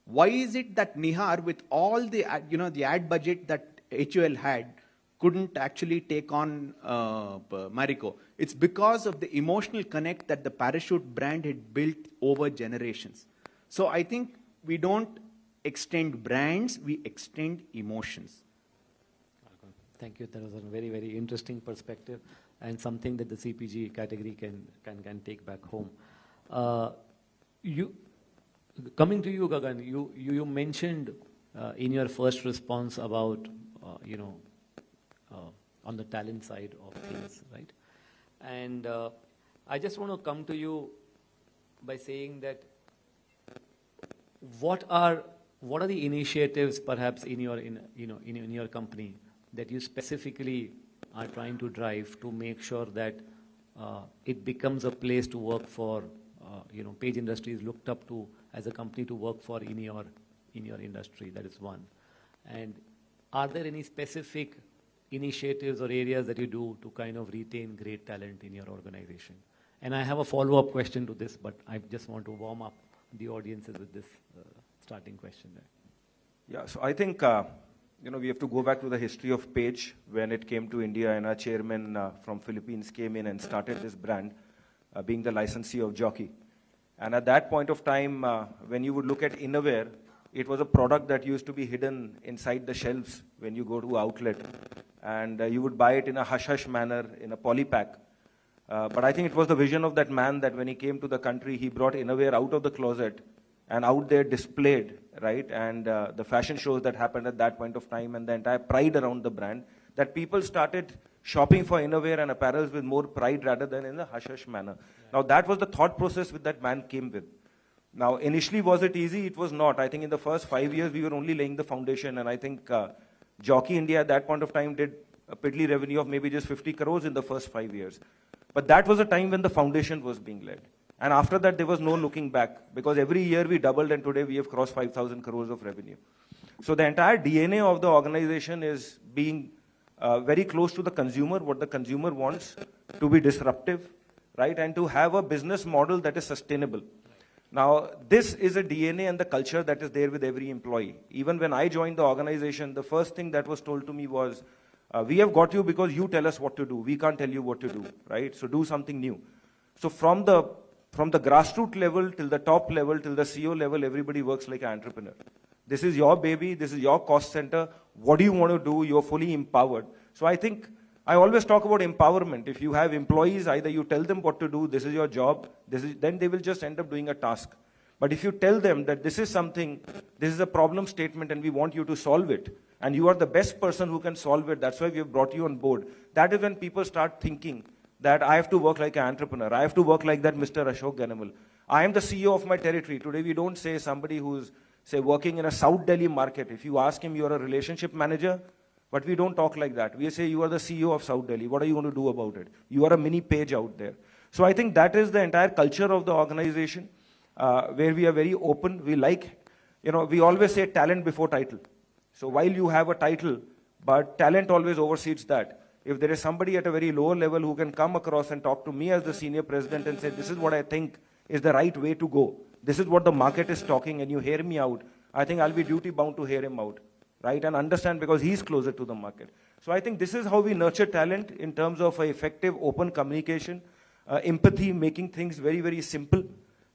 Why is it that Nihar, with all the the ad budget that HUL had, couldn't actually take on Marico? It's because of the emotional connect that the Parachute brand had built over generations. So I think we don't extend brands, we extend emotions. Thank you. That was a very, very interesting perspective and something that the CPG category can take back home. Coming to you, Gagan, you mentioned in your first response about, on the talent side of things, right? And I just want to come to you by saying that what are the initiatives perhaps in your company that you specifically are trying to drive to make sure that it becomes a place to work for, Page Industries looked up to as a company to work for in your industry? That is one. And are there any specific initiatives or areas that you do to kind of retain great talent in your organization? And I have a follow-up question to this, but I just want to warm up the audiences with this starting question there. Yeah, so I think, we have to go back to the history of Page when it came to India, and our chairman from Philippines came in and started this brand, being the licensee of Jockey. And at that point of time, when you would look at Innerwear, it was a product that used to be hidden inside the shelves when you go to outlet. And you would buy it in a hush-hush manner, in a poly pack. But I think it was the vision of that man that when he came to the country, he brought Innerwear out of the closet and out there displayed, right? And the fashion shows that happened at that point of time and the entire pride around the brand, that people started shopping for innerwear and apparels with more pride rather than in a hush-hush manner. Now that was the thought process which that man came with. Now initially was it easy? It was not. I think in the first 5 years we were only laying the foundation, and I think Jockey India at that point of time did a piddly revenue of maybe just 50 crores in the first 5 years. But that was a time when the foundation was being laid. And after that, there was no looking back, because every year we doubled and today we have crossed 5,000 crores of revenue. So the entire DNA of the organization is being very close to the consumer, what the consumer wants, to be disruptive, right? And to have a business model that is sustainable. Now, this is a DNA and the culture that is there with every employee. Even when I joined the organization, the first thing that was told to me was, we have got you because you tell us what to do. We can't tell you what to do, right? So do something new. So from the grassroots level till the top level, till the CEO level, everybody works like an entrepreneur. This is your baby, this is your cost center. What do you want to do? You're fully empowered. So I think, I always talk about empowerment. If you have employees, either you tell them what to do, this is your job, then they will just end up doing a task. But if you tell them that this is something, this is a problem statement and we want you to solve it, and you are the best person who can solve it, that's why we have brought you on board. That is when people start thinking that I have to work like an entrepreneur. I have to work like that Mr. Ashok Ganimal. I am the CEO of my territory. Today we don't say somebody who's, say, working in a South Delhi market. If you ask him, you're a relationship manager, but we don't talk like that. We say, you are the CEO of South Delhi. What are you going to do about it? You are a mini Page out there. So I think that is the entire culture of the organization, where we are very open. We like, we always say talent before title. So while you have a title, but talent always oversees that. If there is somebody at a very lower level who can come across and talk to me as the senior president and say, this is what I think is the right way to go. This is what the market is talking, and you hear me out. I think I'll be duty bound to hear him out, right? And understand, because he's closer to the market. So I think this is how we nurture talent in terms of effective open communication, empathy, making things very, very simple,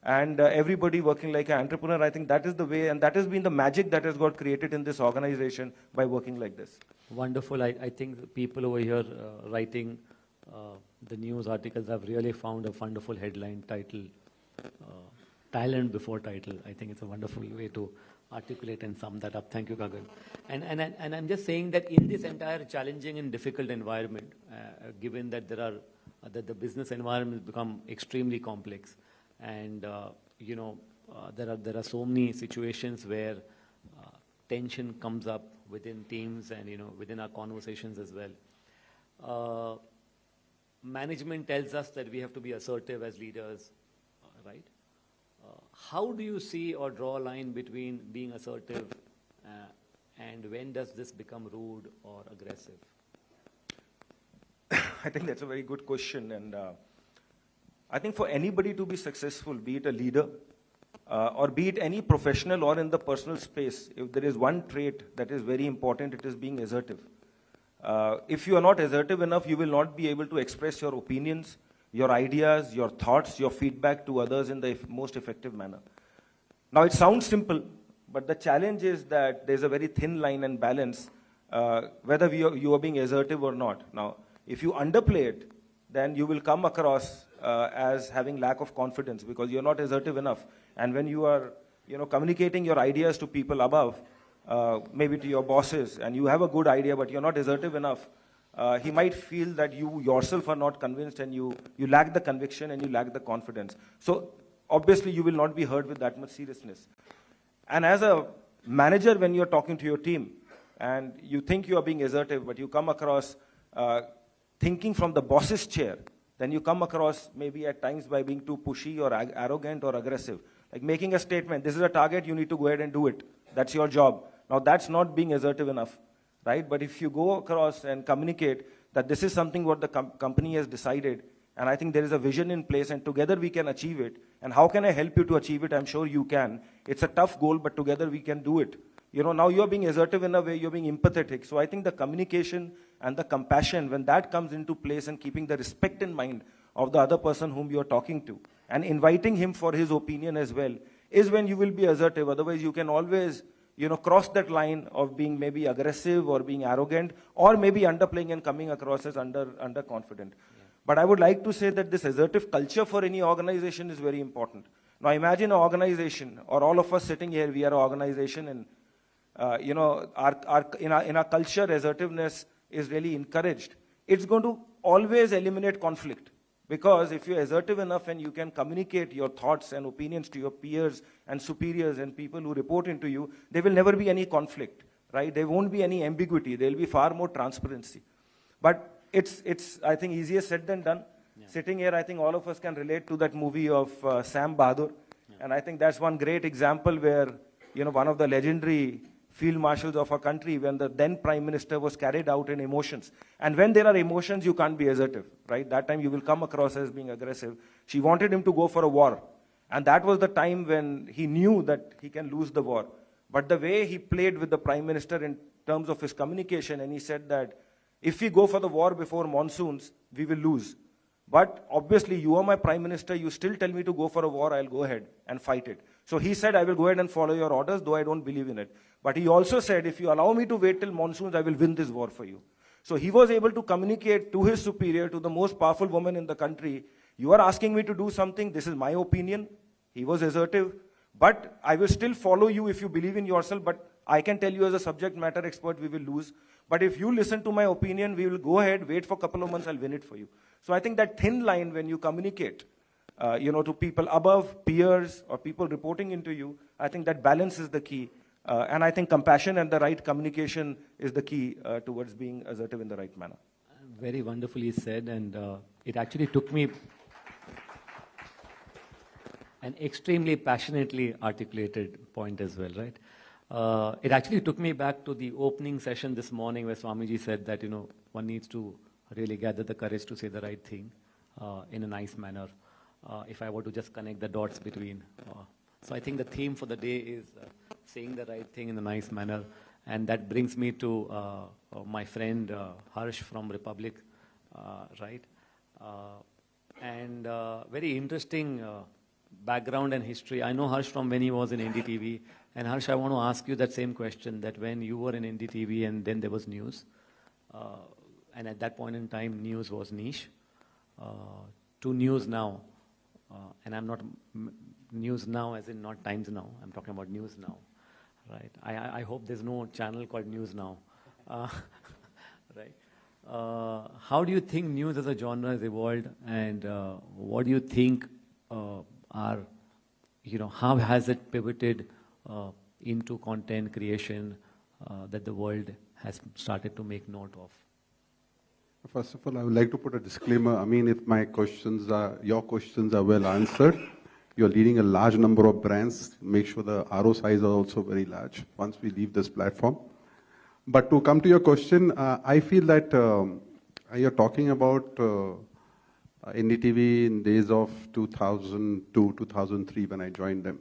and everybody working like an entrepreneur. I think that is the way, and that has been the magic that has got created in this organization by working like this. Wonderful. I think the people over here writing the news articles have really found a wonderful headline title, talent before title. I think it's a wonderful way to articulate and sum that up. Thank you, Gagan. And I'm just saying that in this entire challenging and difficult environment, given that that the business environment has become extremely complex, and there are so many situations where tension comes up within teams and within our conversations as well. Management tells us that we have to be assertive as leaders, right? How do you see or draw a line between being assertive and when does this become rude or aggressive? I think that's a very good question, and I think for anybody to be successful, be it a leader, or be it any professional or in the personal space, if there is one trait that is very important, it is being assertive. If you are not assertive enough, you will not be able to express your opinions, your ideas, your thoughts, your feedback to others in the most effective manner. Now, it sounds simple, but the challenge is that there's a very thin line and balance whether you are being assertive or not. Now, if you underplay it, then you will come across as having lack of confidence because you're not assertive enough. And when you are communicating your ideas to people above, maybe to your bosses, and you have a good idea, but you're not assertive enough, he might feel that you yourself are not convinced and you lack the conviction and you lack the confidence. So obviously you will not be heard with that much seriousness. And as a manager, when you're talking to your team and you think you are being assertive, but you come across thinking from the boss's chair, then you come across maybe at times by being too pushy or arrogant or aggressive. Like making a statement, this is a target, you need to go ahead and do it. That's your job. Now that's not being assertive enough, right? But if you go across and communicate that this is something what the company has decided, and I think there is a vision in place and together we can achieve it, and how can I help you to achieve it? I'm sure you can. It's a tough goal, but together we can do it. Now you're being assertive in a way, you're being empathetic. So I think the communication and the compassion, when that comes into place and keeping the respect in mind of the other person whom you're talking to and inviting him for his opinion as well, is when you will be assertive. Otherwise you can always, cross that line of being maybe aggressive or being arrogant or maybe underplaying and coming across as underconfident. Yeah. But I would like to say that this assertive culture for any organization is very important. Now imagine an organization, or all of us sitting here, we are an organization, and in our culture, assertiveness is really encouraged. It's going to always eliminate conflict. Because if you're assertive enough and you can communicate your thoughts and opinions to your peers and superiors and people who report into you, there will never be any conflict, right? There won't be any ambiguity. There will be far more transparency. But it's I think, easier said than done. Yeah. Sitting here, I think all of us can relate to that movie of Sam Bahadur. Yeah. And I think that's one great example where, one of the legendary field marshals of our country, when the then prime minister was carried out in emotions. And when there are emotions, you can't be assertive, right? That time you will come across as being aggressive. She wanted him to go for a war. And that was the time when he knew that he can lose the war. But the way he played with the prime minister in terms of his communication, and he said that if we go for the war before monsoons, we will lose. But obviously, you are my prime minister, you still tell me to go for a war, I'll go ahead and fight it. So he said, I will go ahead and follow your orders, though I don't believe in it. But he also said, if you allow me to wait till monsoons, I will win this war for you. So he was able to communicate to his superior, to the most powerful woman in the country, you are asking me to do something, this is my opinion. He was assertive, but I will still follow you if you believe in yourself, but I can tell you as a subject matter expert, we will lose. But if you listen to my opinion, we will go ahead, wait for a couple of months, I'll win it for you. So I think that thin line when you communicate, to people above, peers, or people reporting into you, I think that balance is the key. And I think compassion and the right communication is the key towards being assertive in the right manner. Very wonderfully said, and it actually took me an extremely passionately articulated point as well, right? It actually took me back to the opening session this morning where Swamiji said that, one needs to really gather the courage to say the right thing in a nice manner. If I were to just connect the dots between. So I think the theme for the day is saying the right thing in a nice manner. And that brings me to my friend Harsh from Republic, right? And very interesting background and history. I know Harsh from when he was in NDTV. And Harsh, I want to ask you that same question, that when you were in NDTV and then there was news, and at that point in time, news was niche, to news now, and I'm not news now as in not Times Now, I'm talking about news now, right? I hope there's no channel called News Now, right? How do you think news as a genre has evolved, and what do you think how has it pivoted into content creation that the world has started to make note of? First of all, I would like to put a disclaimer. I mean, if your questions are well answered, you're leading a large number of brands. Make sure the RO size are also very large once we leave this platform. But to come to your question, I feel that you're talking about NDTV in days of 2002, 2003 when I joined them.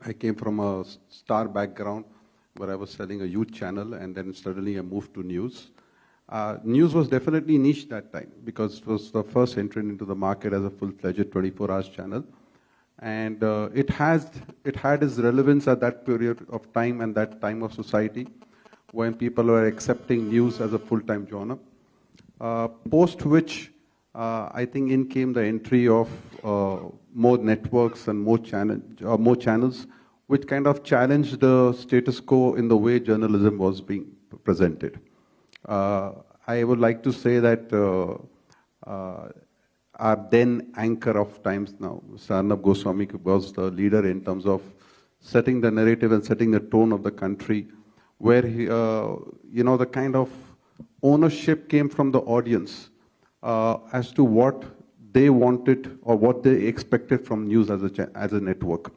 I came from a star background where I was selling a youth channel, and then suddenly I moved to news. News was definitely niche that time because it was the first entry into the market as a full-fledged 24 hours channel. And it had its relevance at that period of time and that time of society when people were accepting news as a full-time genre. Post which, I think in came the entry of more networks and more channels, which kind of challenged the status quo in the way journalism was being presented. I would like to say that our then anchor of times now, Mr. Arnab Goswami, was the leader in terms of setting the narrative and setting the tone of the country, where he, the kind of ownership came from the audience as to what they wanted or what they expected from news as a network.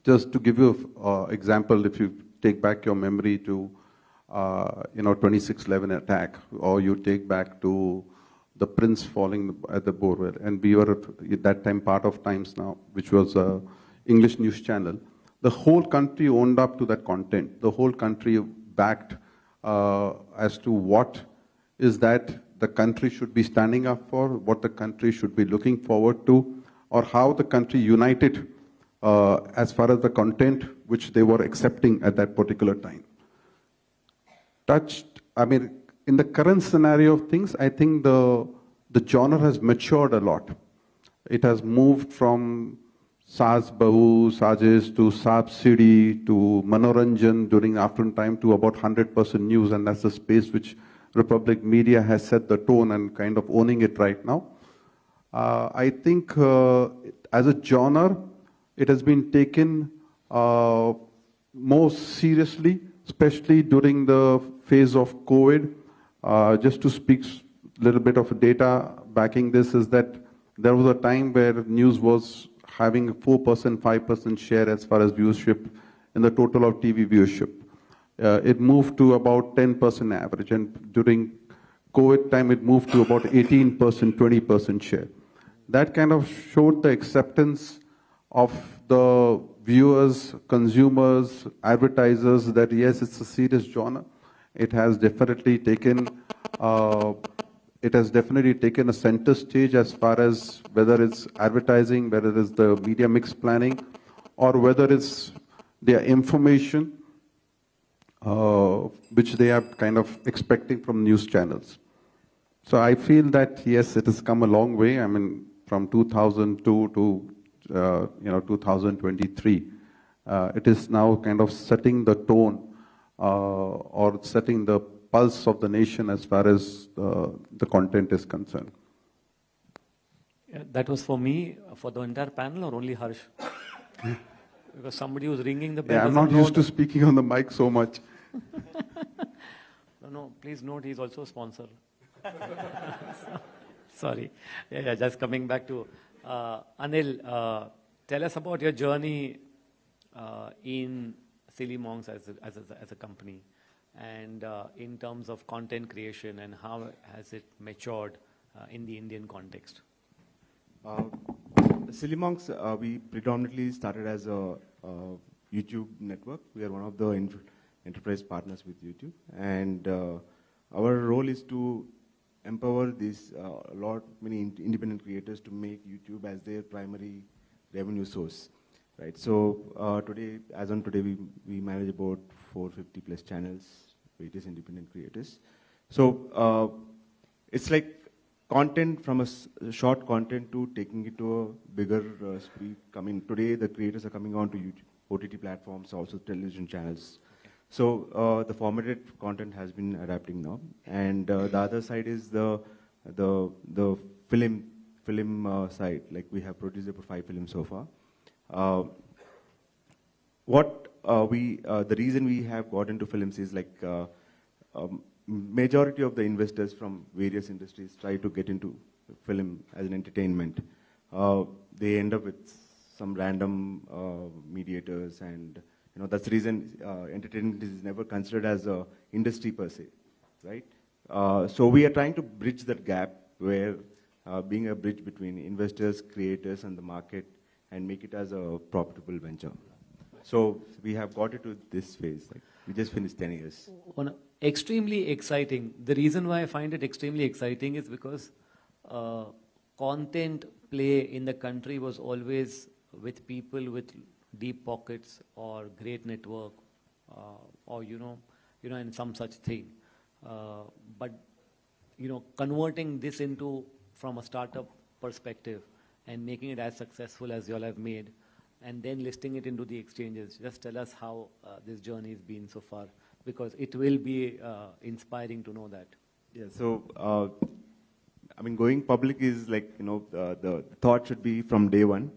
Just to give you an example, if you take back your memory to 26/11 attack, or you take back to the prince falling at the Borewell, and we were at that time part of Times Now, which was an English news channel. The whole country owned up to that content. The whole country backed as to what is that the country should be standing up for, what the country should be looking forward to, or how the country united as far as the content which they were accepting at that particular time. In the current scenario of things, I think the genre has matured a lot. It has moved from Saaz Bahu, Sajish to Saab Sidi to Manoranjan during afternoon time to about 100% news, and that's the space which Republic Media has set the tone and kind of owning it right now. I think as a genre, it has been taken more seriously, especially during the phase of COVID. Just to speak a little bit of data backing this is that there was a time where news was having a 4%, 5% share as far as viewership in the total of TV viewership. It moved to about 10% average, and during COVID time it moved to about 18%, 20% share. That kind of showed the acceptance of the viewers, consumers, advertisers that yes, it's a serious genre. It has definitely taken a center stage as far as whether it's advertising, whether it's the media mix planning, or whether it's their information, which they are kind of expecting from news channels. So I feel that yes, it has come a long way. I mean, from 2002 to 2023, it is now kind of setting the tone or setting the pulse of the nation as far as the content is concerned. Yeah, that was for me, for the entire panel, or only Harsh? Because somebody was ringing the bell. Yeah, I'm not used to speaking on the mic so much. No, please note he's also a sponsor. Sorry. Yeah, just coming back to Anil, tell us about your journey in Silly Monks as a company, and in terms of content creation, and how has it matured in the Indian context? Silly Monks, we predominantly started as a YouTube network. We are one of the enterprise partners with YouTube, and our role is to empower these many independent creators to make YouTube as their primary revenue source. Right. So today, as on today, we manage about 450 plus channels, various independent creators. So it's like content from a short content to taking it to a bigger speed. Today, the creators are coming on to YouTube, OTT platforms, also television channels. So the formatted content has been adapting now, and the other side is the film side. Like we have produced about 5 films so far. The reason we have got into films is like majority of the investors from various industries try to get into film as an entertainment. They end up with some random mediators, and that's the reason entertainment is never considered as a industry per se, right? So we are trying to bridge that gap, where being a bridge between investors, creators, and the market, and make it as a profitable venture. So we have got it to this phase. Like, we just finished 10 years. Extremely exciting. The reason why I find it extremely exciting is because content play in the country was always with people with deep pockets or great network or and some such thing. But converting this into from a startup perspective and making it as successful as you all have made, and then listing it into the exchanges. Just tell us how this journey has been so far, because it will be inspiring to know that. Yeah. So, I mean, going public is like, the thought should be from day one.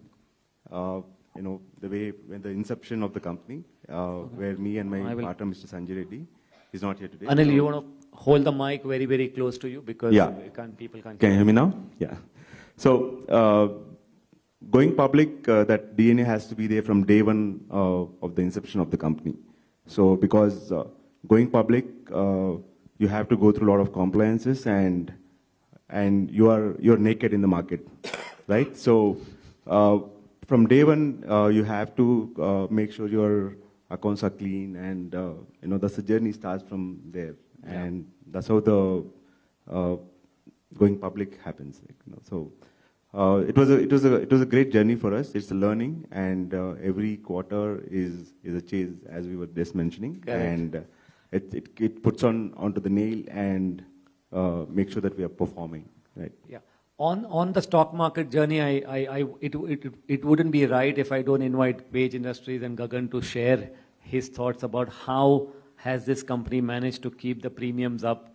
The way when the inception of the company, where me and my partner, Mr. Sanjay Reddy, is not here today. Anil, you want to hold the mic very, very close to you, because people can't. Can you hear me now? Yeah. So, going public, that DNA has to be there from day one of the inception of the company. So, because going public, you have to go through a lot of compliances, and you're naked in the market, right? So, from day one, you have to make sure your accounts are clean, and that's the journey starts from there, and that's how the going public happens. So it was a great journey for us. It's a learning, and every quarter is a chase, as we were just mentioning, and it puts onto the nail and make sure that we are performing, right? Yeah. On the stock market journey, it wouldn't be right if I don't invite Page Industries and Gagan to share his thoughts about how has this company managed to keep the premiums up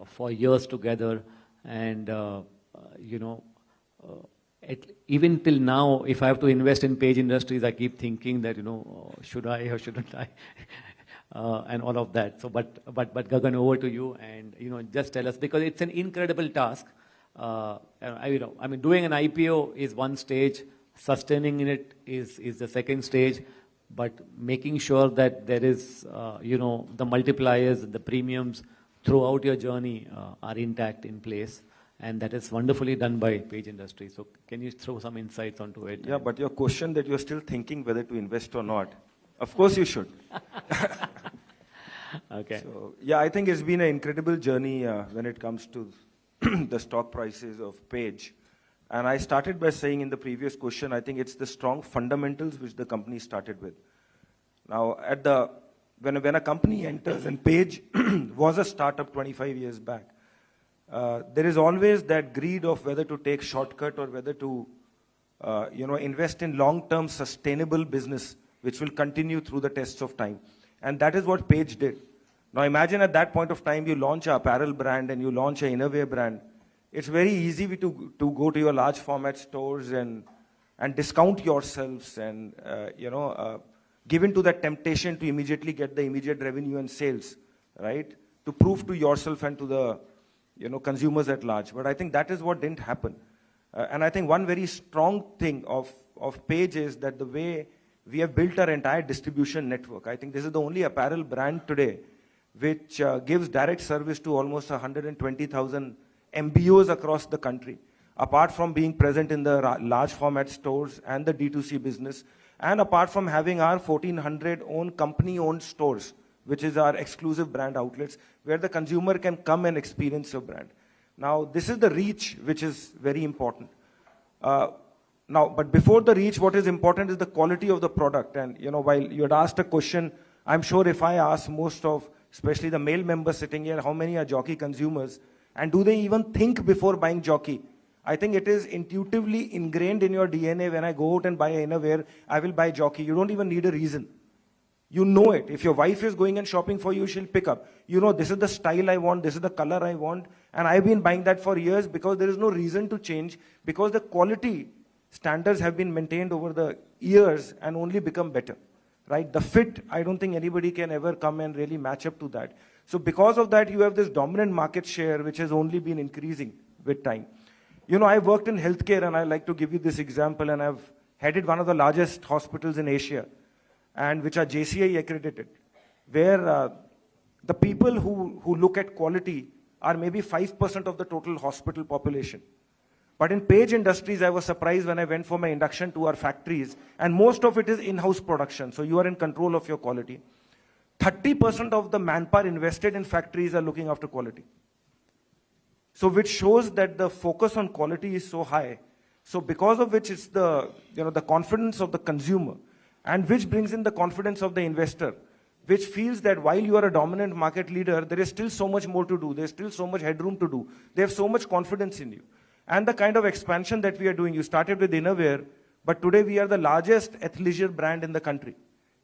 for years together, and even till now, if I have to invest in Page Industries, I keep thinking that should I or shouldn't I, and all of that. So, but Gagan, over to you, and just tell us, because it's an incredible task. I mean, doing an IPO is one stage, sustaining in it is the second stage, but making sure that there is, the multipliers, the premiums throughout your journey are intact in place, and that is wonderfully done by Page Industries. So can you throw some insights onto it? Yeah, but your question that you're still thinking whether to invest or not, of course you should. Okay. So, yeah, I think it's been an incredible journey when it comes to the stock prices of Page. And I started by saying in the previous question, I think it's the strong fundamentals which the company started with. Now, when a company enters, and Page was a startup 25 years back, there is always that greed of whether to take shortcut or whether to invest in long-term sustainable business, which will continue through the tests of time. And that is what Page did. Now imagine at that point of time, you launch an apparel brand and you launch an innerwear brand. It's very easy to go to your large format stores and discount yourselves and give into that temptation to immediately get the immediate revenue and sales, right? To prove to yourself and to the consumers at large. But I think that is what didn't happen. And I think one very strong thing of Page is that the way we have built our entire distribution network. I think this is the only apparel brand today which gives direct service to almost 120,000 MBOs across the country, apart from being present in the large format stores and the D2C business, and apart from having our 1,400 own company-owned stores, which is our exclusive brand outlets, where the consumer can come and experience your brand. Now, this is the reach, which is very important. But before the reach, what is important is the quality of the product. And, while you had asked a question, I'm sure if I ask most of, especially the male members sitting here, how many are jockey consumers, and do they even think before buying jockey? I think it is intuitively ingrained in your DNA. When I go out and buy an innerwear, I will buy jockey. You don't even need a reason. You know it. If your wife is going and shopping for you, she'll pick up. This is the style I want, this is the color I want. And I've been buying that for years because there is no reason to change, because the quality standards have been maintained over the years and only become better, right? The fit, I don't think anybody can ever come and really match up to that. So because of that, you have this dominant market share, which has only been increasing with time. I've worked in healthcare, and I like to give you this example, and I've headed one of the largest hospitals in Asia, and which are JCI accredited, where the people who look at quality are maybe 5% of the total hospital population. But in Page Industries, I was surprised when I went for my induction to our factories, and most of it is in-house production, so you are in control of your quality. 30% of the manpower invested in factories are looking after quality. So which shows that the focus on quality is so high. So because of which it's the, the confidence of the consumer, and which brings in the confidence of the investor, which feels that while you are a dominant market leader, there is still so much more to do. There's still so much headroom to do. They have so much confidence in you. And the kind of expansion that we are doing, you started with Innerwear, but today we are the largest athleisure brand in the country.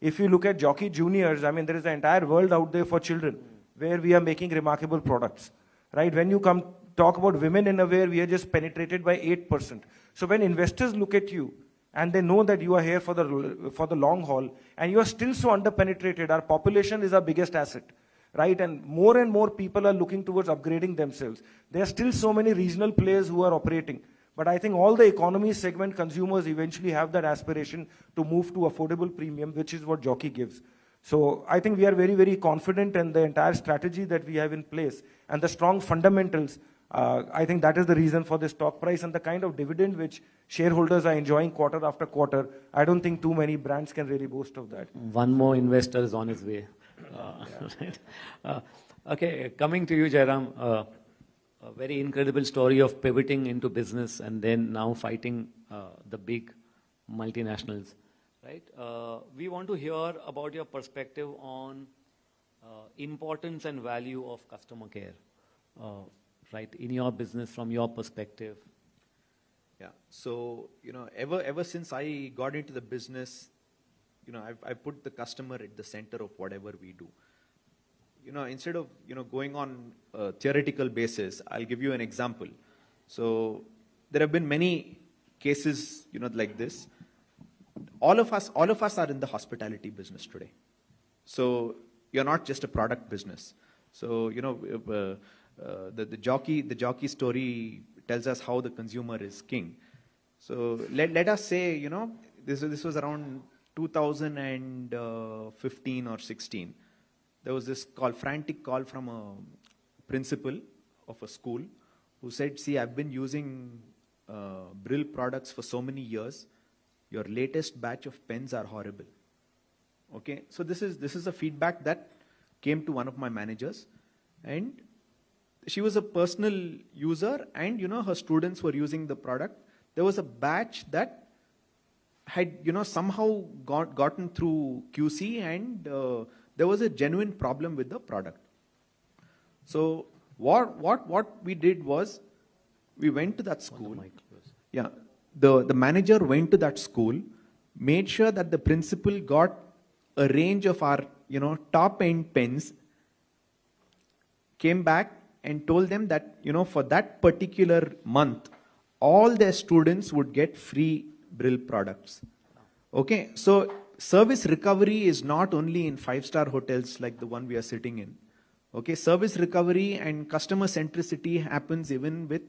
If you look at Jockey Juniors, I mean, there is an entire world out there for children where we are making remarkable products, right? When you talk about women innerwear, we are just penetrated by 8%. So when investors look at you and they know that you are here for the long haul and you are still so underpenetrated, our population is our biggest asset, right? And more people are looking towards upgrading themselves. There are still so many regional players who are operating. But I think all the economy segment consumers eventually have that aspiration to move to affordable premium, which is what Jockey gives. So I think we are very, very confident in the entire strategy that we have in place and the strong fundamentals. I think that is the reason for the stock price and the kind of dividend which shareholders are enjoying quarter after quarter. I don't think too many brands can really boast of that. One more investor is on his way. Okay, coming to you, Jairam. A very incredible story of pivoting into business and then now fighting the big multinationals, right? We want to hear about your perspective on importance and value of customer care, right, in your business from your perspective. Yeah, so, ever since I got into the business, I put the customer at the center of whatever we do. Instead of, going on a theoretical basis, I'll give you an example. So there have been many cases, like this. All of us are in the hospitality business today. So you're not just a product business. So, the jockey story tells us how the consumer is king. So let us say, this was around 2015 or 16. There was this frantic call from a principal of a school who said, see, I've been using Brill products for so many years. Your latest batch of pens are horrible. Okay, so this is a feedback that came to one of my managers, and she was a personal user, and her students were using the product. There was a batch that had somehow gotten through QC, and there was a genuine problem with the product. So what we did was we went to that school. Yeah, the manager went to that school, made sure that the principal got a range of our top end pens, came back and told them that for that particular month all their students would get free Brill products. Okay, so service recovery is not only in 5-star hotels like the one we are sitting in. Okay, service recovery and customer centricity happens even with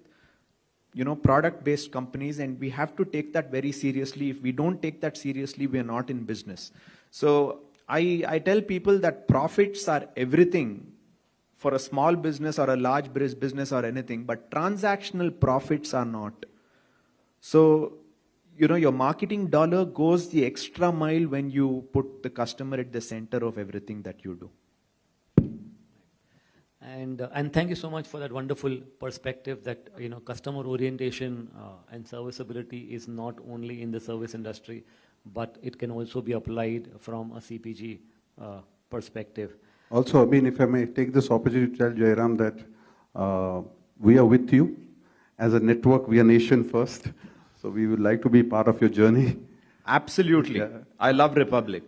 product-based companies, and we have to take that very seriously. If we don't take that seriously, we are not in business. So I tell people that profits are everything for a small business or a large business or anything, but transactional profits are not. So, your marketing dollar goes the extra mile when you put the customer at the center of everything that you do. And thank you so much for that wonderful perspective that, customer orientation and serviceability is not only in the service industry, but it can also be applied from a CPG perspective. Also, if I may take this opportunity to tell Jairam that we are with you. As a network, we are nation first. So we would like to be part of your journey. Absolutely. Yeah. I love Republic.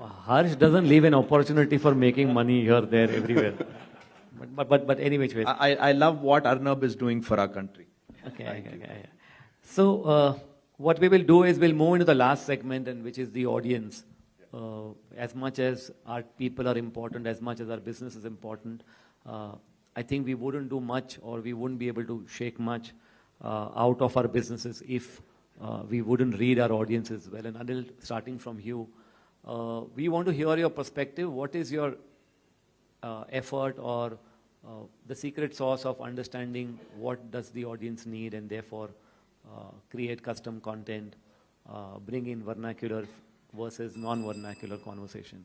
Harsh doesn't leave an opportunity for making money here, there, everywhere. But anyway. I love what Arnab is doing for our country. Okay. So what we will do is we'll move into the last segment, and which is the audience. As much as our people are important, as much as our business is important, I think we wouldn't do much, or we wouldn't be able to shake much out of our businesses if we wouldn't read our audiences well. And Anil, starting from you, we want to hear your perspective. What is your effort, or the secret sauce of understanding what does the audience need and therefore create custom content, bring in vernacular versus non-vernacular conversation.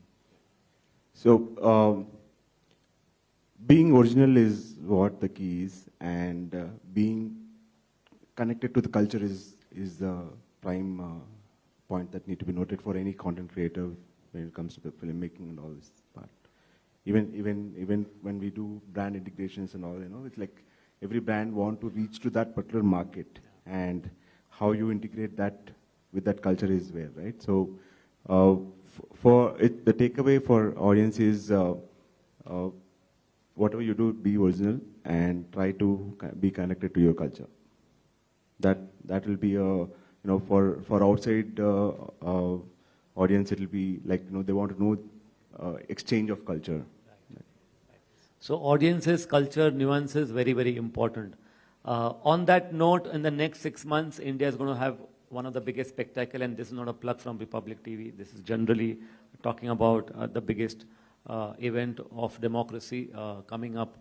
So, being original is what the key is, and being connected to the culture is the prime point that need to be noted for any content creator when it comes to the filmmaking and all this part. Even when we do brand integrations and all, you know, it's like every brand want to reach to that particular market, and how you integrate that with that culture is where, right? So, for it, the takeaway for audience is whatever you do, be original and try to be connected to your culture. That will be a, for outside audience, it will be like, they want to know exchange of culture. So audiences, culture, nuances, very, very important. On that note, in the next 6 months, India is going to have one of the biggest spectacle, and this is not a plug from Republic TV. This is generally talking about the biggest event of democracy coming up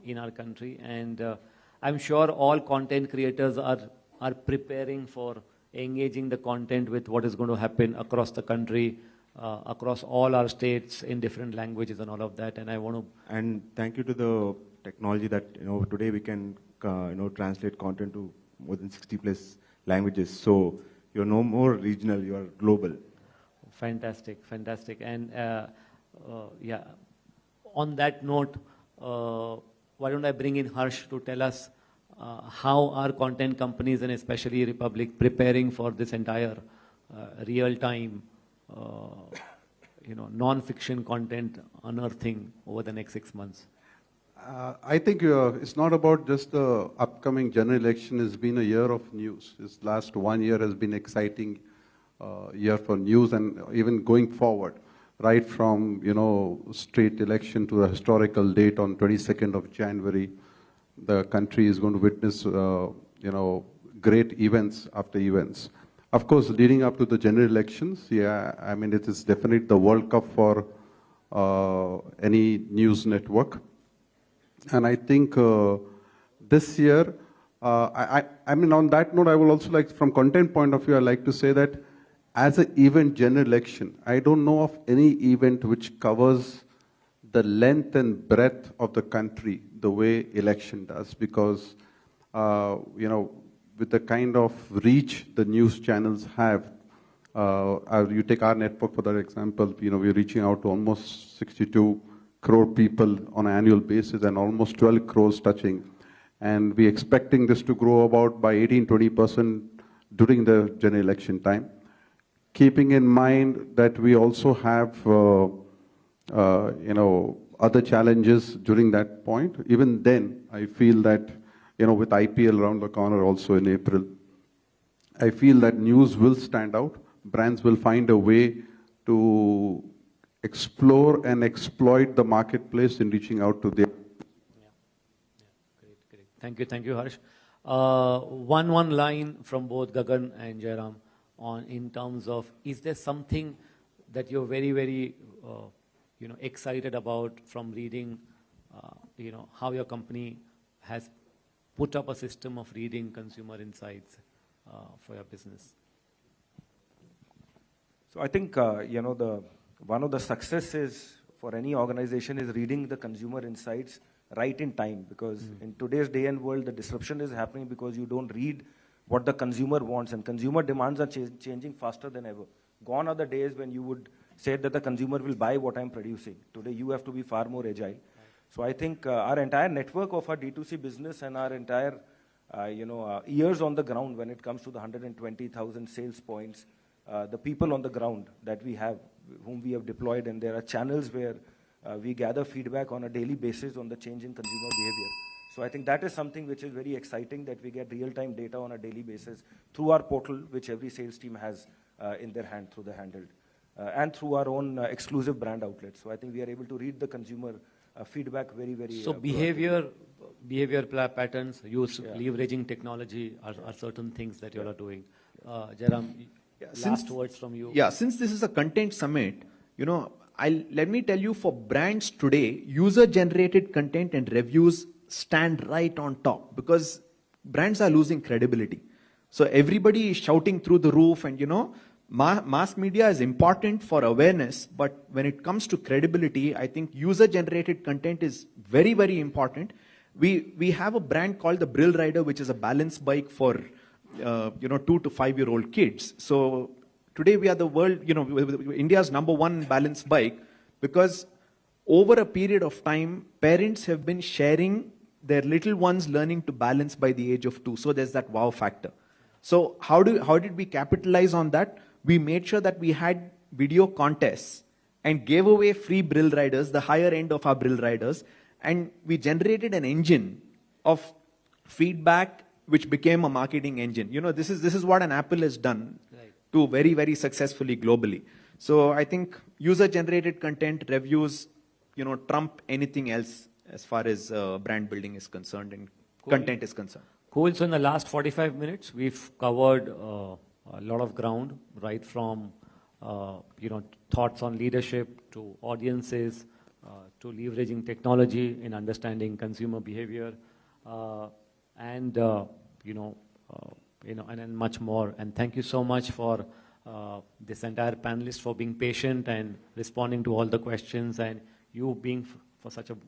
in our country. And I'm sure all content creators are preparing for engaging the content with what is going to happen across the country, across all our states in different languages and all of that. And I want to... And thank you to the technology that, today we can, translate content to more than 60 plus languages. So you're no more regional, you're global. Fantastic, fantastic. And yeah, on that note, why don't I bring in Harsh to tell us how are content companies and especially Republic preparing for this entire real-time, non-fiction content unearthing over the next 6 months? I think it's not about just the upcoming general election. It's been a year of news. This last 1 year has been exciting year for news, and even going forward, right from, straight election to a historical date on 22nd of January, the country is going to witness, great events after events. Of course, leading up to the general elections, yeah, I mean, it is definitely the World Cup for any news network. And I think this year, I mean, on that note, I will also like, from content point of view, I like to say that as an event general election, I don't know of any event which covers the length and breadth of the country the way election does, because, with the kind of reach the news channels have, you take our network for that example, we're reaching out to almost 62 crore people on an annual basis and almost 12 crores touching. And we're expecting this to grow about by 18-20% during the general election time. Keeping in mind that we also have, other challenges during that point. Even then, I feel that, with IPL around the corner also in April, I feel that news will stand out. Brands will find a way to explore and exploit the marketplace in reaching out to their... Great. Thank you, Harsh. One line from both Gagan and Jairam on in terms of, is there something that you're very, very, excited about from reading, how your company has put up a system of reading consumer insights for your business? So I think, one of the successes for any organization is reading the consumer insights right in time, because in today's day and world, the disruption is happening because you don't read what the consumer wants, and consumer demands are changing faster than ever. Gone are the days when you would say that the consumer will buy what I'm producing. Today, you have to be far more agile. So I think our entire network of our D2C business and our entire, ears on the ground when it comes to the 120,000 sales points, the people on the ground that we have, whom we have deployed, and there are channels where we gather feedback on a daily basis on the change in consumer behavior. So I think that is something which is very exciting, that we get real-time data on a daily basis through our portal, which every sales team has in their hand through the handheld, and through our own exclusive brand outlets. So I think we are able to read the consumer feedback very, very... So behavior patterns, leveraging technology are certain things that you all are doing. Jairam, last words from you. Yeah, since this is a content summit, let me tell you, for brands today, user-generated content and reviews stand right on top because brands are losing credibility. So everybody is shouting through the roof, and mass media is important for awareness, but when it comes to credibility, I think user-generated content is very, very important. We have a brand called the Brill Rider, which is a balance bike for 2 to 5 year old kids. So today we are the world, India's #1 balance bike, because over a period of time, parents have been sharing their little ones learning to balance by the age of 2. So there's that wow factor. So how did we capitalize on that? We made sure that we had video contests and gave away free Brill Riders, the higher end of our Brill Riders, and we generated an engine of feedback which became a marketing engine. This is what an Apple has done to very, very successfully globally. So I think user-generated content, reviews, trump anything else as far as brand building is concerned and content is concerned. Cool. So in the last 45 minutes, we've covered a lot of ground, right from thoughts on leadership to audiences, to leveraging technology in understanding consumer behavior, and much more. And thank you so much for this entire panelist for being patient and responding to all the questions, and you being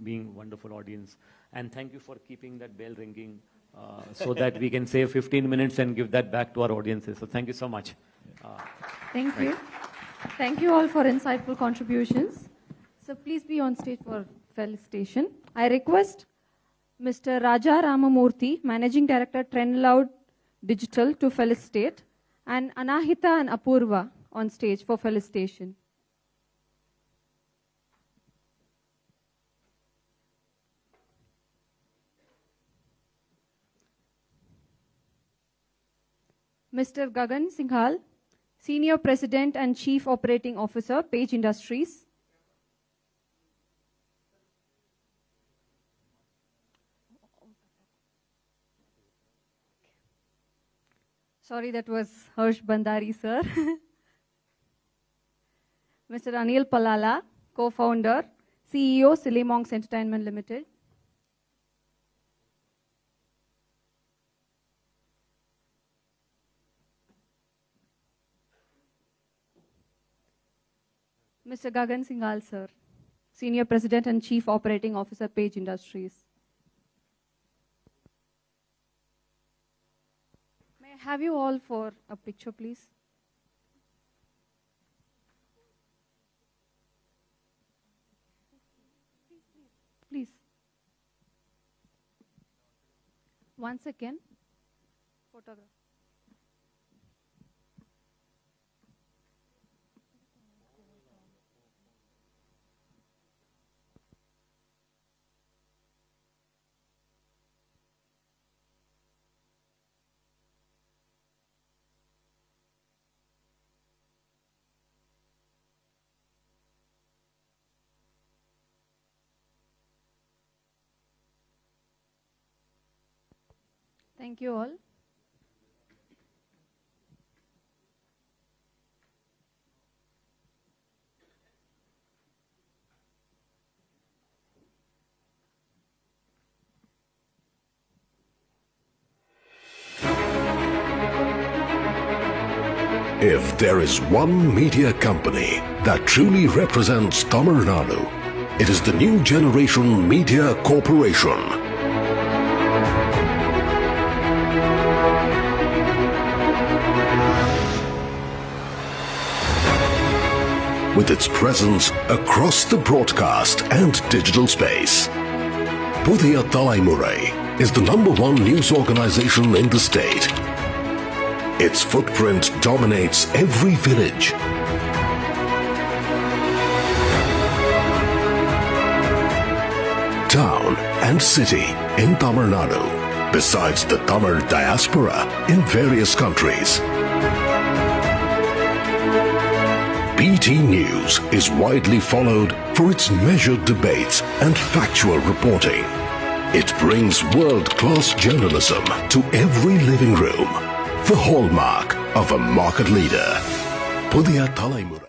being wonderful audience. And thank you for keeping that bell ringing so that we can save 15 minutes and give that back to our audiences. So thank you so much. Thank you. Thank you all for insightful contributions. So please be on stage for felicitation. I request Mr. Raja Ramamurthy, Managing Director, Trendloud Digital, to felicitate, and Anahita and Apurva on stage for felicitation. Mr. Gagan Singhal, Senior President and Chief Operating Officer, Page Industries. Sorry, that was Harsh Bandari, sir. Mr. Anil Palala, Co-founder, CEO, Silly Monks Entertainment Limited. Mr. Gagan Singhal, sir, Senior President and Chief Operating Officer, Page Industries. May I have you all for a picture, please? Please. Once again, photograph. Thank you all. If there is one media company that truly represents Tamil Nadu, it is the New Generation Media Corporation. With its presence across the broadcast and digital space, PuthuyugamTV is the #1 news organization in the state. Its footprint dominates every village, town and city in Tamil Nadu, besides the Tamil diaspora in various countries. BT News is widely followed for its measured debates and factual reporting. It brings world-class journalism to every living room, the hallmark of a market leader. PuthuyugamTV.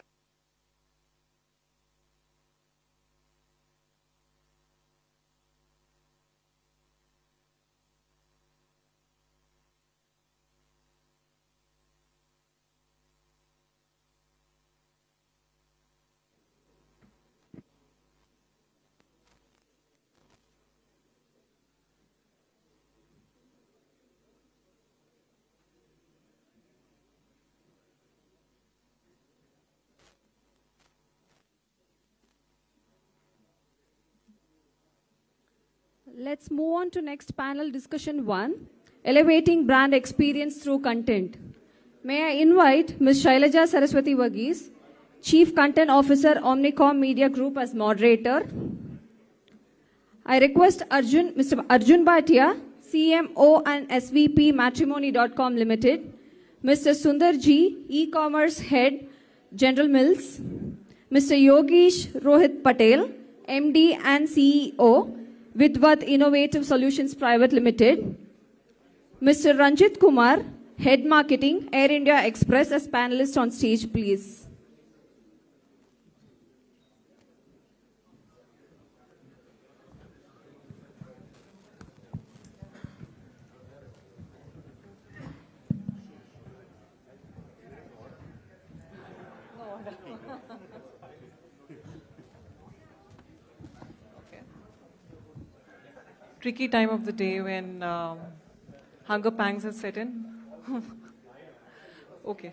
Let's move on to next panel discussion 1, elevating brand experience through content. May I invite Ms. Shailaja Saraswati Varghese, Chief Content Officer, Omnicom Media Group as moderator. I request Mr. Arjun Bhatia, CMO and SVP Matrimony.com Limited, Mr. Sundar G, E-commerce Head, General Mills, Mr. Yogesh Rohit Patel, MD and CEO, Vidvat Innovative Solutions Private Limited, Mr. Ranjit Kumar, Head Marketing, Air India Express as panelist on stage, please. Tricky time of the day when hunger pangs have set in. Okay.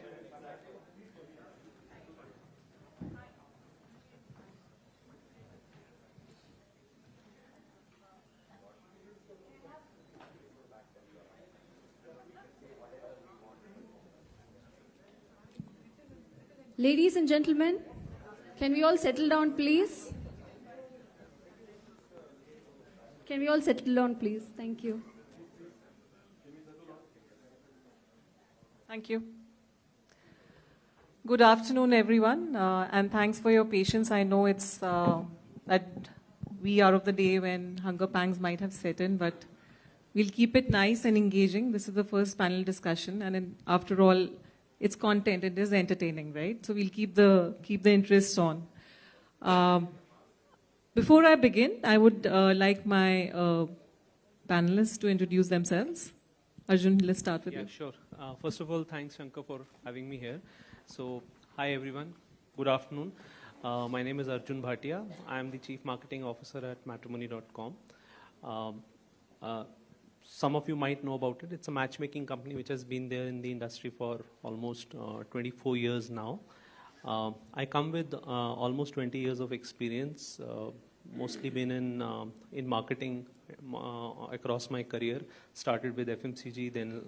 Ladies and gentlemen, can we all settle down, please? Can we all settle down, please? Thank you. Thank you. Good afternoon, everyone, and thanks for your patience. I know it's that we are of the day when hunger pangs might have set in, but we'll keep it nice and engaging. This is the first panel discussion, and after all, it's content. It is entertaining, right? So we'll keep the interest on. Before I begin, I would like my panelists to introduce themselves. Arjun, let's start with you. Yeah, sure. First of all, thanks, Shankar, for having me here. So, hi, everyone. Good afternoon. My name is Arjun Bhatia. I am the Chief Marketing Officer at Matrimony.com. Some of you might know about it. It's a matchmaking company which has been there in the industry for almost 24 years now. I come with almost 20 years of experience, mostly been in marketing across my career. Started with FMCG, then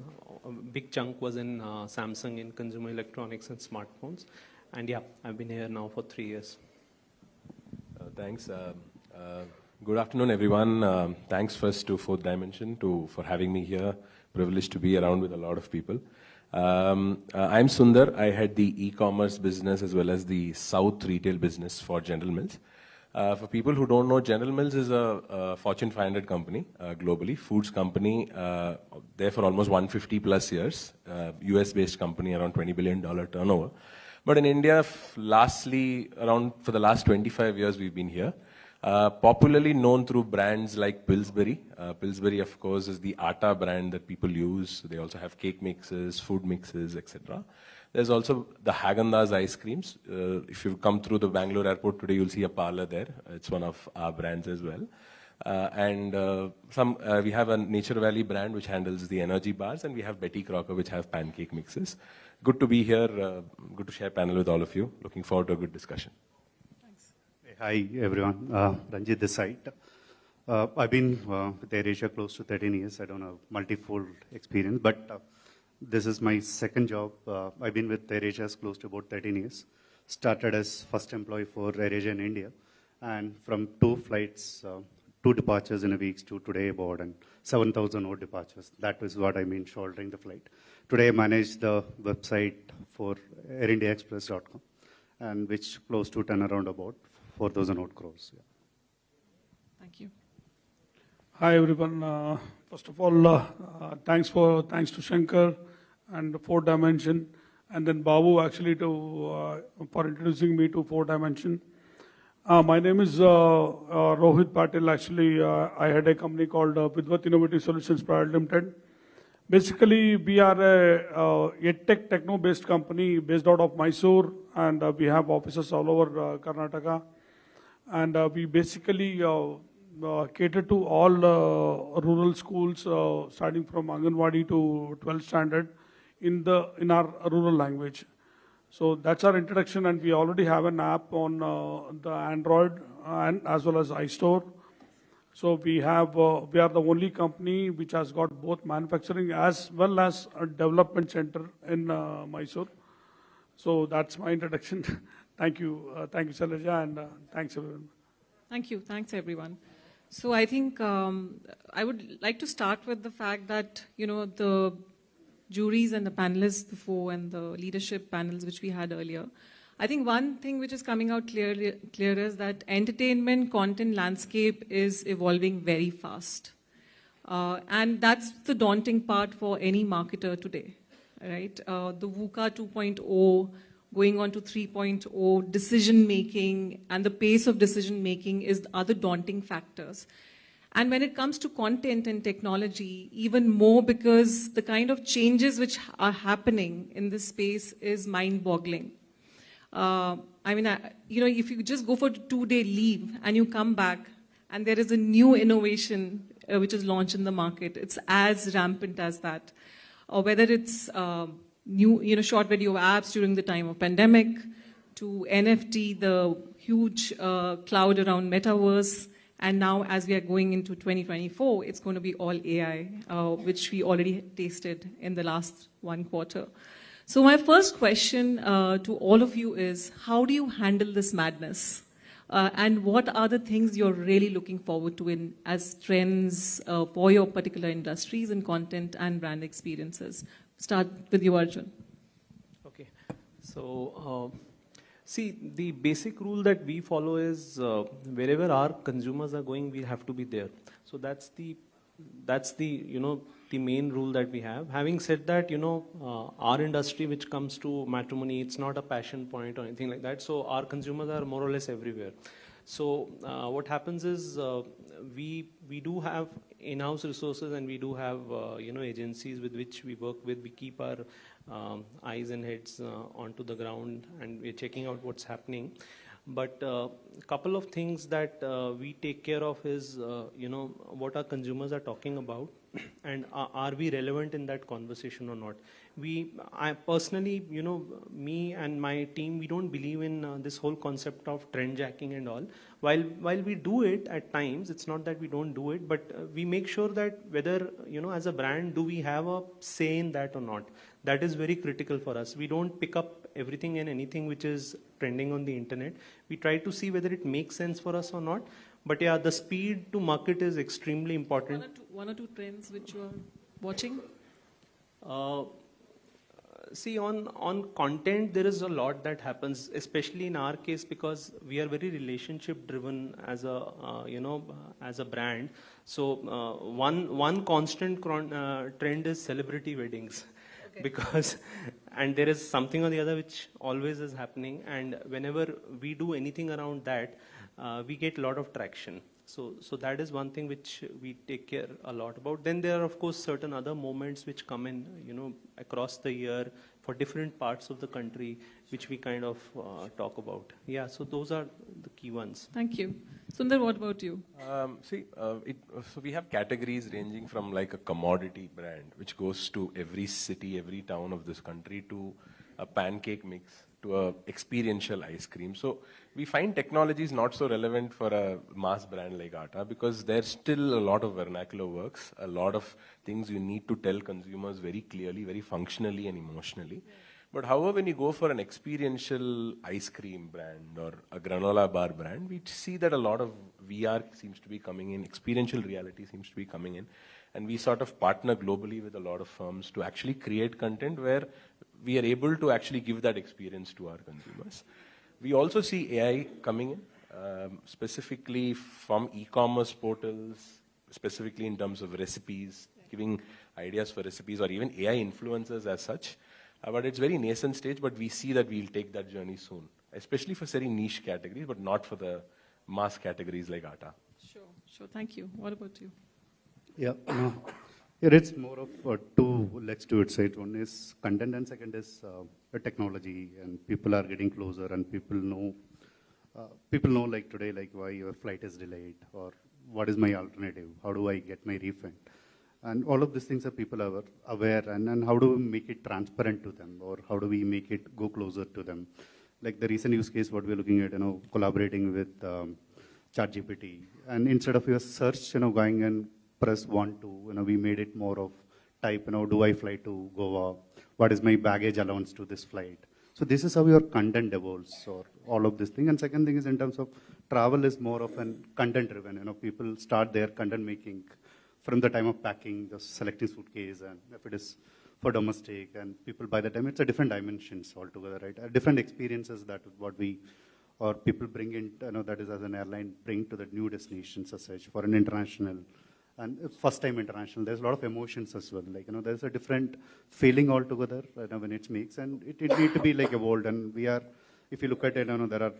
a big chunk was in Samsung in consumer electronics and smartphones. And yeah, I've been here now for 3 years. Thanks. Good afternoon, everyone. Thanks first to Fourth Dimension for having me here. Privileged to be around with a lot of people. I'm Sundar. I head the e-commerce business as well as the South retail business for General Mills. For people who don't know, General Mills is a Fortune 500 company globally, foods company, there for almost 150 plus years, US-based company, around $20 billion turnover. But in India, for the last 25 years, we've been here. Popularly known through brands like Pillsbury. Pillsbury, of course, is the atta brand that people use. They also have cake mixes, food mixes, etc. There's also the Häagen-Dazs ice creams. If you come through the Bangalore airport today, you'll see a parlor there. It's one of our brands as well. We have a Nature Valley brand which handles the energy bars, and we have Betty Crocker which have pancake mixes. Good to be here. Good to share panel with all of you. Looking forward to a good discussion. Hi, everyone. Ranjit this side. I've been with AirAsia close to 13 years. I don't have multifold experience, but this is my second job. I've been with AirAsia close to about 13 years. Started as first employee for AirAsia in India, and from 2 flights, 2 departures in a week to today about and 7,000 odd departures. That is what I mean shouldering the flight. Today I manage the website for AirIndiaExpress.com, and which close to turn around about 4,000 odd crores. Yeah. Thank you. Hi everyone. First of all, thanks to Shankar and Fourth Dimension, and then Babu actually for introducing me to Fourth Dimension. My name is Rohit Patel. Actually, I had a company called Vidvat Innovative Solutions Private Limited. Basically, we are a EdTech techno-based company based out of Mysore, and we have offices all over Karnataka. And we basically cater to all rural schools, starting from Anganwadi to 12th standard in our rural language. So that's our introduction, and we already have an app on the Android and as well as iStore. So we are the only company which has got both manufacturing as well as a development center in Mysore. So that's my introduction. Thank you, Shailaja, and thanks everyone. Thank you. Thanks, everyone. So I think I would like to start with the fact that, the juries and the panelists before and the leadership panels which we had earlier, I think one thing which is coming out clear is that entertainment content landscape is evolving very fast. And that's the daunting part for any marketer today, right? The VUCA 2.0 going on to 3.0, decision-making and the pace of decision-making are the daunting factors. And when it comes to content and technology, even more, because the kind of changes which are happening in this space is mind-boggling. If you just go for a 2-day leave and you come back and there is a new innovation which is launched in the market, it's as rampant as that. Or whether it's new, short video apps during the time of pandemic, to NFT, the huge cloud around metaverse, and now as we are going into 2024, it's going to be all AI, which we already tasted in the last 1 quarter. So my first question to all of you is, how do you handle this madness? And what are the things you're really looking forward to as trends for your particular industries in content and brand experiences? Start with you, Arjun. Okay. So, see, the basic rule that we follow is wherever our consumers are going, we have to be there. So that's the the main rule that we have. Having said that, our industry, which comes to matrimony, it's not a passion point or anything like that. So our consumers are more or less everywhere. So what happens is we do have in-house resources, and we do have agencies with which we work with. We keep our eyes and heads onto the ground, and we're checking out what's happening. But a couple of things that we take care of is what our consumers are talking about, and are we relevant in that conversation or not. I personally, me and my team, we don't believe in this whole concept of trend jacking and all. While we do it at times, it's not that we don't do it, but we make sure that whether, as a brand, do we have a say in that or not. That is very critical for us. We don't pick up everything and anything which is trending on the internet. We try to see whether it makes sense for us or not. But yeah, the speed to market is extremely important. One or two trends which you are watching? See, on content, there is a lot that happens, especially in our case, because we are very relationship driven as a, as a brand. So one constant trend is celebrity weddings. Okay. Because, and there is something or the other which always is happening. And whenever we do anything around that, we get a lot of traction. So that is one thing which we take care a lot about. Then there are, of course, certain other moments which come in, across the year for different parts of the country, which we kind of talk about. Yeah, so those are the key ones. Thank you. Sundar, what about you? So we have categories ranging from like a commodity brand, which goes to every city, every town of this country, to a pancake mix, to a experiential ice cream. So we find technology is not so relevant for a mass brand like Atta, because there's still a lot of vernacular works, a lot of things you need to tell consumers very clearly, very functionally and emotionally. Yeah. But however, when you go for an experiential ice cream brand or a granola bar brand, we see that a lot of VR seems to be coming in, experiential reality seems to be coming in, and we sort of partner globally with a lot of firms to actually create content where we are able to actually give that experience to our consumers. We also see AI coming in, specifically from e-commerce portals, specifically in terms of recipes, giving ideas for recipes, or even AI influencers as such. But it's very nascent stage, but we see that we'll take that journey soon, especially for very niche categories, but not for the mass categories like Atta. Sure. Thank you. What about you? Yeah. Here it's more of two legs to it. So one is content and second is technology, and people are getting closer, and people know like today, like why your flight is delayed, or what is my alternative, how do I get my refund, and all of these things are people are aware, and how do we make it transparent to them, or how do we make it go closer to them. Like the recent use case, what we're looking at, collaborating with ChatGPT. And instead of your search, going and press 1, 2, we made it more of type, do I fly to Goa? What is my baggage allowance to this flight? So this is how your content evolves, or all of this thing. And second thing is in terms of travel is more of an content driven. People start their content making from the time of packing, just selecting suitcase, and if it is for domestic, and people by the time, it's a different dimensions altogether, right? Different experiences that what we, or people bring in, that is as an airline, bring to the new destinations as such for an international, and first time international, there's a lot of emotions as well. Like, there's a different feeling altogether when it makes, and it need to be like evolved. And we are, if you look at it, there are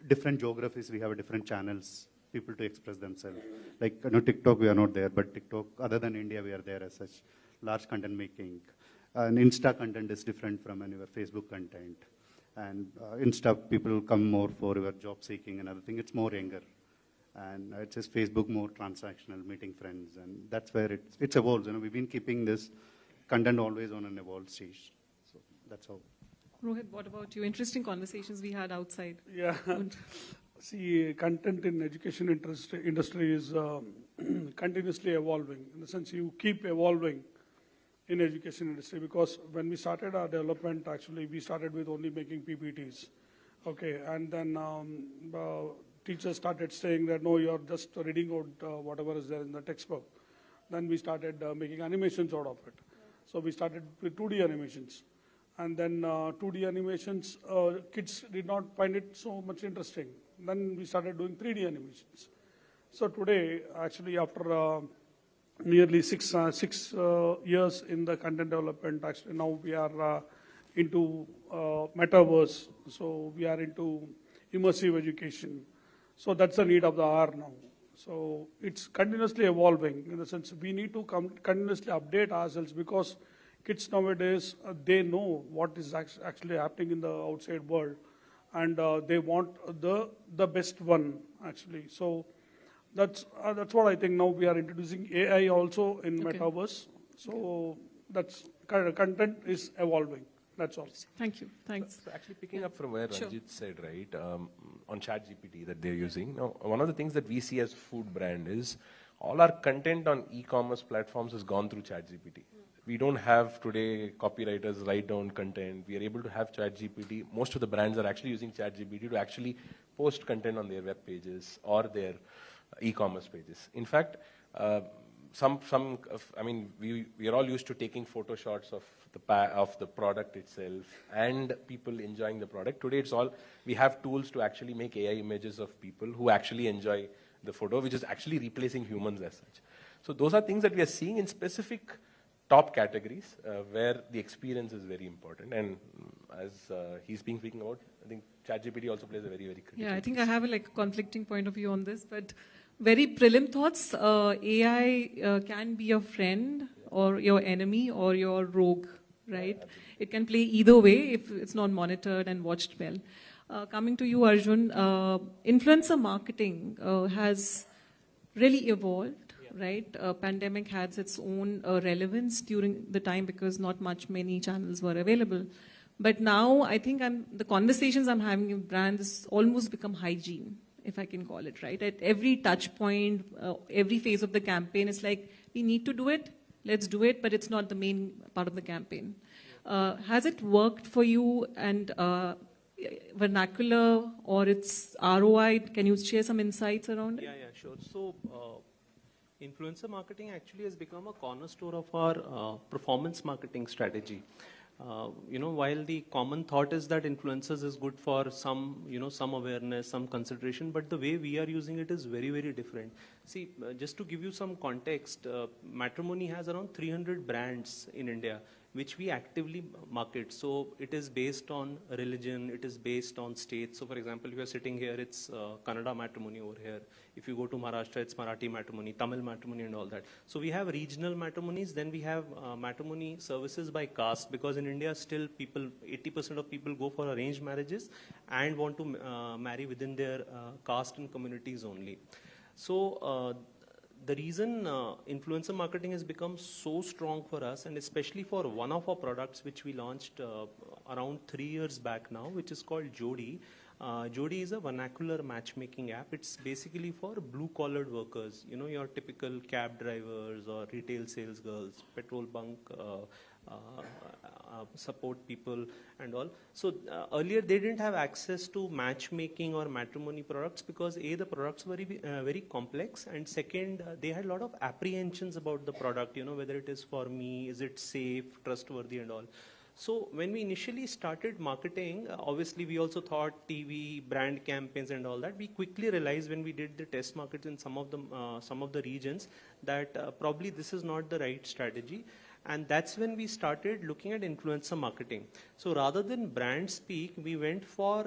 different geographies, we have different channels, people to express themselves. Like, TikTok, we are not there, but TikTok, other than India, we are there as such. Large content making. And Insta content is different from your Facebook content. And Insta, people come more for your job seeking and other thing. It's more younger. And it's just Facebook more transactional, meeting friends. And that's where it evolves. We've been keeping this content always on an evolved stage. So that's how. Rohit, what about you? Interesting conversations we had outside. Yeah. See, content in education industry is continuously evolving. In the sense, you keep evolving in education industry, because when we started our development, actually, we started with only making PPTs. Okay, and then teachers started saying that, no, you're just reading out whatever is there in the textbook. Then we started making animations out of it. So we started with 2D animations. And then 2D animations, kids did not find it so much interesting. Then we started doing 3D animations. So today, actually, after nearly six years in the content development, actually now we are into metaverse. So we are into immersive education. So that's the need of the hour now. So it's continuously evolving in the sense we need to continuously update ourselves, because kids nowadays, they know what is actually happening in the outside world, and they want the best one, actually. So that's what I think. Now we are introducing AI also in metaverse. So that's content is evolving. That's all. Thank you. Thanks. So actually picking up from where Ranjit said, right, on ChatGPT that they're using. Now, one of the things that we see as food brand is all our content on e-commerce platforms has gone through ChatGPT. We don't have today copywriters write down content. We are able to have ChatGPT. Most of the brands are actually using ChatGPT to actually post content on their web pages or their e-commerce pages. In fact, we are all used to taking photo shots of the product itself and people enjoying the product. Today, it's all, we have tools to actually make AI images of people who actually enjoy the photo, which is actually replacing humans as such. So those are things that we are seeing in specific top categories where the experience is very important. And as he's been speaking about, I think ChatGPT also plays a very, very critical Yeah, I think I have a conflicting point of view on this, but very prelim thoughts. AI can be your friend or your enemy or your rogue, right? It can play either way if it's not monitored and watched well. Coming to you, Arjun, influencer marketing has really evolved, right? Pandemic had its own relevance during the time because not many channels were available. But now I think the conversations I'm having with brands almost become hygiene, if I can call it, right? At every touch point, every phase of the campaign, it's like, we need to do it, let's do it, but it's not the main part of the campaign. Has it worked for you, and vernacular or its ROI? Can you share some insights around it? Yeah, sure. So influencer marketing actually has become a cornerstone of our performance marketing strategy. While the common thought is that influencers is good for some, some awareness, some consideration, but the way we are using it is very, very different. See, just to give you some context, Matrimony has around 300 brands in India, which we actively market. So it is based on religion, it is based on state. So for example, if you are sitting here, it's Kannada Matrimony over here. If you go to Maharashtra, it's Marathi Matrimony, Tamil Matrimony and all that. So we have regional matrimonies, then we have matrimony services by caste, because in India still 80% of people go for arranged marriages and want to marry within their caste and communities only. So the reason influencer marketing has become so strong for us, and especially for one of our products which we launched around 3 years back now, which is called Jodi. Jodi is a vernacular matchmaking app. It's basically for blue-collared workers, you know, your typical cab drivers or retail sales girls, petrol bunk support people and all. So earlier they didn't have access to matchmaking or matrimony products because the products were very complex, and second, they had a lot of apprehensions about the product, you know, whether it is for me, is it safe, trustworthy and all. So when we initially started marketing, obviously we also thought TV, brand campaigns and all that. We quickly realized when we did the test markets in some of the regions that probably this is not the right strategy. And that's when we started looking at influencer marketing. So rather than brand speak, we went for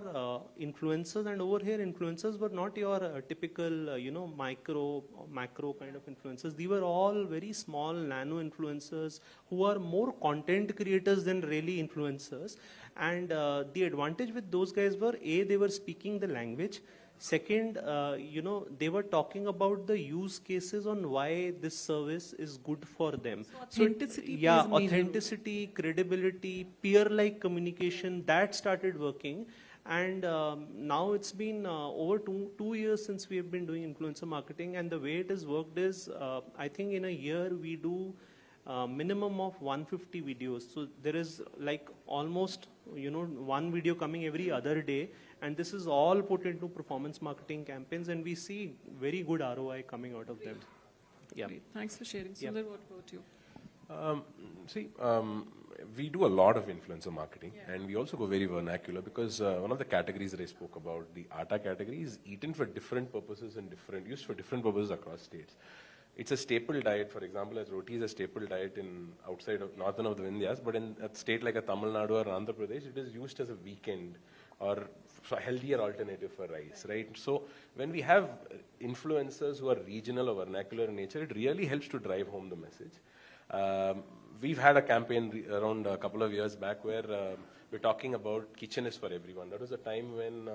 influencers, and over here influencers were not your typical, you know, micro, macro kind of influencers. They were all very small nano influencers who are more content creators than really influencers. And the advantage with those guys were, they were speaking the language. Second, you know, they were talking about the use cases on why this service is good for them. So authenticity, yeah, authenticity, credibility, peer-like communication, that started working. And now it's been over two years since we have been doing influencer marketing, and the way it has worked is, I think in a year we do minimum of 150 videos. So there is like almost, you know, one video coming every other day. And this is all put into performance marketing campaigns, and we see very good ROI coming out of them. Yeah. Great. Thanks for sharing. Sundar, what about you? We do a lot of influencer marketing, and we also go very vernacular because one of the categories that I spoke about, the atta category, is eaten for different purposes and used for different purposes across states. It's a staple diet, for example, as roti is a staple diet outside of northern of the Vindhyas, but in a state like a Tamil Nadu or Andhra Pradesh, it is used as a weekend or a healthier alternative for rice, right? So when we have influencers who are regional or vernacular in nature, it really helps to drive home the message. We've had a campaign around a couple of years back where we're talking about kitchen is for everyone. That was a time when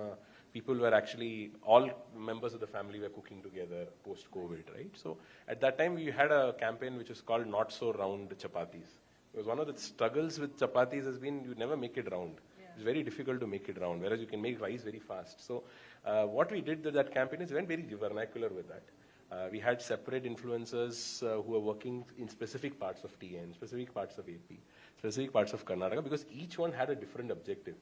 people were actually, all members of the family were cooking together post-COVID, right? So at that time we had a campaign which was called Not So Round Chapatis. Because one of the struggles with chapatis has been you never make it round. It's very difficult to make it round, whereas you can make rice very fast. So what we did with that campaign is we went very vernacular with that. We had separate influencers who were working in specific parts of TN, specific parts of AP, specific parts of Karnataka, because each one had a different objective.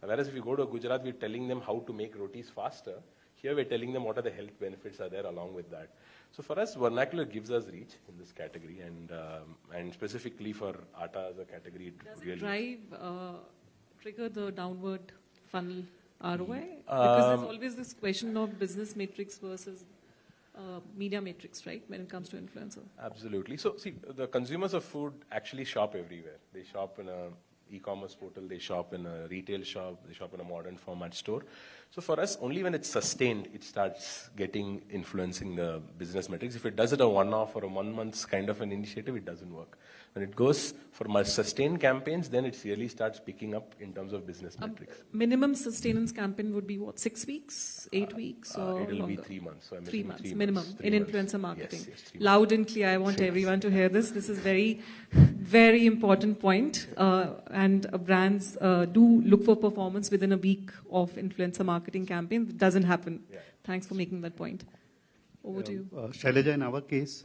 Whereas if you go to Gujarat, we're telling them how to make rotis faster. Here we're telling them what are the health benefits are there along with that. So for us, vernacular gives us reach in this category, and specifically for atta as a category, it Does really it drive, trigger the downward funnel ROI? Because there's always this question of business metrics versus media metrics, right, when it comes to influencer. Absolutely. So see, the consumers of food actually shop everywhere. They shop in a e-commerce portal, they shop in a retail shop, they shop in a modern format store. So for us, only when it's sustained, it starts influencing the business metrics. If it does it a one-off or a 1 month kind of an initiative, it doesn't work. When it goes for my sustained campaigns, then it really starts picking up in terms of business metrics. Minimum sustenance campaign would be what, 6 weeks, 8 weeks, or it'll longer? be 3 months. So 3 months, 3 minimum, months, in 3 months. influencer marketing. Yes, 3 Loud and clear. I want everyone to hear this. This is very, very important point. And brands do look for performance within a week of influencer marketing campaign. It doesn't happen. Thanks for making that point. Over to you. Shailaja, in our case,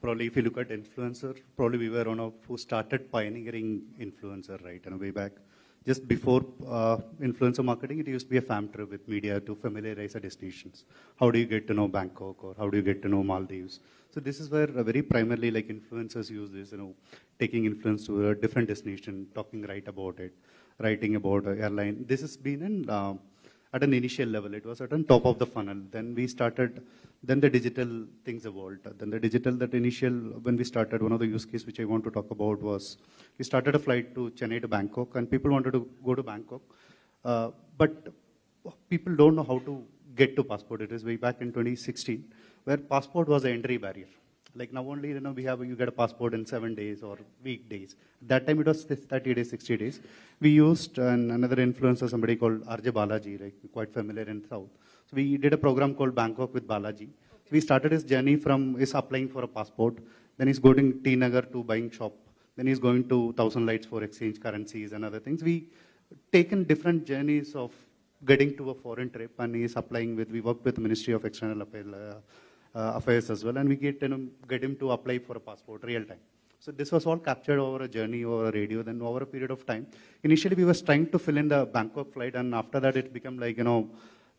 probably if you look at influencer, probably we were one of who started pioneering influencer, right, and way back. Just before influencer marketing, it used to be a fam trip with media to familiarize the destinations. How do you get to know Bangkok, or how do you get to know Maldives? So this is where very primarily like influencers use this, taking influence to a different destination, talking right about it, writing about an airline. This has been at an initial level. It was at the top of the funnel. Then we started, then the digital things evolved. Then the digital, when we started, one of the use cases which I want to talk about was, we started a flight to Chennai to Bangkok, and people wanted to go to Bangkok. But people don't know how to get to passport. It is way back in 2016, where passport was the entry barrier. Like now only, you get a passport in 7 days or weekdays. That time it was 30 days, 60 days. We used another influencer, somebody called RJ Balaji, like quite familiar in South. So we did a program called Bangkok with Balaji. We started his journey from his applying for a passport, then he's going to T Nagar to buying shop, then he's going to Thousand Lights for exchange currencies and other things. We taken different journeys of getting to a foreign trip, and he's applying with, we worked with the Ministry of External Affairs as well, and we get him to apply for a passport real time. So this was all captured over a journey, over a radio, then over a period of time. Initially, we were trying to fill in the Bangkok flight, and after that, it became like,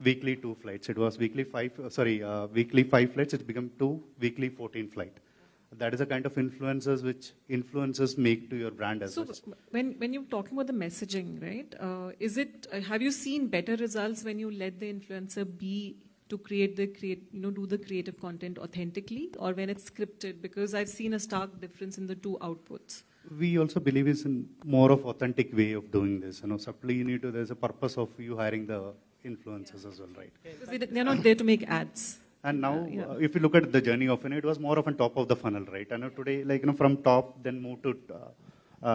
weekly 2 flights. It was weekly 5 flights. It became 2 weekly 14 flight. That is a kind of influences which influences make to your brand as well. So when you're talking about the messaging, right? Have you seen better results when you let the influencer be to do the creative content authentically, or when it's scripted? Because I've seen a stark difference in the two outputs. We also believe is in more of authentic way of doing this. Subtly there's a purpose of you hiring the influencers as well, right? Because they're not there to make ads. And now, if you look at the journey of it was more of on top of the funnel, right? And today, from top, then move to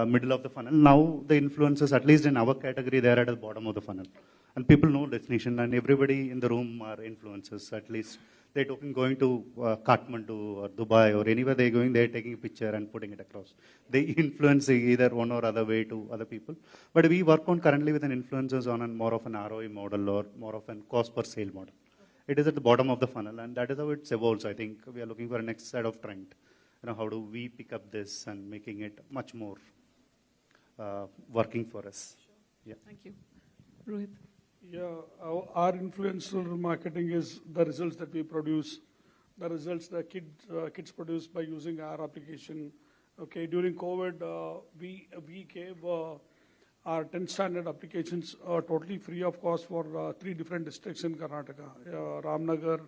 middle of the funnel. Now, the influencers, at least in our category, they are at the bottom of the funnel. And people know destination, and everybody in the room are influencers. At least they're going to Kathmandu or Dubai or anywhere they're going, they're taking a picture and putting it across. They influence either one or other way to other people. But we work on currently with an influencers on more of an ROI model or more of an cost per sale model. It is at the bottom of the funnel, and that is how it evolves. I think we are looking for a next set of trend. How do we pick up this and making it much more working for us? Yeah. Thank you. Rohit. Yeah, our influencer marketing is the results that we produce, the results that kids produce by using our application. Okay, during COVID, we gave our 10th standard applications totally free of cost for 3 different districts in Karnataka, Ramnagar,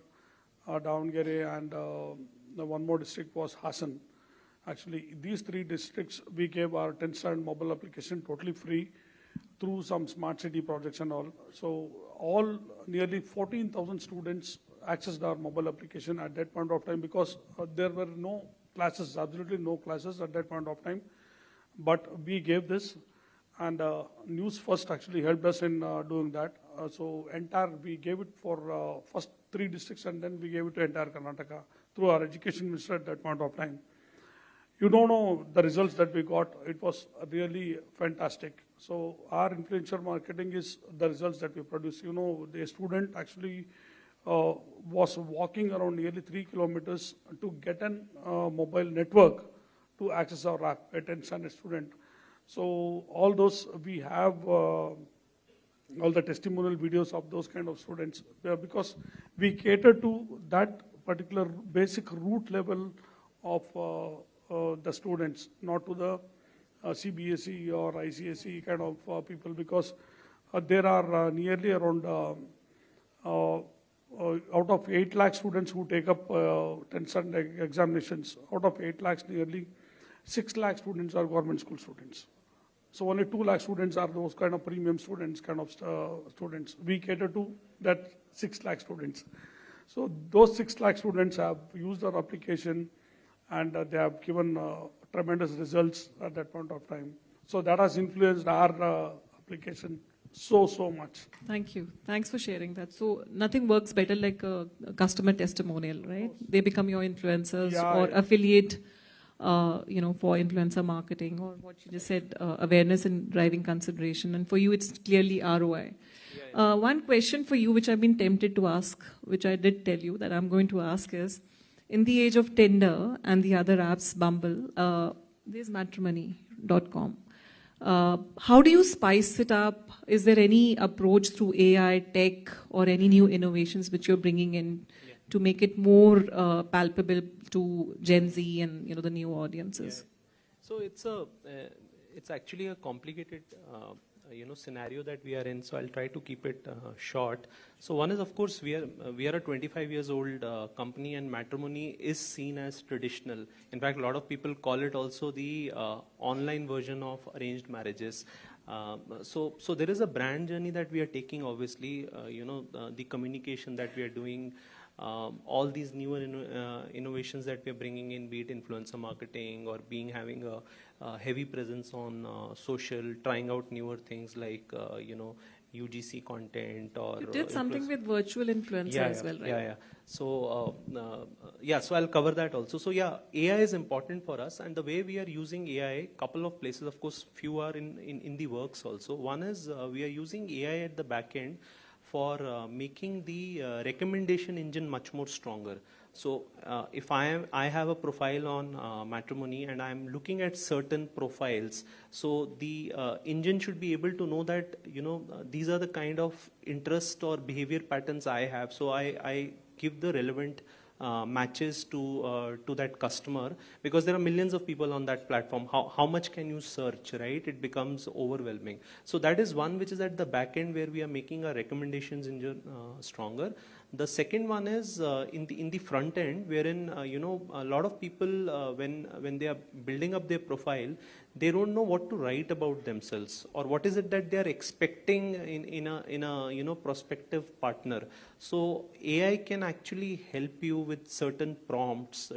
Davangere, and the one more district was Hassan. Actually, these 3 districts, we gave our 10th standard mobile application totally free through some smart city projects and all. So nearly 14,000 students accessed our mobile application at that point of time, because there were no classes, absolutely no classes at that point of time. But we gave this, and News First actually helped us in doing that. So we gave it for first 3 districts, and then we gave it to entire Karnataka through our education minister at that point of time. You don't know the results that we got. It was really fantastic. So our influencer marketing is the results that we produce. The student actually was walking around nearly 3 kilometers to get a mobile network to access our app, a 10th standard student. So all those, we have all the testimonial videos of those kind of students, because we cater to that particular basic root level of the students, not to the CBSE or ICSE kind of people, because there are nearly around out of 8 lakh students who take up 10th standard examinations. Out of 8 lakhs, nearly 6 lakh students are government school students. So only 2 lakh students are those kind of premium students, students. We cater to that 6 lakh students. So those 6 lakh students have used our application, and they have given tremendous results at that point of time. So that has influenced our application so much. Thank you. Thanks for sharing that. So nothing works better like a customer testimonial, right? They become your influencers or affiliate, for influencer marketing, or what you just said, awareness and driving consideration. And for you, it's clearly ROI. One question for you, which I've been tempted to ask, which I did tell you that I'm going to ask is, in the age of Tinder and the other apps, Bumble, there's matrimony.com. How do you spice it up? Is there any approach through AI, tech, or any new innovations which you're bringing in to make it more palpable to Gen Z and the new audiences? Yeah. So it's actually a complicated scenario that we are in. So I'll try to keep it short. So one is, of course, we are a 25 years old company, and matrimony is seen as traditional. In fact, a lot of people call it also the online version of arranged marriages. So there is a brand journey that we are taking, obviously, the communication that we are doing, all these newer innovations that we are bringing in, be it influencer marketing or having a heavy presence on social, trying out newer things like, UGC content or... You did something with virtual influencer as well, right? Yeah. So, so I'll cover that also. So yeah, AI is important for us, and the way we are using AI, couple of places, of course, few are in the works also. One is we are using AI at the back end for making the recommendation engine much more stronger. So if I have a profile on Matrimony and I'm looking at certain profiles, so the engine should be able to know that, these are the kind of interest or behavior patterns I have. So I give the relevant matches to that customer, because there are millions of people on that platform. How much can you search, right? It becomes overwhelming. So that is one which is at the back end, where we are making our recommendations engine stronger. The second one is in the front end, wherein a lot of people when they are building up their profile, they don't know what to write about themselves, or what is it that they are expecting in a prospective partner. So AI can actually help you with certain prompts.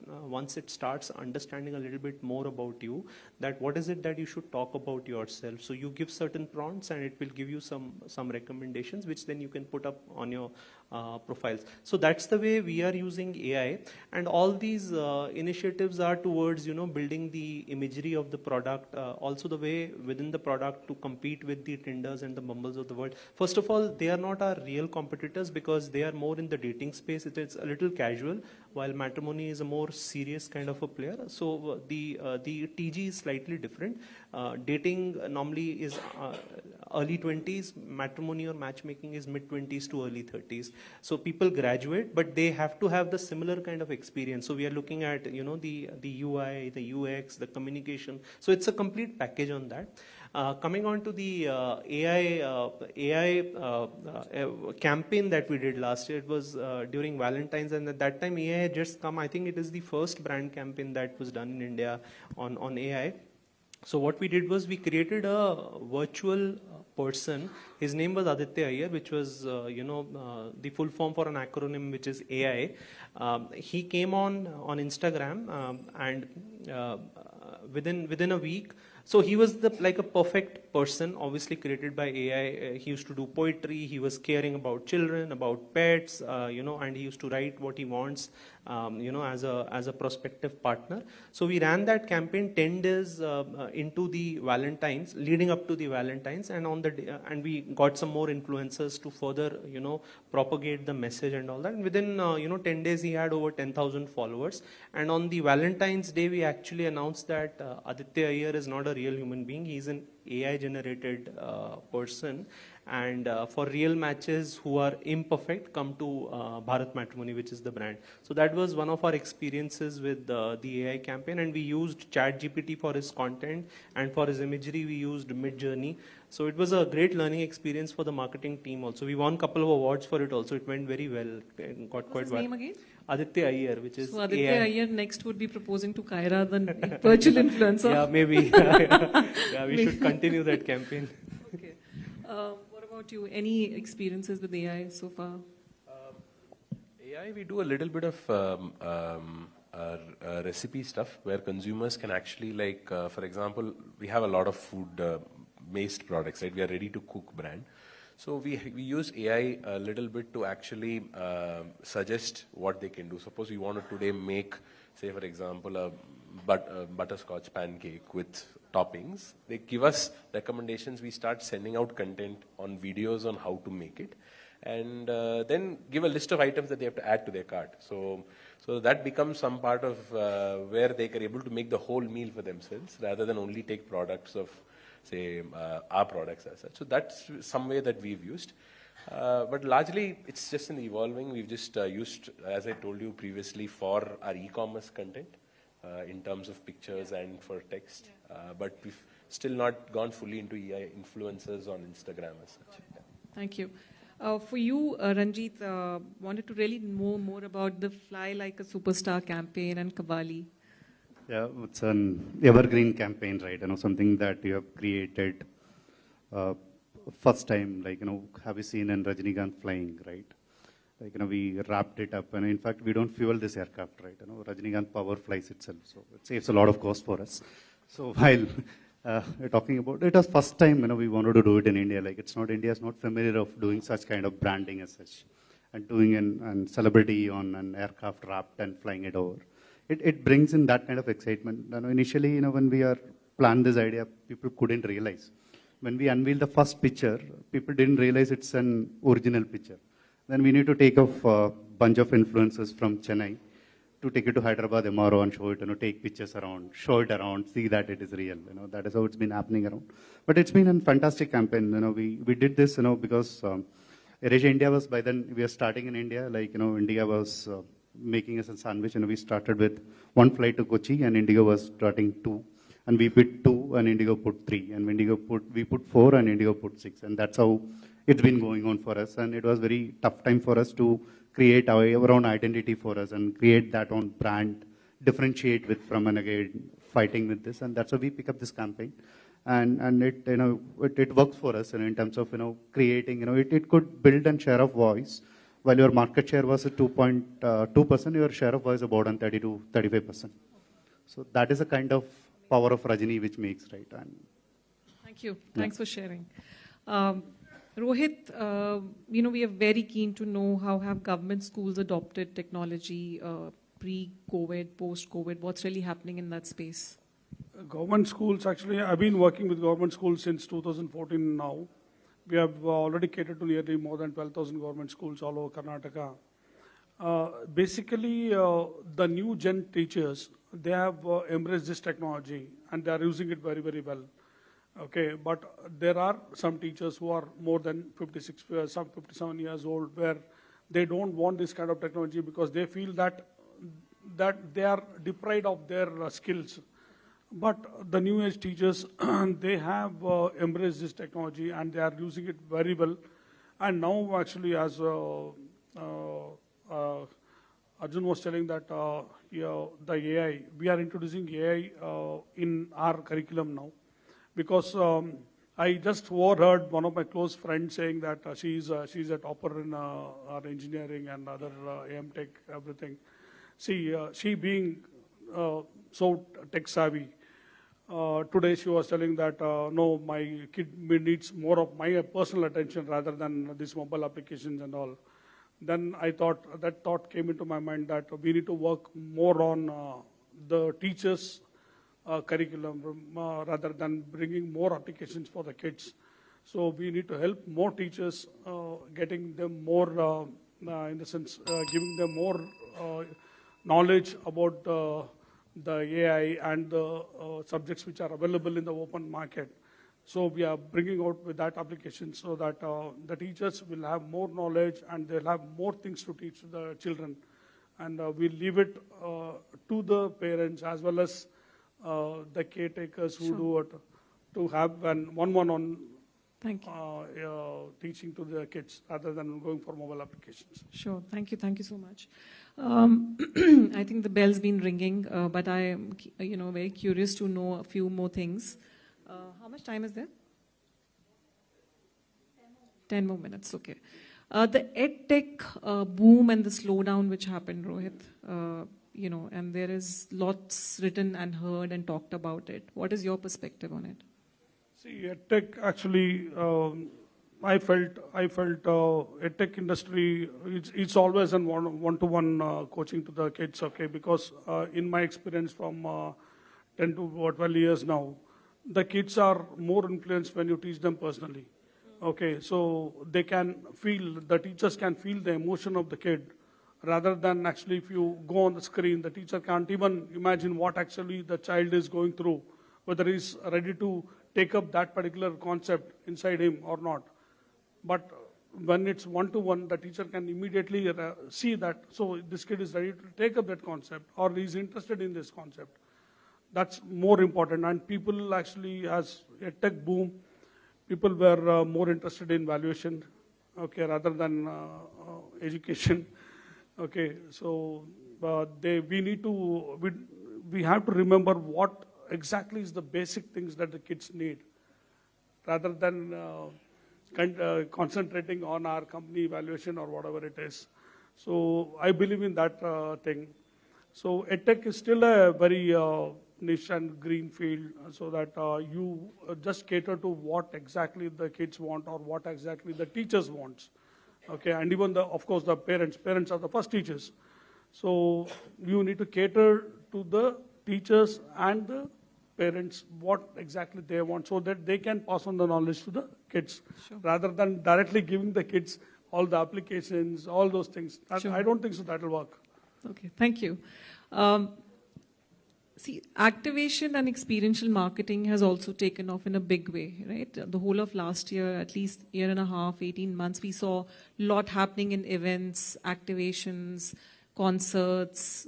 Once it starts understanding a little bit more about you, that what is it that you should talk about yourself. So you give certain prompts, and it will give you some recommendations, which then you can put up on your profiles. So that's the way we are using AI, and all these initiatives are towards building the imagery of the product, also the way within the product to compete with the Tinders and the Bumbles of the world. First of all, they are not our real competitors, because they are more in the dating space. It's a little casual, while Matrimony is a more serious kind of a player. So the TG is slightly different. Dating normally is early 20s, Matrimony or matchmaking is mid 20s to early 30s. So people graduate, but they have to have the similar kind of experience. So we are looking at the UI, the UX, the communication. So it's a complete package on that. Coming on to the AI campaign that we did last year, it was during Valentine's, and at that time AI had just come. I think it is the first brand campaign that was done in India on AI. So what we did was we created a virtual person. His name was Aditya Iyer, which was the full form for an acronym which is AI. He came on Instagram, and within a week. So he was like a perfect person, obviously created by AI. He used to do poetry. He was caring about children, about pets, and he used to write what he wants, as a prospective partner. So we ran that campaign 10 days into the Valentine's, leading up to the Valentine's, and and we got some more influencers to further, propagate the message and all that. And within 10 days, he had over 10,000 followers. And on the Valentine's Day, we actually announced that Aditya Iyer is not a real human being. He's an AI generated person, and for real matches who are imperfect, come to Bharat Matrimony, which is the brand. So that was one of our experiences with the AI campaign, and we used ChatGPT for his content, and for his imagery we used Midjourney. So it was a great learning experience for the marketing team also. We won a couple of awards for it also. It went very well. It got quite well. What's his name again? Aditya Iyer, which is So Aditya Iyer next would be proposing to Kaira, the virtual influencer. Yeah, maybe. Yeah, we should continue that campaign. Okay. What about you? Any experiences with AI so far? AI, we do a little bit of recipe stuff where consumers can actually, like, for example, we have a lot of food-based products, right? We are ready to cook brand. So we use AI a little bit to actually suggest what they can do. Suppose we want to today make, say for example, a butterscotch pancake with toppings. They give us recommendations. We start sending out content on videos on how to make it, and then give a list of items that they have to add to their cart. So that becomes some part of where they are able to make the whole meal for themselves, rather than only take products of, say, our products as such. So that's some way that we've used. But largely, it's just in evolving. We've just used, as I told you previously, for our e-commerce content in terms of pictures and for text. But we've still not gone fully into AI influencers on Instagram as such. Yeah. Thank you. For you, Ranjit, wanted to really know more about the Fly Like a Superstar campaign and Kavali. Yeah, it's an evergreen campaign, right? Something that you have created first time, like, have you seen in Rajinikanth flying, right? Like, we wrapped it up, and in fact, we don't fuel this aircraft, right? Rajinikanth power flies itself, so it saves a lot of cost for us. So while talking about, it was first time, we wanted to do it in India. Like, India is not familiar of doing such kind of branding as such, and doing an celebrity on an aircraft wrapped and flying it over. It brings in that kind of excitement. Initially, when we planned this idea, people couldn't realize. When we unveiled the first picture, people didn't realize it's an original picture. Then we need to take off a bunch of influencers from Chennai to take it to Hyderabad MRO and show it, take pictures around, show it around, see that it is real. That is how it's been happening around. But it's been a fantastic campaign. We did this, because AirAsia India was, by then we were starting in India. Like, India was making us a sandwich, and we started with 1 flight to Kochi, and Indigo was starting 2. And we put 2, and Indigo put 3. And we put 4, and Indigo put 6. And that's how it's been going on for us. And it was very tough time for us to create our own identity for us and create that own brand, differentiate with from, and again, fighting with this. And that's how we pick up this campaign. And it, it works for us, in terms of, creating, it could build and share of voice. While your market share was at 2.2%, your share of voice about on 30 to 35%. So that is a kind of power of Rajini which makes, right? And thank you. Thanks for sharing. Rohit, we are very keen to know how have government schools adopted technology pre-COVID, post-COVID. What's really happening in that space? Government schools, actually, I've been working with government schools since 2014 now. We have already catered to nearly more than 12,000 government schools all over Karnataka. Basically, the new gen teachers, they have embraced this technology and they are using it very, very well. Okay, but there are some teachers who are more than 56, some 57 years old, where they don't want this kind of technology because they feel that they are deprived of their skills. But the new age teachers, they have embraced this technology and they are using it very well. And now actually, as Arjun was telling that the AI, we are introducing AI in our curriculum now. Because I just overheard one of my close friends saying that she's a topper in our engineering and other AM tech, everything. See, she being so tech savvy, today she was telling that, no, my kid needs more of my personal attention rather than these mobile applications and all. Then that thought came into my mind that we need to work more on the teachers' curriculum rather than bringing more applications for the kids. So we need to help more teachers, getting them more, in the sense, giving them more knowledge about the AI and the subjects which are available in the open market. So we are bringing out with that application so that the teachers will have more knowledge and they'll have more things to teach the children. And we'll leave it to the parents as well as the caretakers who do it, to have an one-on-one teaching to the kids rather than going for mobile applications. Sure. Thank you so much. I think the bell's been ringing, but I am very curious to know a few more things. How much time is there? 10 more minutes, okay. The EdTech boom and the slowdown which happened, Rohit, and there is lots written and heard and talked about it. What is your perspective on it? See, EdTech actually, I felt EdTech industry, it's always a one-to-one coaching to the kids, okay, because in my experience from 10 to 12 years now, the kids are more influenced when you teach them personally. Okay, so they can feel, the teachers can feel the emotion of the kid rather than actually if you go on the screen, the teacher can't even imagine what actually the child is going through, whether he's ready to take up that particular concept inside him or not. But when it's one-to-one, the teacher can immediately see that, so this kid is ready to take up that concept or he's interested in this concept. That's more important. And people actually, as a tech boom, people were more interested in valuation, okay, rather than education. Okay, so we have to remember what exactly is the basic things that the kids need, rather than concentrating on our company evaluation or whatever it is. So I believe in that thing. So EdTech is still a very niche and greenfield, so that you just cater to what exactly the kids want or what exactly the teachers want. Okay, and even of course the parents are the first teachers. So you need to cater to the teachers and the parents what exactly they want, so that they can pass on the knowledge to the kids, rather than directly giving the kids all the applications, all those things. I don't think so that will work. Okay, thank you. See, activation and experiential marketing has also taken off in a big way, right? The whole of last year, at least year and a half, 18 months, we saw a lot happening in events, activations, concerts.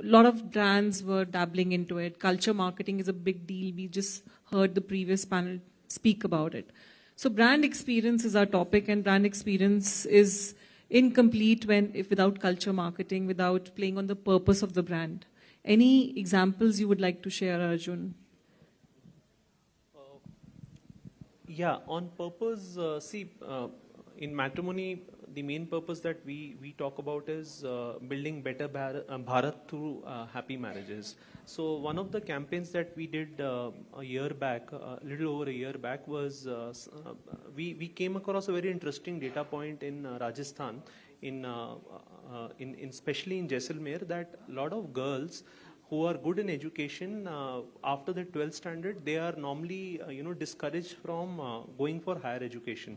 A lot of brands were dabbling into it. Culture marketing is a big deal. We just heard the previous panel speak about it. So brand experience is our topic, and brand experience is incomplete if without culture marketing, without playing on the purpose of the brand. Any examples you would like to share, Arjun? Yeah, on purpose, in matrimony, the main purpose that we talk about is building better Bharat through happy marriages. So one of the campaigns that we did a year back, a little over a year back, was we came across a very interesting data point in Rajasthan, especially in Jaisalmer, that a lot of girls who are good in education, after the 12th standard, they are normally discouraged from going for higher education.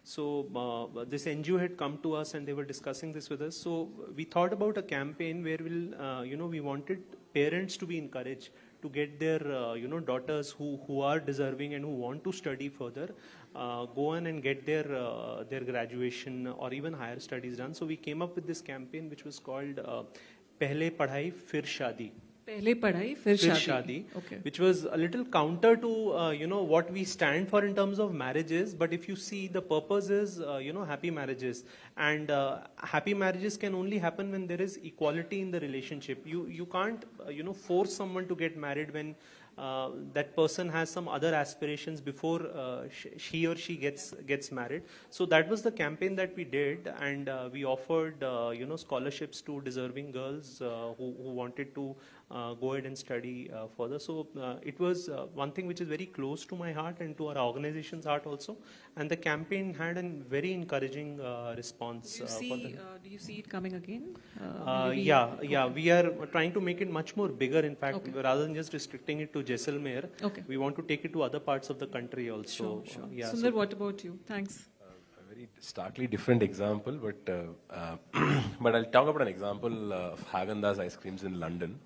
So this NGO had come to us and they were discussing this with us. So we thought about a campaign where we wanted parents to be encouraged to get their daughters who are deserving and who want to study further, go on and get their graduation or even higher studies done. So we came up with this campaign which was called Pehle Padhai Fir Shadi. Pehle Padhai Fir Shadi. Okay. Which was a little counter to what we stand for in terms of marriages. But if you see, the purpose is happy marriages, and happy marriages can only happen when there is equality in the relationship. You can't force someone to get married when that person has some other aspirations before he or she gets married. So that was the campaign that we did, and we offered scholarships to deserving girls who wanted to go ahead and study further. So it was one thing which is very close to my heart and to our organization's heart also. And the campaign had a very encouraging response. Do you see it coming again? Yeah. We are trying to make it much more bigger. In fact, rather than just restricting it to Jaisalmer, we want to take it to other parts of the country also. Sure. Sundar, what about you? Thanks. A very starkly different example, but but I'll talk about an example of Haagen-Dazs ice creams in London.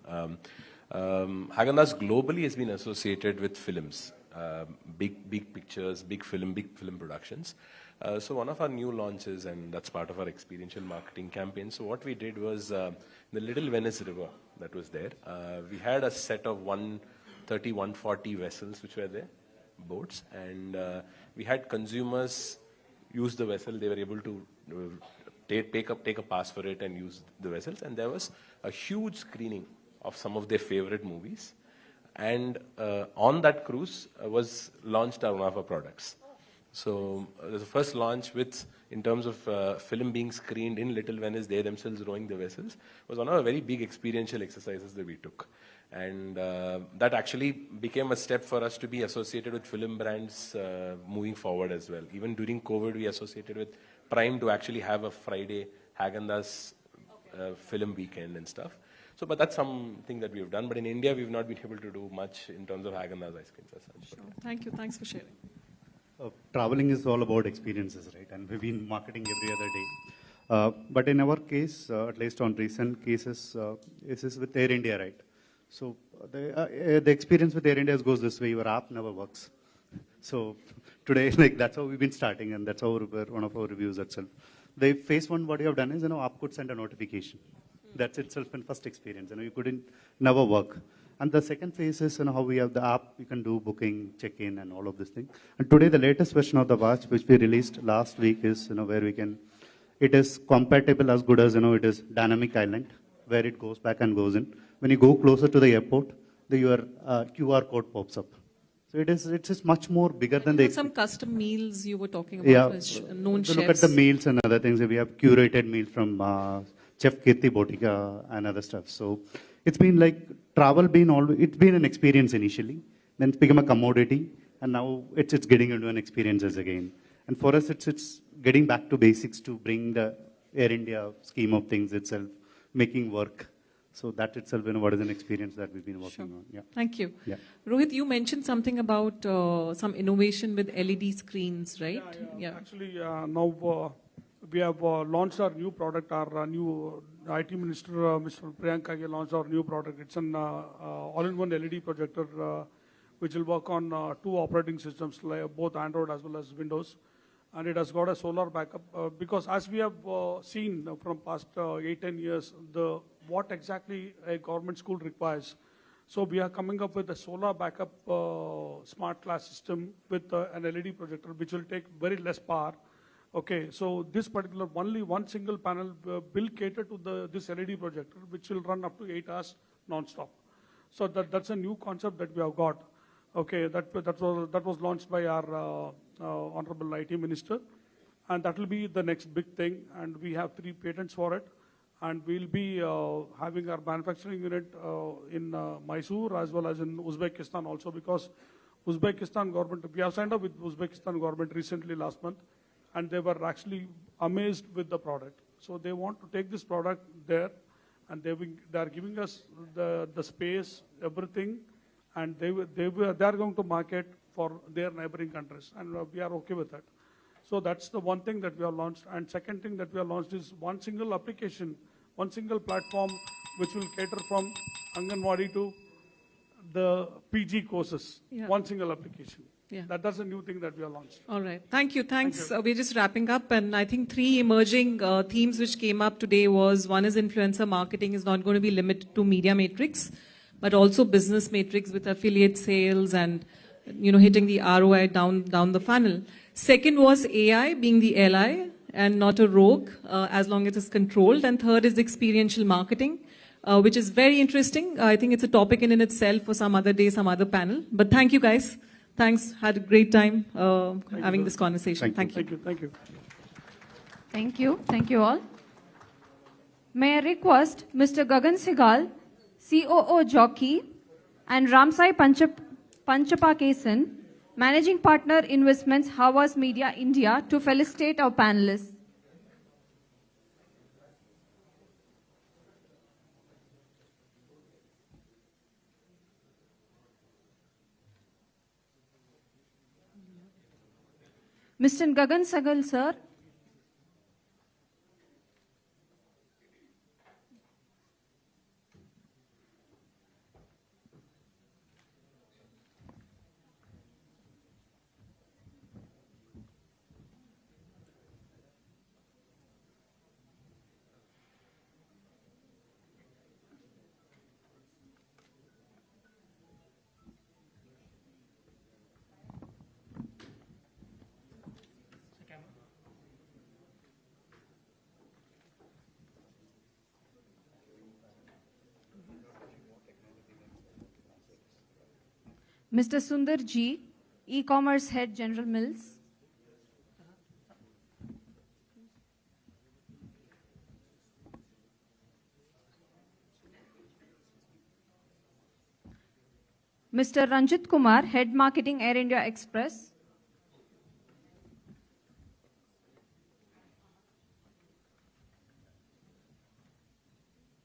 Haagen-Dazs globally has been associated with films, big pictures, big film productions. So one of our new launches, and that's part of our experiential marketing campaign. So what we did was the Little Venice River that was there. We had a set of 130, 140 vessels which were there, boats, and we had consumers use the vessel. They were able to take a pass for it and use the vessels. And there was a huge screening of some of their favorite movies. And on that cruise was launched one of our products. So it was the first launch in terms of film being screened in Little Venice, they themselves rowing the vessels, was one of the very big experiential exercises that we took. And that actually became a step for us to be associated with film brands moving forward as well. Even during COVID, we associated with Prime to actually have a Friday Haagen-Dazs film weekend and stuff. So, but that's something that we've done. But in India, we've not been able to do much in terms of Haagen-Dazs ice creams as such. Sure. Thank you. Thanks for sharing. Traveling is all about experiences, right? And we've been marketing every other day. But in our case, at least on recent cases, this is with Air India, right? So the experience with Air India goes this way: your app never works. So today, that's how we've been starting, and that's how one of our reviews itself. The phase one, what you have done is, app could send a notification. That's itself in first experience. You couldn't never work. And the second phase is how we have the app, you can do booking, check-in, and all of this thing. And today, the latest version of the watch, which we released last week, is where we can. It is compatible as good as it is dynamic island, where it goes back and goes in. When you go closer to the airport, your QR code pops up. So it's just much more bigger than the. Some custom meals you were talking about, known chefs. Look at the meals and other things. We have curated meals from Chef Kirti Botika and other stuff. So it's been travel it's been an experience initially, then it's become a commodity, and now it's getting into an experiences again. And for us, it's getting back to basics to bring the Air India scheme of things itself, making work. So that itself, what is an experience that we've been working on. Yeah. Thank you. Yeah. Rohit, you mentioned something about some innovation with LED screens, right? Yeah. Actually, now we have launched our new product. Our new IT Minister, Mr. Priyanka, launched our new product. It's an all-in-one LED projector, which will work on 2 operating systems, like both Android as well as Windows. And it has got a solar backup because as we have seen from past 8-10 years, what exactly a government school requires. So we are coming up with a solar backup smart class system with an LED projector, which will take very less power. Okay, so this particular only one single panel will cater to this LED projector, which will run up to 8 hours non-stop. So that's a new concept that we have got. Okay, that was launched by our Honorable IT Minister, and that will be the next big thing. And we have 3 patents for it, and we'll be having our manufacturing unit in Mysore as well as in Uzbekistan also, because Uzbekistan government, we have signed up with Uzbekistan government recently last month, and they were actually amazed with the product. So they want to take this product there, and they are giving us the space, everything, and they are going to market for their neighboring countries, and we are okay with that. So that's the one thing that we have launched. And second thing that we have launched is one single application, one single platform, which will cater from Anganwadi to the PG courses. Yeah. One single application. Yeah. That's a new thing that we have launched. All right. Thank you. Thanks. Thank you. We're just wrapping up. And I think 3 emerging themes which came up today was, one is influencer marketing is not going to be limited to media matrix, but also business matrix with affiliate sales and hitting the ROI down the funnel. Second was AI being the ally and not a rogue, as long as it's controlled. And third is experiential marketing, which is very interesting. I think it's a topic in itself for some other day, some other panel. But thank you, guys. Thanks. Had a great time having this conversation. Thank you. Thank you. Thank you. Thank you all. May I request Mr. Gagan Sigal, COO Jockey, and Ramsai Panchapakesan, Managing Partner Investments, Havas Media India, to felicitate our panelists. Mr. Gagan Sagal, sir. Mr. Sundar G, E-commerce Head, General Mills. Mr. Ranjit Kumar, Head Marketing, Air India Express.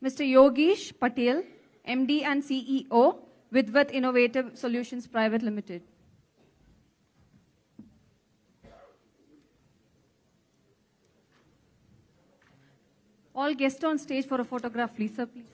Mr. Yogesh Patel, MD and CEO, Vidvat Innovative Solutions Private Limited. All guests on stage for a photograph, please, sir, please.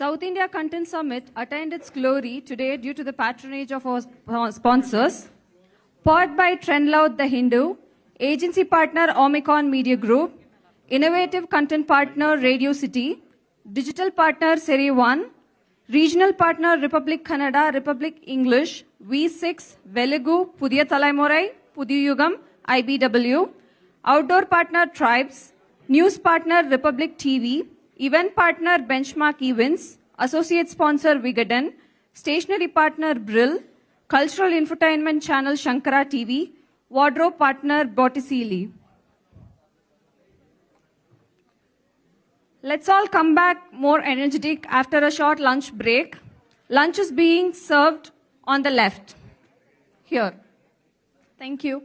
South India Content Summit attained its glory today due to the patronage of our sponsors. Powered by Trendloud The Hindu, agency partner Omicron Media Group, innovative content partner Radio City, digital partner Seri One, regional partner Republic Kannada, Republic English, V6, Velugu, Pudhiya Talaimurai, Puthuyugam, IBW, outdoor partner Tribes, news partner Republic TV, event partner Benchmark Events, associate sponsor Vigadan, stationery partner Brill, cultural infotainment channel Shankara TV, wardrobe partner Botticelli. Let's all come back more energetic after a short lunch break. Lunch is being served on the left. Here. Thank you.